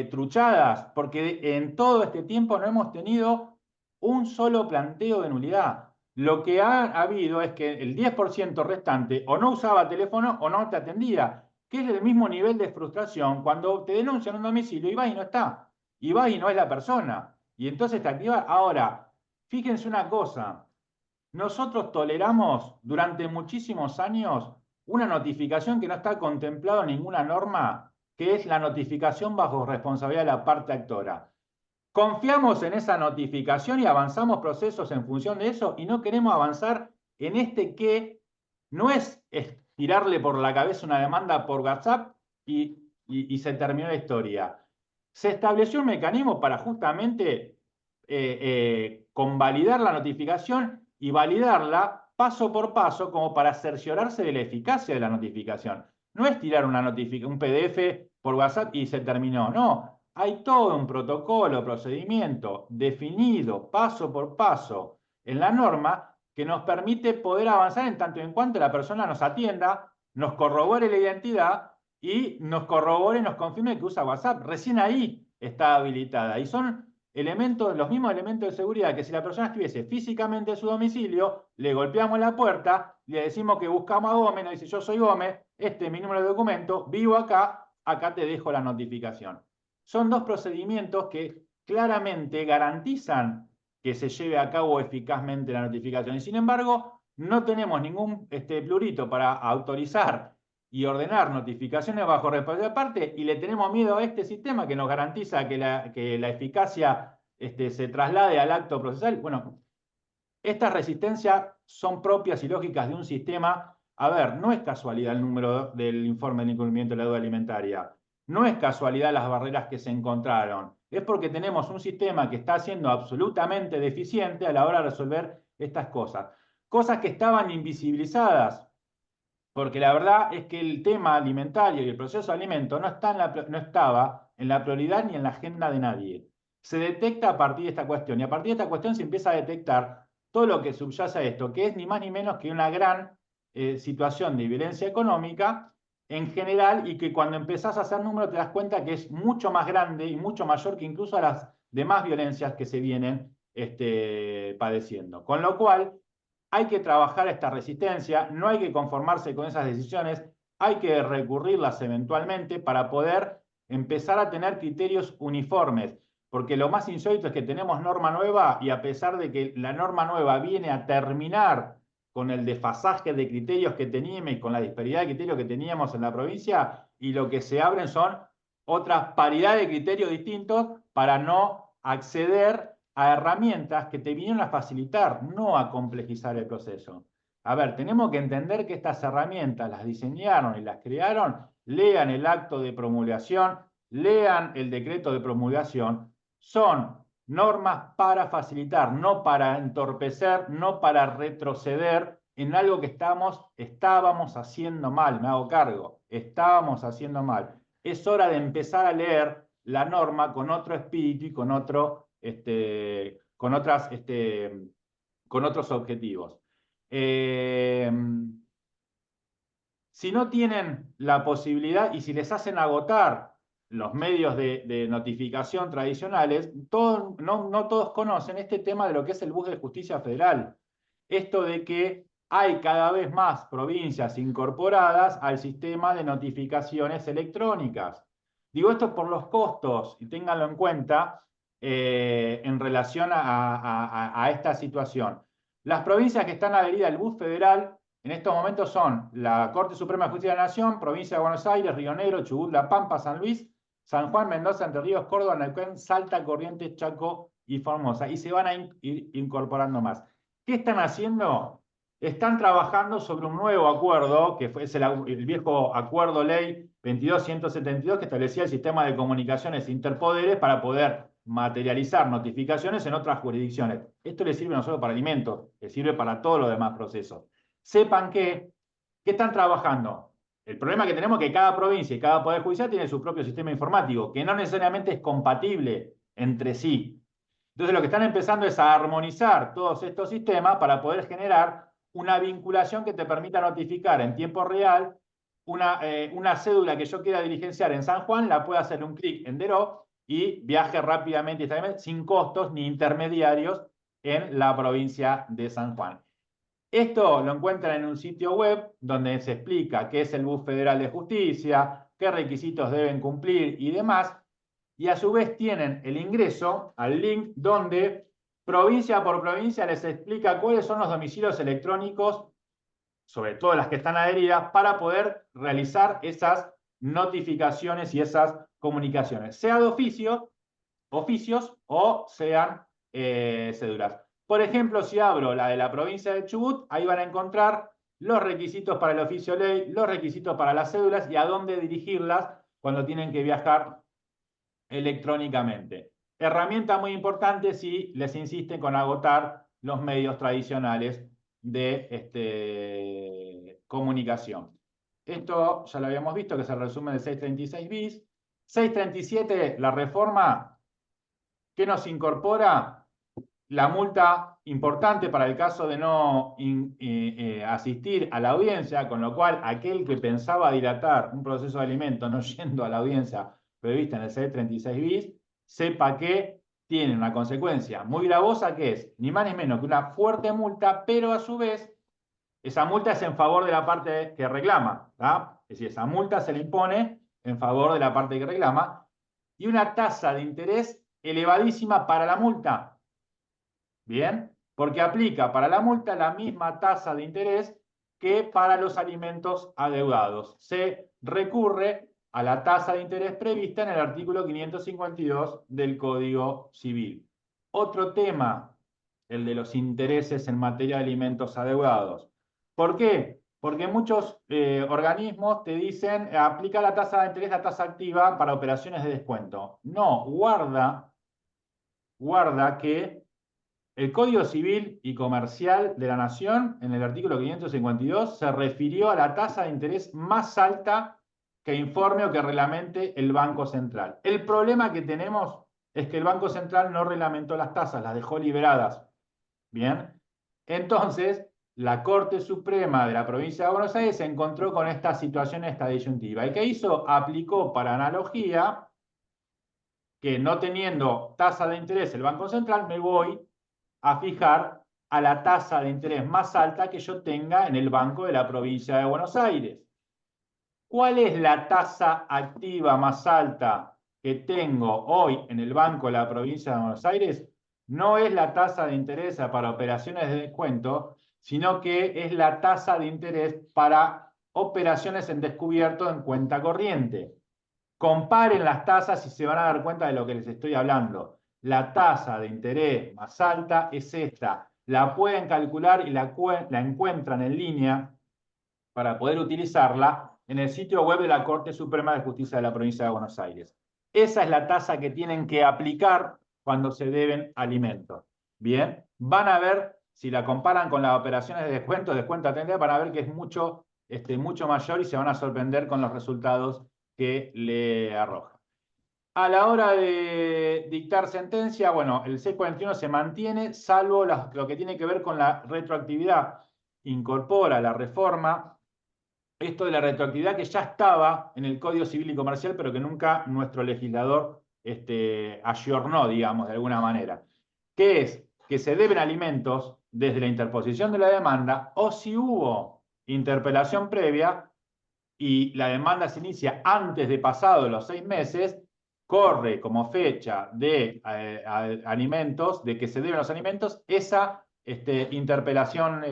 truchadas, porque en todo este tiempo no hemos tenido un solo planteo de nulidad. Lo que ha habido es que el 10% restante o no usaba teléfono o no te atendía, que es el mismo nivel de frustración cuando te denuncian un domicilio y vas y no está, y vas y no es la persona, y entonces te activa. Ahora, fíjense una cosa, nosotros toleramos durante muchísimos años una notificación que no está contemplada en ninguna norma, que es la notificación bajo responsabilidad de la parte actora. Confiamos en esa notificación y avanzamos procesos en función de eso y no queremos avanzar en este que no es tirarle por la cabeza una demanda por WhatsApp y se terminó la historia. Se estableció un mecanismo para justamente convalidar la notificación y validarla paso por paso como para cerciorarse de la eficacia de la notificación. No es tirar un PDF por WhatsApp y se terminó, no. Hay todo un protocolo, procedimiento definido paso por paso en la norma que nos permite poder avanzar en tanto y en cuanto la persona nos atienda, nos corrobore la identidad y nos corrobore y nos confirme que usa WhatsApp. Recién ahí está habilitada. Y son los mismos elementos de seguridad que si la persona estuviese físicamente en su domicilio, le golpeamos la puerta, le decimos que buscamos a Gómez, nos dice yo soy Gómez, este es mi número de documento, vivo acá, acá te dejo la notificación. Son dos procedimientos que claramente garantizan que se lleve a cabo eficazmente la notificación. Y sin embargo, no tenemos ningún plurito para autorizar y ordenar notificaciones bajo responsabilidad aparte y le tenemos miedo a este sistema que nos garantiza que la eficacia se traslade al acto procesal. Bueno, Estas resistencias son propias y lógicas de un sistema. A ver, no es casualidad el número del informe de incumplimiento de la deuda alimentaria. No es casualidad las barreras que se encontraron. Es porque tenemos un sistema que está siendo absolutamente deficiente a la hora de resolver estas cosas. Cosas que estaban invisibilizadas, porque la verdad es que el tema alimentario y el proceso de alimento no estaba en la prioridad ni en la agenda de nadie. Se detecta a partir de esta cuestión, y a partir de esta cuestión se empieza a detectar todo lo que subyace a esto, que es ni más ni menos que una gran situación de violencia económica en general, y que cuando empezás a hacer números te das cuenta que es mucho más grande y mucho mayor que incluso las demás violencias que se vienen padeciendo. Con lo cual, hay que trabajar esta resistencia, no hay que conformarse con esas decisiones, hay que recurrirlas eventualmente para poder empezar a tener criterios uniformes, porque lo más insólito es que tenemos norma nueva y a pesar de que la norma nueva viene a terminar con el desfasaje de criterios que teníamos y con la disparidad de criterios que teníamos en la provincia, y lo que se abren son otras paridad de criterios distintos para no acceder a herramientas que te vinieron a facilitar, no a complejizar el proceso. A ver, tenemos que entender que estas herramientas las diseñaron y las crearon. Lean el acto de promulgación, lean el decreto de promulgación. Son normas para facilitar, no para entorpecer, no para retroceder en algo que estábamos haciendo mal. Me hago cargo, estábamos haciendo mal. Es hora de empezar a leer la norma con otro espíritu y con otros objetivos. Si no tienen la posibilidad y si les hacen agotar los medios de notificación tradicionales, no todos conocen este tema de lo que es el bus de justicia federal. Esto de que hay cada vez más provincias incorporadas al sistema de notificaciones electrónicas. Digo esto por los costos, y ténganlo en cuenta en relación a esta situación. Las provincias que están adheridas al bus federal en estos momentos son la Corte Suprema de Justicia de la Nación, Provincia de Buenos Aires, Río Negro, Chubut, La Pampa, San Luis, San Juan, Mendoza, Entre Ríos, Córdoba, Neuquén, Salta, Corrientes, Chaco y Formosa. Y se van a ir incorporando más. ¿Qué están haciendo? Están trabajando sobre un nuevo acuerdo, que es el viejo acuerdo ley 22.172, que establecía el sistema de comunicaciones interpoderes para poder materializar notificaciones en otras jurisdicciones. Esto le sirve no solo para alimentos, le sirve para todos los demás procesos. Sepan que están trabajando. El problema que tenemos es que cada provincia y cada poder judicial tiene su propio sistema informático, que no necesariamente es compatible entre sí. Entonces lo que están empezando es a armonizar todos estos sistemas para poder generar una vinculación que te permita notificar en tiempo real una cédula que yo quiera diligenciar en San Juan, la pueda hacer un clic en Deró y viaje rápidamente sin costos ni intermediarios en la provincia de San Juan. Esto lo encuentran en un sitio web donde se explica qué es el Bus Federal de Justicia, qué requisitos deben cumplir y demás, y a su vez tienen el ingreso al link donde provincia por provincia les explica cuáles son los domicilios electrónicos, sobre todo las que están adheridas, para poder realizar esas notificaciones y esas comunicaciones, sea de oficios o sean cédulas. Por ejemplo, si abro la de la provincia de Chubut, ahí van a encontrar los requisitos para el oficio ley, los requisitos para las cédulas y a dónde dirigirlas cuando tienen que viajar electrónicamente. Herramienta muy importante si les insisten con agotar los medios tradicionales de comunicación. Esto ya lo habíamos visto, que es el resumen de 636 bis. 637, la reforma que nos incorpora la multa importante para el caso de no asistir a la audiencia, con lo cual aquel que pensaba dilatar un proceso de alimento no yendo a la audiencia prevista en el 636 bis, sepa que tiene una consecuencia muy gravosa, que es ni más ni menos que una fuerte multa, pero a su vez esa multa es en favor de la parte que reclama, ¿tá? Es decir, esa multa se le impone en favor de la parte que reclama, y una tasa de interés elevadísima para la multa. Bien, porque aplica para la multa la misma tasa de interés que para los alimentos adeudados. Se recurre a la tasa de interés prevista en el artículo 552 del Código Civil. Otro tema el de los intereses en materia de alimentos adeudados. ¿Por qué? Porque muchos organismos te dicen, aplica la tasa de interés, la tasa activa para operaciones de descuento. No, guarda que el Código Civil y Comercial de la Nación, en el artículo 552, se refirió a la tasa de interés más alta que informe o que reglamente el Banco Central. El problema que tenemos es que el Banco Central no reglamentó las tasas, las dejó liberadas. Bien, entonces la Corte Suprema de la provincia de Buenos Aires se encontró con esta situación, esta disyuntiva. ¿Y qué hizo? Aplicó para analogía que no teniendo tasa de interés el Banco Central, me voy a fijar a la tasa de interés más alta que yo tenga en el Banco de la provincia de Buenos Aires. ¿Cuál es la tasa activa más alta que tengo hoy en el Banco de la provincia de Buenos Aires? No es la tasa de interés para operaciones de descuento, sino que es la tasa de interés para operaciones en descubierto en cuenta corriente. Comparen las tasas y se van a dar cuenta de lo que les estoy hablando. La tasa de interés más alta es esta. La pueden calcular y la encuentran en línea para poder utilizarla en el sitio web de la Corte Suprema de Justicia de la Provincia de Buenos Aires. Esa es la tasa que tienen que aplicar cuando se deben alimentos. Bien, van a ver, si la comparan con las operaciones de descuento atendida, van a ver que es mucho mayor y se van a sorprender con los resultados que le arroja. A la hora de dictar sentencia, bueno, el C41 se mantiene, salvo lo que tiene que ver con la retroactividad. Incorpora la reforma esto de la retroactividad que ya estaba en el Código Civil y Comercial, pero que nunca nuestro legislador ayornó, digamos, de alguna manera. Que es que se deben alimentos desde la interposición de la demanda o si hubo interpelación previa y la demanda se inicia antes de pasados los 6 meses, corre como fecha de alimentos, de que se deben los alimentos, esa interpelación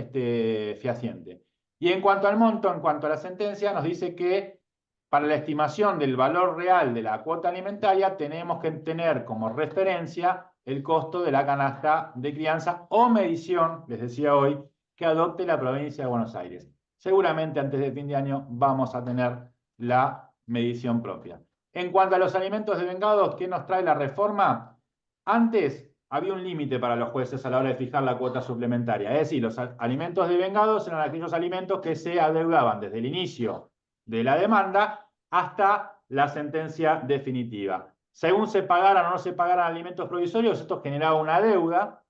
fehaciente. Y en cuanto al monto, en cuanto a la sentencia, nos dice que para la estimación del valor real de la cuota alimentaria tenemos que tener como referencia el costo de la canasta de crianza o medición, les decía hoy, que adopte la provincia de Buenos Aires. Seguramente antes de fin de año vamos a tener la medición propia. En cuanto a los alimentos devengados, ¿qué nos trae la reforma? Antes había un límite para los jueces a la hora de fijar la cuota suplementaria. Es decir, los alimentos devengados eran aquellos alimentos que se adeudaban desde el inicio de la demanda hasta la sentencia definitiva. Según se pagaran o no se pagaran alimentos provisorios, esto generaba una deuda.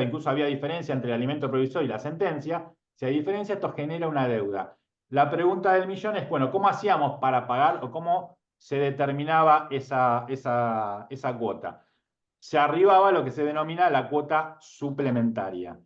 Incluso había diferencia entre el alimento provisorio y la sentencia. Si hay diferencia, esto genera una deuda. La pregunta del millón es, bueno, ¿cómo hacíamos para pagar o cómo se determinaba esa cuota? Se arribaba a lo que se denomina la cuota suplementaria.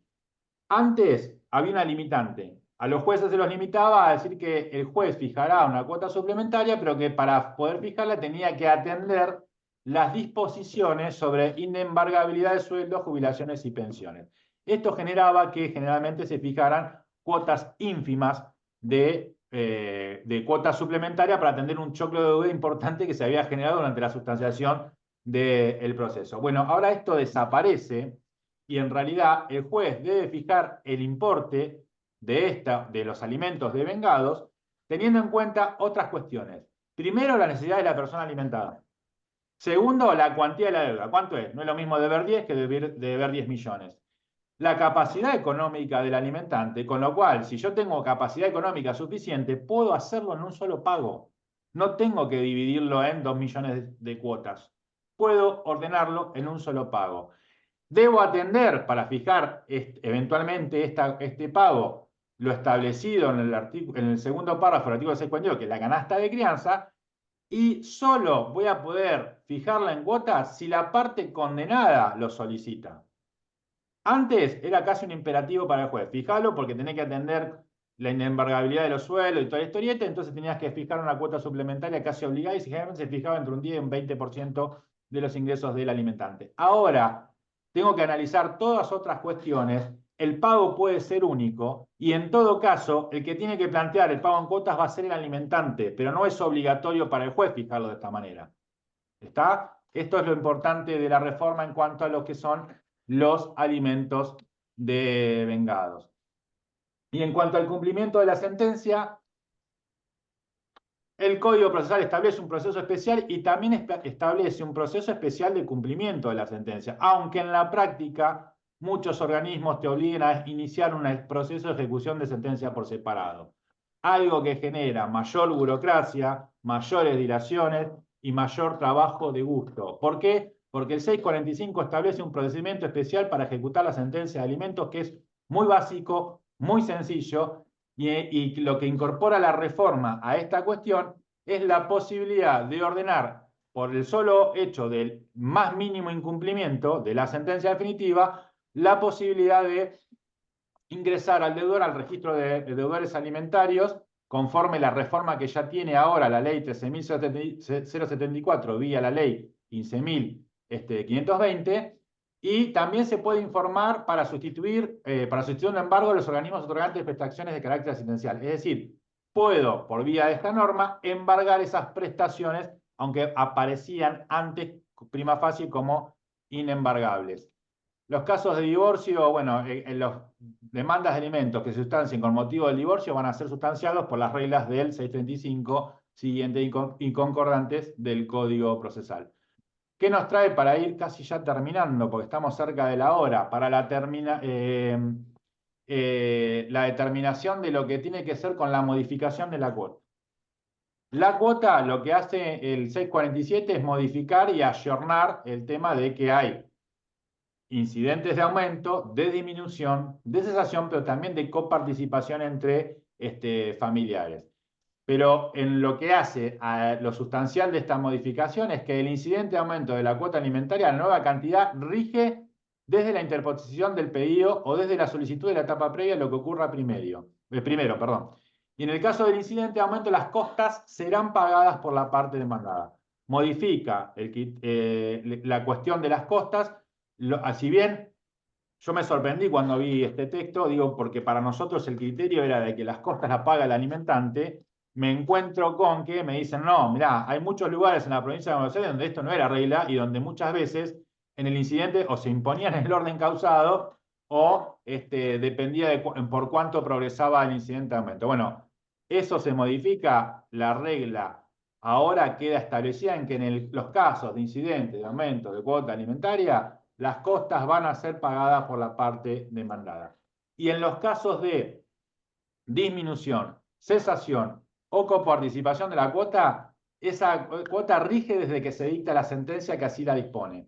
Antes había una limitante. A los jueces se los limitaba a decir que el juez fijará una cuota suplementaria, pero que para poder fijarla tenía que atender las disposiciones sobre inembargabilidad de sueldos, jubilaciones y pensiones. Esto generaba que generalmente se fijaran cuotas ínfimas de cuota suplementaria para atender un choclo de deuda importante que se había generado durante la sustanciación del proceso. Bueno, ahora esto desaparece y en realidad el juez debe fijar el importe de los alimentos devengados teniendo en cuenta otras cuestiones. Primero, la necesidad de la persona alimentada. Segundo, la cuantía de la deuda. ¿Cuánto es? No es lo mismo deber 10 que deber 10 millones. La capacidad económica del alimentante, con lo cual, si yo tengo capacidad económica suficiente, puedo hacerlo en un solo pago. No tengo que dividirlo en 2 millones de cuotas. Puedo ordenarlo en un solo pago. Debo atender para fijar eventualmente este pago lo establecido en el segundo párrafo del artículo 52, que es la canasta de crianza, y solo voy a poder fijarla en cuotas si la parte condenada lo solicita. Antes era casi un imperativo para el juez, fijalo porque tenés que atender la inembargabilidad de los sueldos y toda la historieta, entonces tenías que fijar una cuota suplementaria casi obligada y generalmente se fijaba entre un 10 y un 20% de los ingresos del alimentante. Ahora tengo que analizar todas otras cuestiones, el pago puede ser único y en todo caso el que tiene que plantear el pago en cuotas va a ser el alimentante, pero no es obligatorio para el juez fijarlo de esta manera. ¿Está? Esto es lo importante de la reforma en cuanto a lo que son los alimentos devengados. Y en cuanto al cumplimiento de la sentencia, el Código Procesal establece un proceso especial y también establece un proceso especial de cumplimiento de la sentencia, aunque en la práctica muchos organismos te obligan a iniciar un proceso de ejecución de sentencia por separado. Algo que genera mayor burocracia, mayores dilaciones y mayor trabajo de gusto. ¿Por qué? Porque el 645 establece un procedimiento especial para ejecutar la sentencia de alimentos que es muy básico, muy sencillo, y lo que incorpora la reforma a esta cuestión es la posibilidad de ordenar, por el solo hecho del más mínimo incumplimiento de la sentencia definitiva, la posibilidad de ingresar al deudor al registro de deudores alimentarios, conforme la reforma que ya tiene ahora la ley 13.074 vía la ley 15.520, y también se puede informar para sustituir un embargo de los organismos otorgantes de prestaciones de carácter asistencial. Es decir, puedo, por vía de esta norma, embargar esas prestaciones, aunque aparecían antes, prima facie, como inembargables. Los casos de divorcio, bueno, en las demandas de alimentos que se sustancien con motivo del divorcio van a ser sustanciados por las reglas del 635 siguiente y concordantes del Código Procesal. ¿Qué nos trae para ir casi ya terminando? Porque estamos cerca de la hora, para la determinación de lo que tiene que ser con la modificación de la cuota. La cuota, lo que hace el 647 es modificar y ayornar el tema de que hay incidentes de aumento, de disminución, de cesación, pero también de coparticipación entre familiares. Pero en lo que hace a lo sustancial de esta modificación es que el incidente de aumento de la cuota alimentaria, la nueva cantidad, rige desde la interposición del pedido o desde la solicitud de la etapa previa, lo que ocurra primero. Y en el caso del incidente de aumento, las costas serán pagadas por la parte demandada. Modifica la cuestión de las costas. Si bien yo me sorprendí cuando vi este texto, digo, porque para nosotros el criterio era de que las costas las paga el alimentante, me encuentro con que me dicen, no, mirá, hay muchos lugares en la provincia de Buenos Aires donde esto no era regla y donde muchas veces en el incidente o se imponía en el orden causado o dependía de por cuánto progresaba el incidente de aumento. Bueno, eso se modifica, la regla ahora queda establecida en que en los casos de incidente de aumento de cuota alimentaria, las costas van a ser pagadas por la parte demandada. Y en los casos de disminución, cesación o coparticipación de la cuota, esa cuota rige desde que se dicta la sentencia que así la dispone,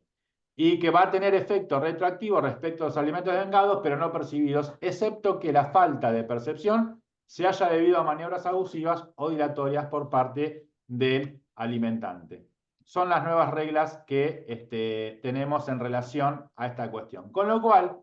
y que va a tener efecto retroactivo respecto a los alimentos devengados, pero no percibidos, excepto que la falta de percepción se haya debido a maniobras abusivas o dilatorias por parte del alimentante. Son las nuevas reglas que tenemos en relación a esta cuestión. Con lo cual,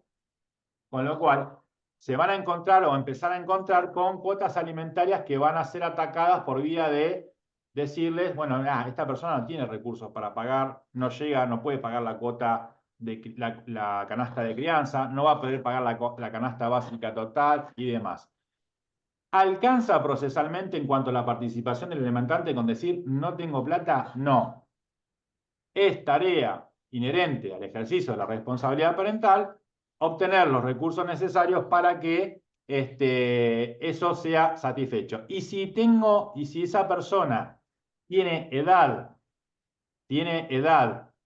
se van a encontrar o empezar a encontrar con cuotas alimentarias que van a ser atacadas por vía de decirles, bueno, esta persona no tiene recursos para pagar, no llega, no puede pagar la cuota de la canasta de crianza, no va a poder pagar la canasta básica total y demás. ¿Alcanza procesalmente en cuanto a la participación del alimentante con decir no tengo plata? No. Es tarea inherente al ejercicio de la responsabilidad parental obtener los recursos necesarios para que eso sea satisfecho. Y si esa persona tiene edad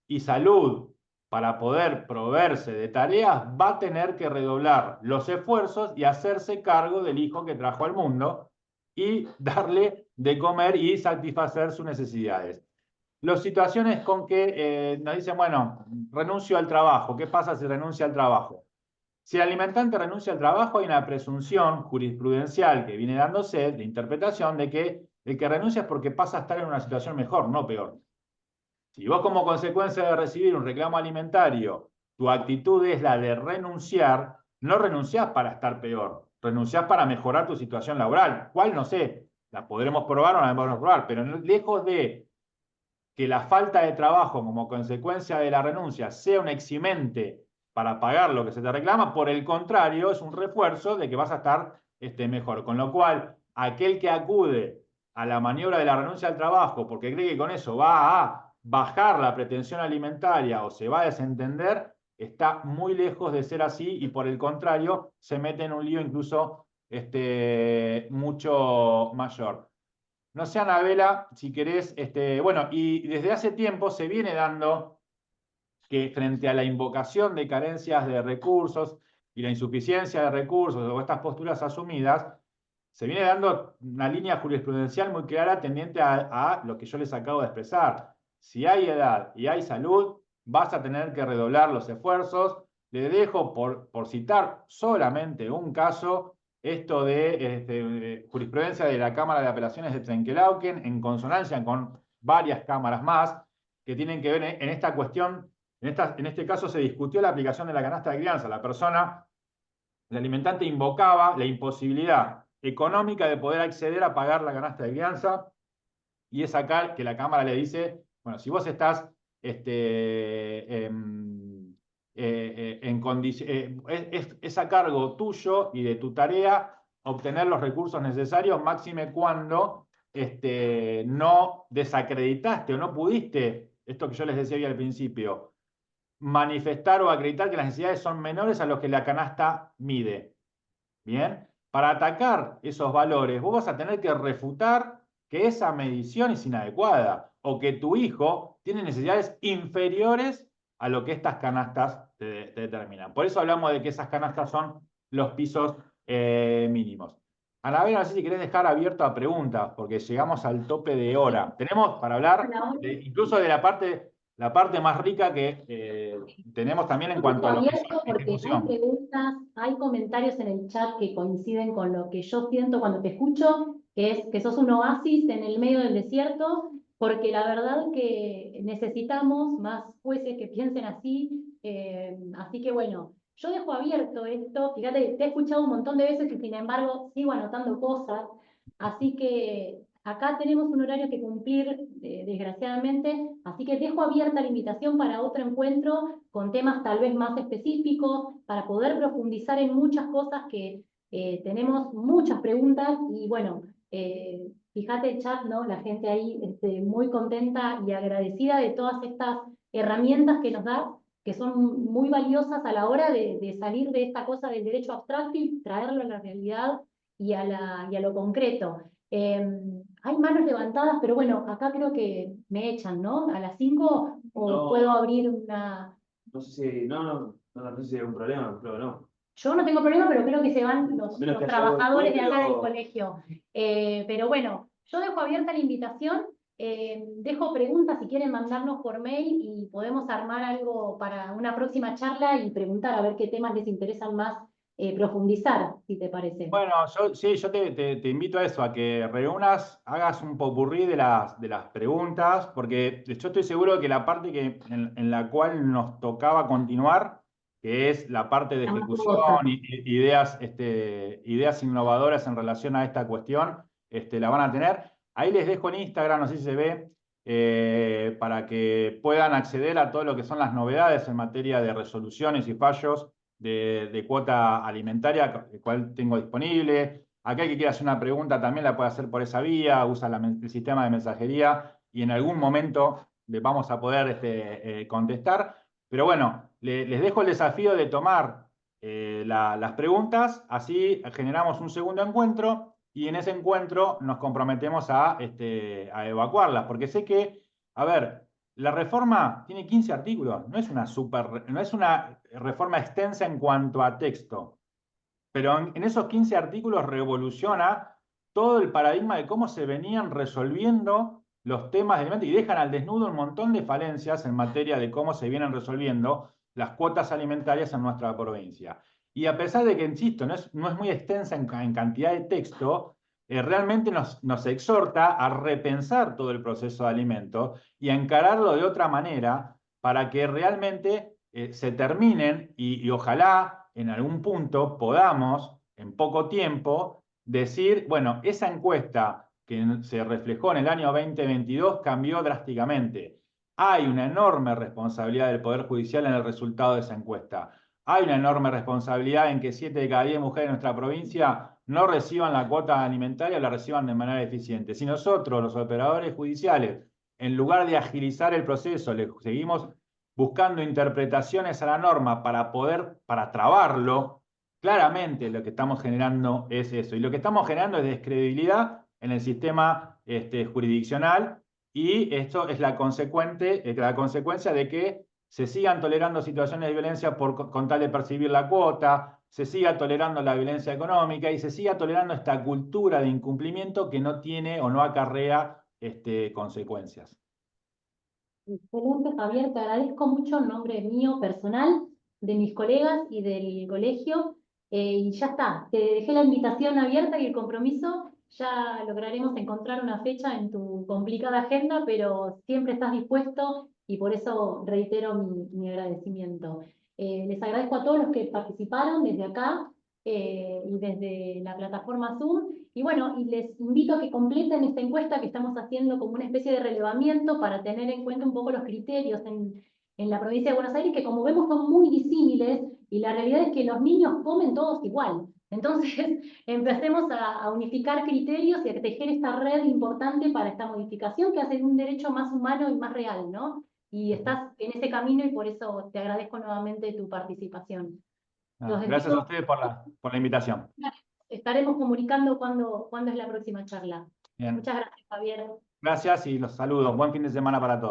y salud para poder proveerse de tareas, va a tener que redoblar los esfuerzos y hacerse cargo del hijo que trajo al mundo y darle de comer y satisfacer sus necesidades. Las situaciones con que nos dicen, bueno, renuncio al trabajo. ¿Qué pasa si renuncia al trabajo? Si el alimentante renuncia al trabajo, hay una presunción jurisprudencial que viene dándose de interpretación de que el que renuncia es porque pasa a estar en una situación mejor, no peor. Si vos como consecuencia de recibir un reclamo alimentario, tu actitud es la de renunciar, no renunciás para estar peor, renunciás para mejorar tu situación laboral. ¿Cuál? No sé, la podremos probar o no la podremos probar, pero lejos de que la falta de trabajo como consecuencia de la renuncia sea un eximente para pagar lo que se te reclama, por el contrario, es un refuerzo de que vas a estar mejor. Con lo cual, aquel que acude a la maniobra de la renuncia al trabajo porque cree que con eso va a bajar la pretensión alimentaria o se va a desentender, está muy lejos de ser así y por el contrario se mete en un lío incluso mucho mayor. No sé, Anabela, si querés, bueno, y desde hace tiempo se viene dando que frente a la invocación de carencias de recursos y la insuficiencia de recursos o estas posturas asumidas, se viene dando una línea jurisprudencial muy clara tendiente a lo que yo les acabo de expresar. Si hay edad y hay salud, vas a tener que redoblar los esfuerzos. Le dejo, por citar solamente un caso, esto de jurisprudencia de la Cámara de Apelaciones de Trenquelauquen, en consonancia con varias cámaras más, que tienen que ver en esta cuestión. En este caso se discutió la aplicación de la canasta de crianza. La persona, el alimentante, invocaba la imposibilidad económica de poder acceder a pagar la canasta de crianza, y es acá que la Cámara le dice, bueno, si vos estás en condición, es a cargo tuyo y de tu tarea obtener los recursos necesarios, máxime cuando no desacreditaste o no pudiste, esto que yo les decía al principio, manifestar o acreditar que las necesidades son menores a los que la canasta mide. Bien, para atacar esos valores, vos vas a tener que refutar que esa medición es inadecuada o que tu hijo tiene necesidades inferiores a lo que estas canastas te determinan. Por eso hablamos de que esas canastas son los pisos mínimos. Anabela, no sé si querés dejar abierto a preguntas, porque llegamos al tope de hora. Tenemos para hablar incluso de la parte más rica que tenemos también en cuanto a lo que es Abierto porque hay discusión. preguntas, hay comentarios en el chat que coinciden con lo que yo siento cuando te escucho, que es que sos un oasis en el medio del desierto, porque la verdad que necesitamos más jueces que piensen así, así que bueno, yo dejo abierto esto, fíjate, te he escuchado un montón de veces y sin embargo sigo anotando cosas, así que acá tenemos un horario que cumplir, desgraciadamente, así que dejo abierta la invitación para otro encuentro con temas tal vez más específicos, para poder profundizar en muchas cosas que tenemos muchas preguntas y bueno, fíjate el chat, ¿no? La gente ahí muy contenta y agradecida de todas estas herramientas que nos da, que son muy valiosas a la hora de salir de esta cosa del derecho abstracto y traerlo a la realidad y a lo concreto. Hay manos levantadas, pero bueno, acá creo que me echan, ¿no? A las 5 o No. puedo abrir una... No sé si, no sé si hay un problema, pero no. Yo no tengo problema, pero creo que se van los Menos que haya trabajadores de algo acá del pero- colegio. Pero bueno, yo dejo abierta la invitación, dejo preguntas si quieren mandarnos por mail y podemos armar algo para una próxima charla y preguntar a ver qué temas les interesan más profundizar, si te parece. Bueno, yo te invito a eso, a que reúnas, hagas un popurrí de las preguntas, porque yo estoy seguro que la parte en la cual nos tocaba continuar, que es la parte de La más ejecución, jugosa. ideas innovadoras en relación a esta cuestión, la van a tener. Ahí les dejo en Instagram, no sé si se ve, para que puedan acceder a todo lo que son las novedades en materia de resoluciones y fallos de cuota alimentaria, el cual tengo disponible. Aquel que quiera hacer una pregunta también la puede hacer por esa vía, usa el sistema de mensajería y en algún momento le vamos a poder contestar. Pero bueno, les dejo el desafío de tomar las preguntas, así generamos un segundo encuentro y en ese encuentro nos comprometemos a evacuarlas, porque sé que, a ver, la reforma tiene 15 artículos, no es una reforma extensa en cuanto a texto, pero en esos 15 artículos revoluciona todo el paradigma de cómo se venían resolviendo los temas de alimentos y dejan al desnudo un montón de falencias en materia de cómo se vienen resolviendo las cuotas alimentarias en nuestra provincia. Y a pesar de que, insisto, no es muy extensa en cantidad de texto, realmente nos exhorta a repensar todo el proceso de alimentos y a encararlo de otra manera para que realmente se terminen y ojalá en algún punto podamos, en poco tiempo, decir, bueno, esa encuesta que se reflejó en el año 2022 cambió drásticamente. Hay una enorme responsabilidad del Poder Judicial en el resultado de esa encuesta. Hay una enorme responsabilidad en que 7 de cada 10 mujeres en nuestra provincia no reciban la cuota alimentaria o la reciban de manera eficiente. Si nosotros, los operadores judiciales, en lugar de agilizar el proceso, le seguimos buscando interpretaciones a la norma para trabarlo, claramente lo que estamos generando es eso. Y lo que estamos generando es descredibilidad en el sistema jurisdiccional, y esto es la consecuencia de que se sigan tolerando situaciones de violencia con tal de percibir la cuota, se siga tolerando la violencia económica y se siga tolerando esta cultura de incumplimiento que no tiene o no acarrea consecuencias. Excelente, Javier, te agradezco mucho en nombre mío personal, de mis colegas y del colegio. Y ya está, te dejé la invitación abierta y el compromiso. Ya lograremos encontrar una fecha en tu complicada agenda, pero siempre estás dispuesto y por eso reitero mi agradecimiento. Les agradezco a todos los que participaron desde acá y desde la plataforma Zoom. Y bueno, y les invito a que completen esta encuesta que estamos haciendo como una especie de relevamiento para tener en cuenta un poco los criterios en la provincia de Buenos Aires, que como vemos son muy disímiles, y la realidad es que los niños comen todos igual. Entonces, empecemos a unificar criterios y a tejer esta red importante para esta modificación que hace un derecho más humano y más real, ¿no? Y estás en ese camino y por eso te agradezco nuevamente tu participación. Gracias a ustedes por la invitación. Estaremos comunicando cuándo es la próxima charla. Bien. Muchas gracias, Javier. Gracias y los saludos. Buen fin de semana para todos.